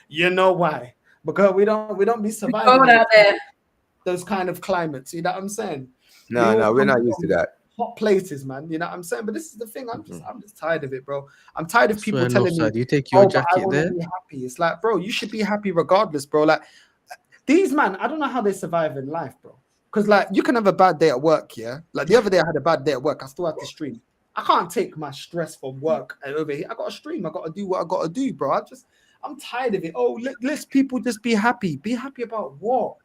You know why? Because we don't be surviving out there. those kind of climates. You know what I'm saying? No, we're not used to that. Hot places, man. You know what I'm saying? But this is the thing. I'm just tired of it, bro. I'm tired of people telling me, you take your but I jacket wanna there. be happy. It's like, bro, you should be happy regardless, bro. Like these man, I don't know how they survive in life, bro. Because like you can have a bad day at work, yeah. Like the other day I had a bad day at work. I still had to stream. I can't take my stress from work over here. I got to stream. I got to do what I got to do, bro. I'm tired of it. Oh, let's people just be happy. Be happy about what?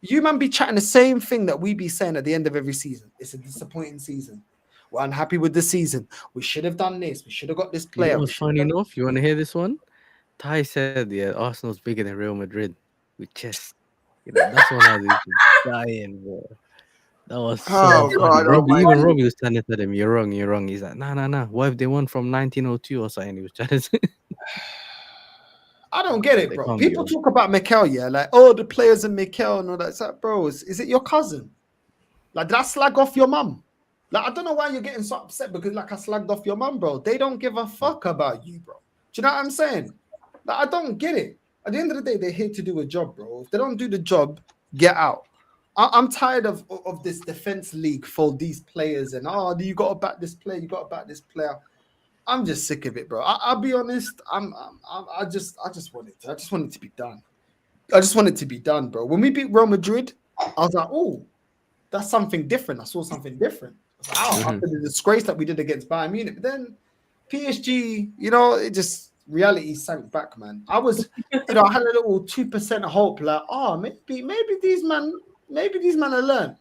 You man be chatting the same thing that we be saying at the end of every season. It's a disappointing season. We're unhappy with the season. We should have done this. We should have got this player. You know what's funny enough? You want to hear this one? Ty said, "Yeah, Arsenal's bigger than Real Madrid with chess." You know, that's one I was dying, bro. That was so funny. Even Robbie was trying to tell him, "You're wrong." He's like, "Nah. What if they won from 1902 or something?" He was trying to say. I don't get it, bro. People talk about Mikel, yeah, like, oh, the players in Mikel and all that. It's like, bro, is it your cousin? Like, did I slag off your mum? Like, I don't know why you're getting so upset because, like, I slagged off your mum, bro. They don't give a fuck about you, bro. Do you know what I'm saying? Like, I don't get it. At the end of the day, they're here to do a job, bro. If they don't do the job, get out. I'm tired of this defense league for these players and, oh, you got to back this player, you got to back this player. I'm just sick of it, bro. I'll be honest. I just want it to be done. I just want it to be done, bro. When we beat Real Madrid, I was like, oh, that's something different. I saw something different. I was like, after the disgrace that we did against Bayern Munich, but then PSG, you know, it just reality sank back, man. I was, I had a little 2% hope, like, oh, maybe these men are learn.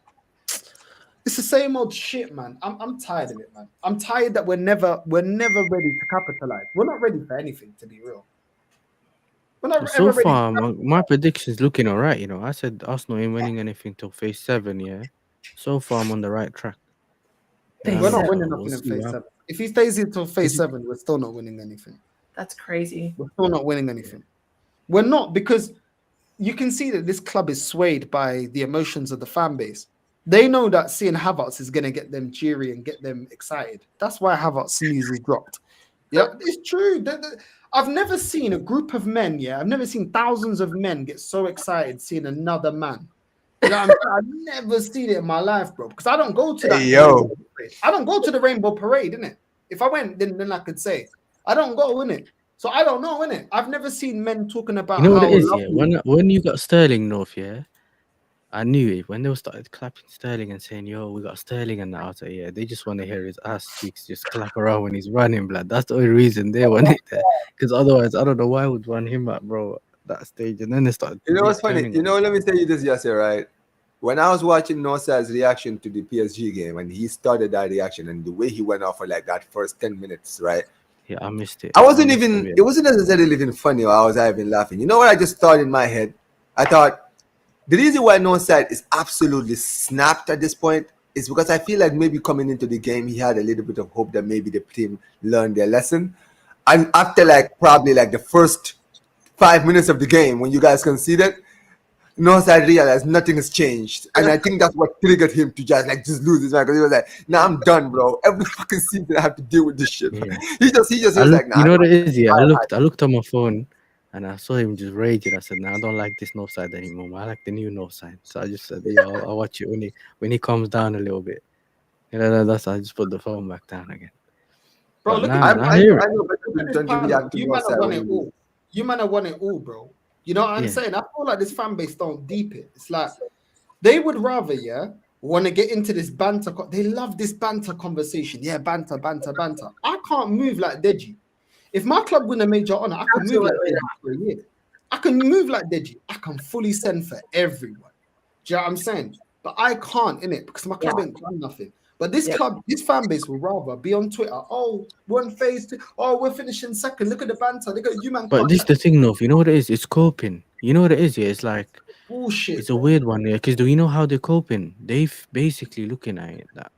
It's the same old shit, man. I'm tired of it, man. I'm tired that we're never ready to capitalize. We're not ready for anything, to be real. We're not so far, my prediction's looking all right. You know, I said Arsenal ain't winning anything till phase 7. Yeah, so far I'm on the right track. We're not winning nothing in phase 7. If he stays here till phase 7, we're still not winning anything. That's crazy. We're still not winning anything. We're not, because you can see that this club is swayed by the emotions of the fan base. They know that seeing Havertz is going to get them cheery and get them excited. That's why Havertz news is dropped. Yeah, it's true. I've never seen a group of men, I've never seen thousands of men get so excited seeing another man. You know what I've never seen it in my life, bro, because I don't go to that. I don't go to the Rainbow Parade, innit? If I went, then I could say. I don't go, innit? So I don't know, innit? I've never seen men talking about. You know what it is, yeah? When you got Sterling North, yeah, I knew it. When they started clapping Sterling and saying, "Yo, we got Sterling," and that, I was like, yeah, they just want to hear his ass cheeks just clap around when he's running, blood. That's the only reason they want it there. Because otherwise, I don't know why I would run him at, bro, that stage. And then they started. You know what's funny? You know, let me tell you this, Yasser, right? When I was watching Nosa's reaction to the PSG game, and he started that reaction, and the way he went off for like that first 10 minutes, right? Yeah, I missed it. It wasn't necessarily even funny, or I was even laughing. You know what I just thought in my head? I thought, the reason why Nosa is absolutely snapped at this point is because I feel like maybe coming into the game, he had a little bit of hope that maybe the team learned their lesson. And after probably the first 5 minutes of the game, when you guys conceded, Nosa realized nothing has changed. And I think that's what triggered him to just lose his mind, because he was like, nah, I'm done, bro. Every fucking season I have to deal with this shit. Yeah. He just was like, nah. You know what it is? Yeah, I looked on my phone. And I saw him just raging. I said, "No, I don't like this north side anymore. I like the new north side." So I just said, "Yeah, I'll watch it when he calms down a little bit." You know, that's I just put the phone back down again. Bro, look, I know, but you might have won it all. You might have won it all, bro. You know what I'm saying? I feel like this fan base don't deep it. It's like they would rather, want to get into this banter. They love this banter conversation. Yeah, banter. I can't move like Deji. If my club win a major honor, I can move like Deji for a year. I can move like Deji. I can fully send for everyone. Do you know what I'm saying? But I can't, innit? Because my club ain't done nothing. But this club, this fan base will rather be on Twitter. Oh, we're on phase 2. Oh, we're finishing second. Look at the banter. Look at you, man. But this is the thing, though. You know what it is? It's coping. You know what it is? Yeah, it's like Bullshit. It's a weird one, yeah. Because do you know how they're coping? They've basically looking at it that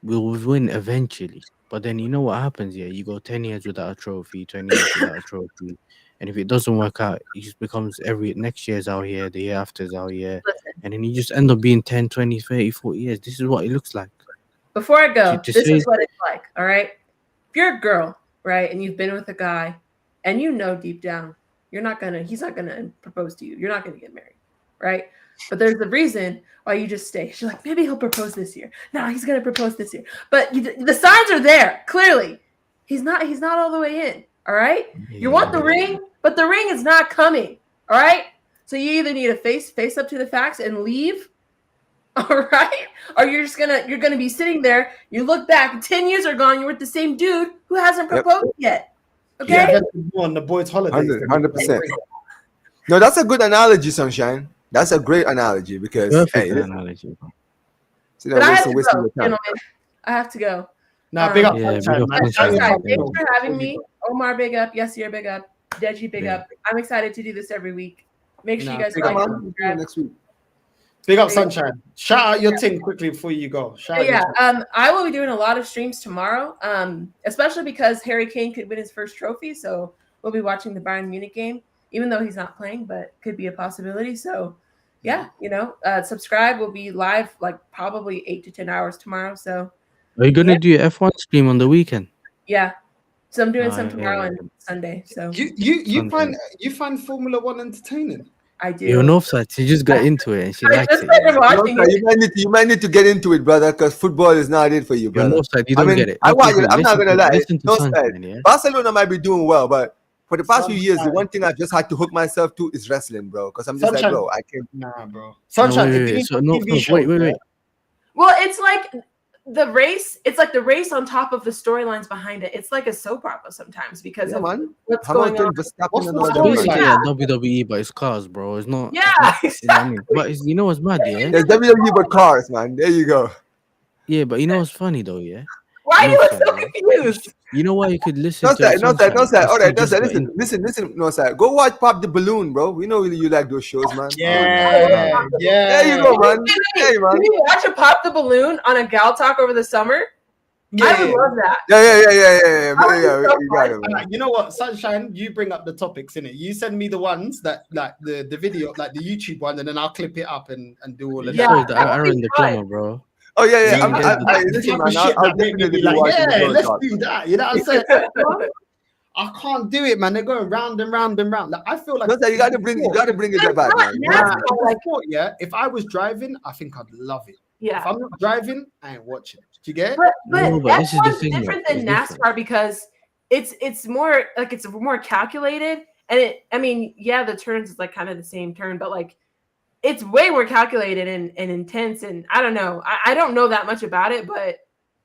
we'll win eventually. But then you know what happens, yeah? You go 10 years without a trophy, 20 years without a trophy. And if it doesn't work out, it just becomes next year's out here, the year after is out here. Listen, And then you just end up being 10, 20, 30, 40 years. This is what it looks like. before I go, To this say- is what it's like, all right? If you're a girl, right, and you've been with a guy, and you know deep down, he's not gonna propose to you. You're not gonna get married, right? But there's a reason why you just stay. She's like, maybe he'll propose this year. No, he's gonna propose this year. But the signs are there, clearly. He's not all the way in, all right? You want the ring, but the ring is not coming, all right? So you either need to face up to the facts and leave, all right? Or you're gonna be sitting there, you look back, 10 years are gone, you're with the same dude who hasn't proposed yet. Okay? Yeah, on the boys' holidays. 100%. No, that's a good analogy, Sunshine. That's a great analogy because Perfect hey, analogy. But I have to go, gentlemen. I have to go. Nah, big up. Yeah, Sunshine, big up, man. Sunshine. Sunshine, Yeah. thanks for having me. Omar, big up. Yasir, big up. Deji, big Yeah. up. I'm excited to do this every week. Make sure Nah, you guys big like up, and subscribe. next week. Big up, Sunshine. Shout out your team quickly before you go. Shout out your Yeah, team. I will be doing a lot of streams tomorrow, especially because Harry Kane could win his first trophy. So we'll be watching the Bayern Munich game, even though he's not playing, but could be a possibility. So yeah, subscribe. We'll be live like probably 8 to 10 hours tomorrow. So Are you gonna do your F1 stream on the weekend? yeah, so I'm doing Oh, some yeah, tomorrow yeah. and Sunday. So You Sunday. find Formula One entertaining? I do. You're Northside. She just got into it and she I likes just it. started Yeah. watching No, it. you might need to get into it, brother, because football is not it for you, You're brother. Northside. You don't get it. I'm not gonna lie. Listen to No Sunshine, side. yeah. Barcelona might be doing well, but for the past few years, the Sunshine. one thing I've just had to hook myself to is wrestling, bro. Because I'm just Sunshine. like, bro, I can't. Nah, bro. No, Sunshine. wait, if wait, you wait. need So a no, TV show, wait. Well, it's like the race. It's like the race on top of the storylines behind it. It's like a soap opera sometimes because Yeah, of man. what's going Hamilton, on. Verstappen, What's and the all It's that. story basically like? WWE, but it's cars, bro. It's not. Yeah, You know what I exactly. mean? But you know what's mad, yeah? There's WWE but cars, man. There you go. Yeah, but you know what's funny though, yeah? Why are you No, so sorry. confused? You know why you could listen No to side, no side, no Sunshine? side. All Because she right, no just side. got Listen. No side. Go watch Pop the Balloon, bro. We know you like those shows, man. Yeah, yeah. There you go, man. Hey, man. Can you watch a pop the balloon on a gal talk over the summer? Yeah. I would love that. Yeah. would be so You got it, man. You know what, Sunshine? You bring up the topics in it. You send me the ones that like the video, like the YouTube one, and then I'll clip it up and do all of Yeah. shows that. that are in the glamour, bro. Oh yeah. Yeah, Listen, man. Shit I'll that make me definitely be be like, watching yeah, the let's talk. do that. You know what I'm saying? I can't do it, man. They're going round and round and round. Like I feel like No, sir, you gotta bring it back, man. Yeah. Like, yeah, if I was driving, I think I'd love it. If Yeah. I'm not driving, I ain't watching it. Do you get it? But No, but this is the F1's thing, different though. than It's NASCAR different. because it's more like it's more calculated and the turns is like kind of the same turn, but like it's way more calculated and intense, and I don't know. I don't know that much about it, but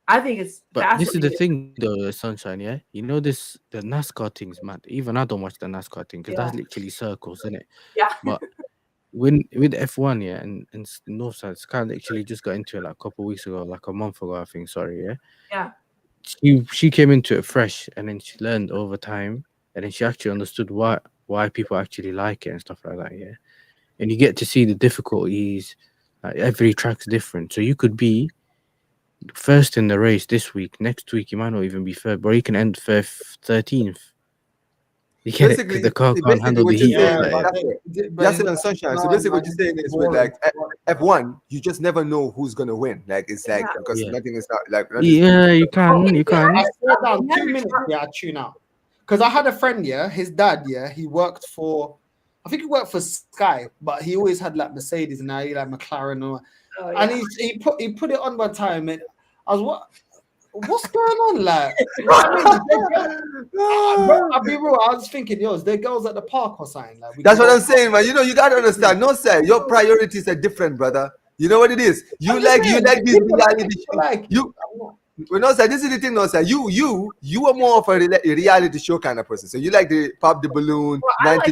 I think it's But this is the fascinating. thing, though, Sunshine. Yeah, you know the NASCAR thing's mad. Even I don't watch the NASCAR thing because that's literally circles, isn't it? Yeah. But with F1, yeah, and Northside, Sky actually just got into it like a couple of weeks ago, like a month ago, I think. Sorry, yeah. Yeah. She came into it fresh, and then she learned over time, and then she actually understood why people actually like it and stuff like that. Yeah, and you get to see the difficulties. Like every track's different, so you could be first in the race this week. Next week, you might not even be third, but you can end 13th. You get it? 'Cause the car can't handle the heat. Yeah, Like, That's it on Sunshine. So basically, what you're saying is with like F1, you just never know who's gonna win. Like it's like because Yeah. nothing is not like. yeah, you can. I sat down 2 minutes, I tune out. Because I had a friend, his dad, he worked for, I think he worked for Sky, but he always had like Mercedes and now he like McLaren. Oh, yeah. And he put it on one time and I was what's going on? Like, I'll be real, I was thinking, they're girls at the park or something. Like, That's what I'm saying, man. You got to understand. No, sir, your priorities are different, brother. You know what it is. You like these reality shows. No, sir, this is the thing, no, sir. You are more of a reality show kind of person. So you like the Pop the Balloon, 90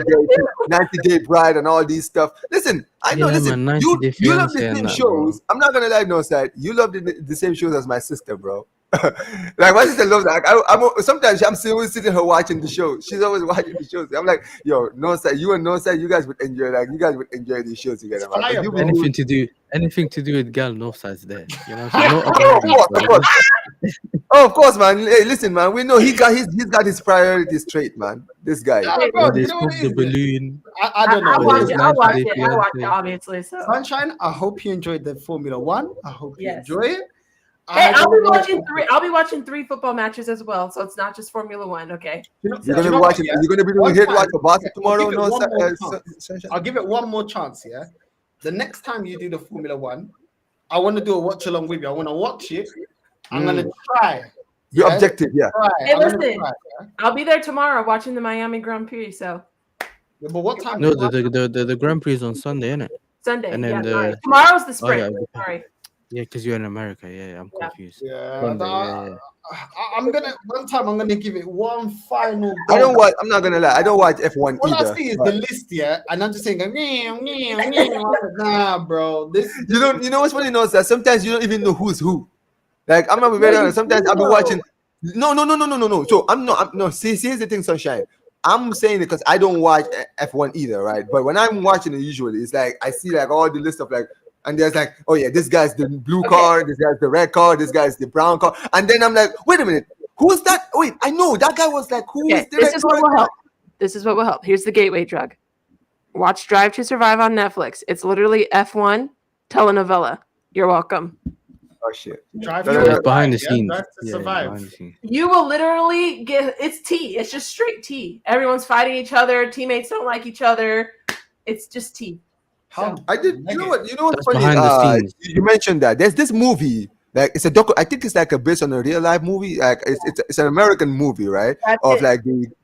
Day Bride, and all these stuff. Listen, I know. Yeah, Listen, man, you love the Fiancé and same that, shows. I'm not gonna lie, no, sir. You love the same shows as my sister, bro. Like my sister loves that. Sometimes I'm still always sitting her watching the show. She's always watching the shows. I'm like, yo, no side, you and no side, you guys would enjoy these shows together. Man. fire, You bro. Anything to do with gal, no sides there. You know, she's not of course. Oh, of course, man. Hey, listen, man. We know he's got his priorities straight, man. This guy. Yeah, bro, They you know what spoke it the is? balloon. I don't know. I'll watch it. nice I'll watch today, it. I'll watch it, fiance. obviously. So. Sunshine, I hope you enjoyed the Formula One. I hope you Yes. enjoy it. Hey, I'll be don't know- watching three. I'll be watching 3 football matches as well. So it's not just Formula One. Okay. You know- You're you gonna know be what, watching. yeah? You're gonna be doing One hit time, watch for Boston I'll tomorrow. give it No, one more chance. Sunshine. I'll give it one more chance, yeah? The next time you do the Formula One, I want to do a watch along with you. I want to watch it. I'm going to try. Be Yeah? objective, yeah. Try. Hey, I'm gonna listen. try, yeah? I'll be there tomorrow watching the Miami Grand Prix. So Yeah, but what time? No, the Grand Prix is on Sunday, isn't it? Sunday. And Yeah. then Sorry. the Tomorrow's the sprint. yeah. Sorry. Yeah, because you're in America. Yeah, I'm Yeah. confused. Yeah, Sunday, I'm gonna give it one final I go. don't watch. I'm not gonna lie. I don't watch F1 All I either. see is but- the list, yeah, and I'm just saying, nah, bro. This You know what's funny? No, sir. Sometimes you don't even know who's who. Like I'm not very honest. Sometimes I'll be watching. No. So no. See, here's the thing, Sunshine. I'm saying it because I don't watch F1 either, right? But when I'm watching it, usually it's like I see like all the list of like, and there's like, oh yeah, this guy's the blue car, this guy's the red car, this guy's the brown car, and then I'm like, wait a minute, who's that? Wait, I know that guy was like, who Okay, is this is what will help. This is what will help. Here's the gateway drug. Watch Drive to Survive on Netflix. It's literally F1 telenovela. You're welcome. Oh shit. drive No, you no, to no. survive, Behind the yeah? scenes. Drive to Yeah, survive. behind the scenes. You will literally get it's tea. It's just straight tea. Everyone's fighting each other. Teammates don't like each other. It's just tea. How I did. You know what's That's funny? behind the scenes. You mentioned that there's this movie. Like it's a docu. I think it's like a based on a real life movie. Like it's an American movie, right? That's Of it. like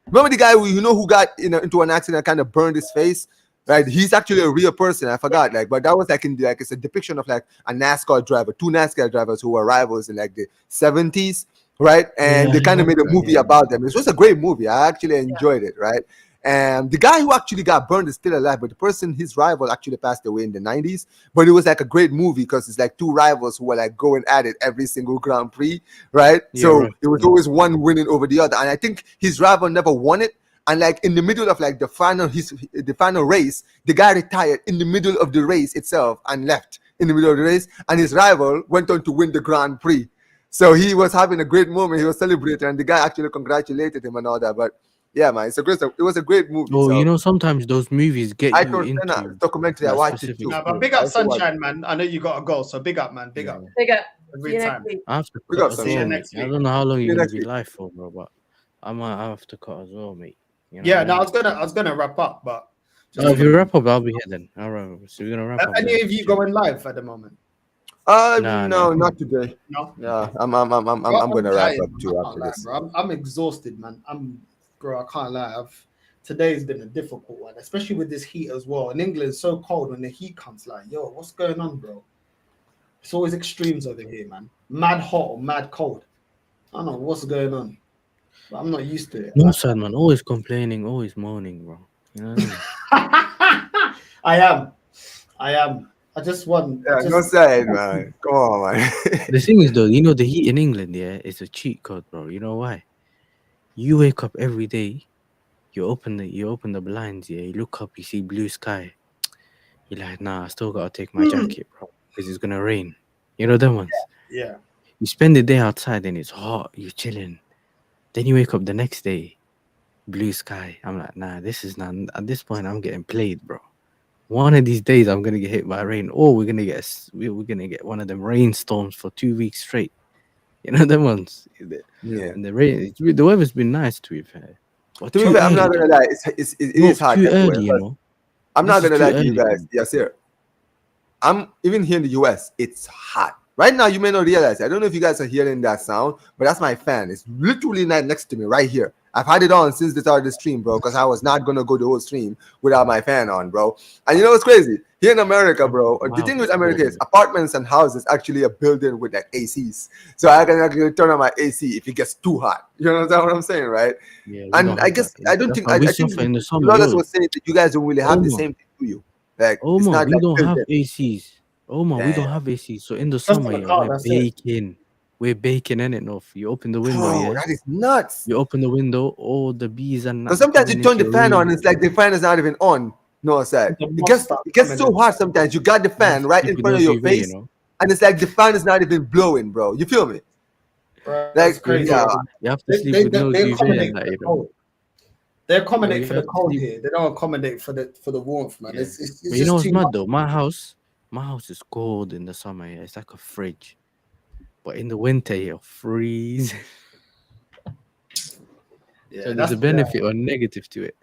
remember the guy who got into an accident and kind of burned his face. Right, he's actually a real person. I forgot, like, but that was like it's a depiction of like a NASCAR driver, 2 NASCAR drivers who were rivals in like the 70s, right? And Yeah, they kind I of made a remember that, movie yeah. about them. It was a great movie. I actually enjoyed it, right? And the guy who actually got burned is still alive, but the person, his rival, actually passed away in the 90s. But it was like a great movie because it's like 2 rivals who were like going at it every single Grand Prix, right? Yeah, So right. it was always one winning over the other, and I think his rival never won it. And like in the middle of like the final race, the guy retired in the middle of the race itself and left in the middle of the race, and his rival went on to win the Grand Prix. So he was having a great moment. He was celebrating, and the guy actually congratulated him and all that. But yeah, man, it was a great movie. Oh, so you know, sometimes those movies get I you don't know into documentary. I that watched it specific too. Nah, sport. but big up I used to watch Sunshine, man. I know you got to go, so big up, man. Big up Big up. See every you time. next week. I have to We cut got as some. See you well, next mate. I week. don't know how long See you you're gonna next be week. live for, bro, but I have to cut as well, mate. You know Yeah, what no, I mean? I was gonna wrap up, but If you wrap up, I'll be here then. All right, so we're gonna wrap up. any then. of you going live at the moment? No, no. not today. No. Yeah, I'm gonna wrap tired, up too I can't after lie, this. bro. I'm exhausted, man. Bro, I can't lie. Today's been a difficult one, especially with this heat as well. And England's so cold when the heat comes. Like, yo, what's going on, bro? It's always extremes over here, man. Mad hot or mad cold. I don't know what's going on. But I'm not used to it. No side, man. Always complaining, always moaning, bro. You know what I mean? I am. I just want. Yeah, no side, man. Come on, man. The thing is, though, you know, the heat in England, yeah, is a cheat code, bro. You know why? You wake up every day, you open the blinds, yeah, you look up, you see blue sky. You're like, nah, I still gotta take my jacket, bro, because it's gonna rain. You know them ones. Yeah. You spend the day outside and it's hot, you're chilling. Then you wake up the next day, blue sky. I'm like, nah, this is not. At this point, I'm getting played, bro. One of these days, I'm gonna get hit by rain, or we're gonna get one of them rainstorms for 2 weeks straight. You know them ones. Yeah. And the rain, the weather's been nice, to be fair. But To be too fair, I'm not early. gonna lie. It is hard. Too everywhere, early, you but know. I'm not This gonna is lie too to you early, guys. Yes, sir. I'm even here in the US. It's hot right now. You may not realize. I don't know if you guys are hearing that sound, but that's my fan. It's literally right next to me, right here. I've had it on since the start of the stream, bro, because I was not gonna go the whole stream without my fan on, bro. And you know what's crazy? Here in America, bro, the Wow, thing with that's America cool. is apartments and houses actually a building with like ACs, so I can actually turn on my AC if it gets too hot. You understand what I'm saying, right? Yeah, we And don't I have guess that. I don't That's think why I we think suffer in the summer. Lawless yo. was saying that you guys don't really have the Oma. same thing, do you? Like it's Oma, not we like don't have built in. ACs. Oma, we don't Damn. have ACs. So in the Just summer, the yeah, car, we're that's it. baking. we're baking in it, North. You open the window, Bro, yeah. that is nuts. You open the window, all the bees and Because sometimes you turn the fan on, and it's like the fan is not even on. No, side. It gets so hot sometimes. You got the fan right in front of your face, you know? and it's like the fan is not even blowing, bro. You feel me? Bro, Like, crazy. yeah. You have to sleep with no they UV accommodate and for that, the you know. cold. They accommodate You for the have to cold sleep- here. They don't accommodate for the warmth, man. Yeah. It's But just you know what's too mad much. though? My house is cold in the summer. Yeah, it's like a fridge. But in the winter, you're freezing. Yeah, So there's a benefit or negative to it.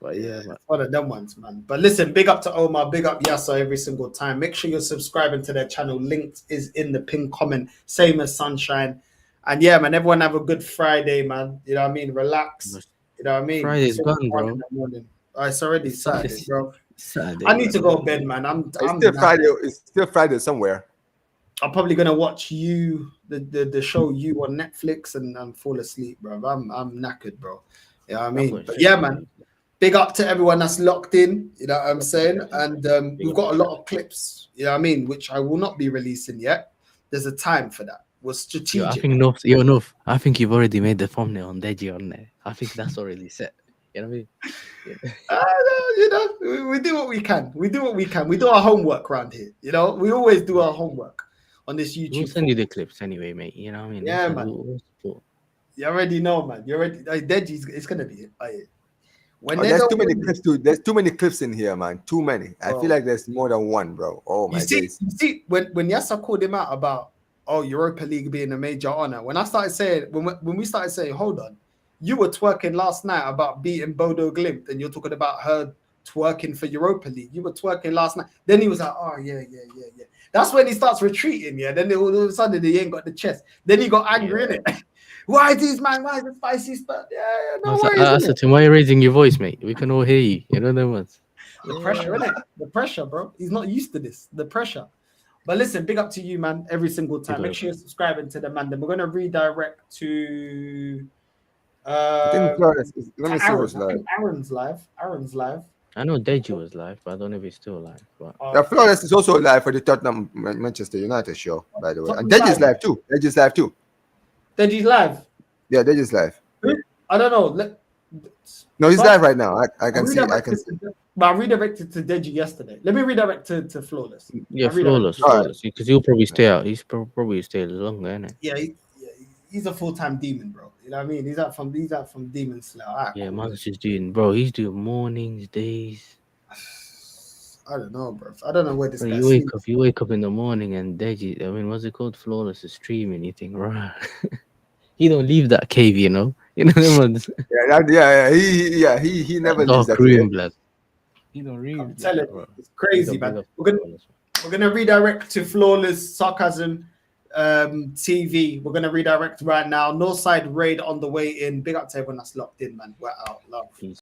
But yeah, man. it's one of them ones, man. But listen, big up to Omar, big up Yasser every single time. Make sure you're subscribing to their channel. Linked is in the pinned comment, same as Sunshine. And yeah, man, everyone have a good Friday, man. You know what I mean? Relax. You know what I mean? Friday's It's gone, bro. in the morning. Oh, it's already Saturday, bro. Saturday, I need to man. go to bed, man. I'm Still Friday. It's still Friday somewhere. I'm probably gonna watch the show You on Netflix and fall asleep, bro. I'm knackered, bro. You know what I mean? But yeah, man. Big up to everyone that's locked in. You know what I'm saying? And we've got a lot of clips. You know what I mean? Which I will not be releasing yet. There's a time for that. We're strategic. I think North. I think you've already made the thumbnail on Deji on there. I think that's already set. You know what I mean? You know, we do what we can. We do what we can. We do our homework around here. You know, we always do our homework on this YouTube. We'll send you the clips anyway, mate. You know what I mean? Yeah, man. You already know, man. You already Deji's. It's gonna be it. When there's too many clips there's too many clips in here, man. Too many. I feel like there's more than one, bro. Oh my days. You see, when Yasser called him out about Europa League being a major honor, when we started saying, hold on, you were twerking last night about beating Bodo Glimt, and you're talking about her twerking for Europa League. You were twerking last night. Then he was like, oh yeah. That's when he starts retreating, yeah. Then all of a sudden he ain't got the chest. Then he got angry, innit? Why is this man? Why is it spicy stuff? Yeah, no worries. I said to him, why are you raising your voice, mate? We can all hear you. You know them ones. The pressure, innit? The pressure, bro. He's not used to this. The pressure. But listen, big up to you, man, every single time. Make sure you're subscribing to the man. Then we're going to redirect to I think let me see who's live. Aaron's live. I know Deji was live, but I don't know if he's still live. But Flores is also live for the Tottenham Manchester United show, by the way. And Deji's live too. Deji's live. Yeah, Deji's live. I don't know. No, he's live right now. I can see. But I redirected to Deji yesterday. Let me redirect to Flawless. Yeah, Flawless. Because he'll probably stay out. He's probably stay longer, isn't it? Yeah, he's a full-time demon, bro. You know what I mean? He's out from Demon Slayer. Right, yeah, man's just he's doing mornings, days. I don't know, bro. I don't know where this bro, guy's you wake up in the morning and Deji, I mean, what's it called? Flawless is streaming. You think, right? He don't leave that cave, you know. You know them ones. He never leaves that cave. Blood. He don't read. I'm telling you, it's crazy, man. We're gonna redirect to Flawless Sarcasm TV. We're gonna redirect right now. Northside raid on the way in. Big up to everyone that's locked in, man. We're out. Love. Peace.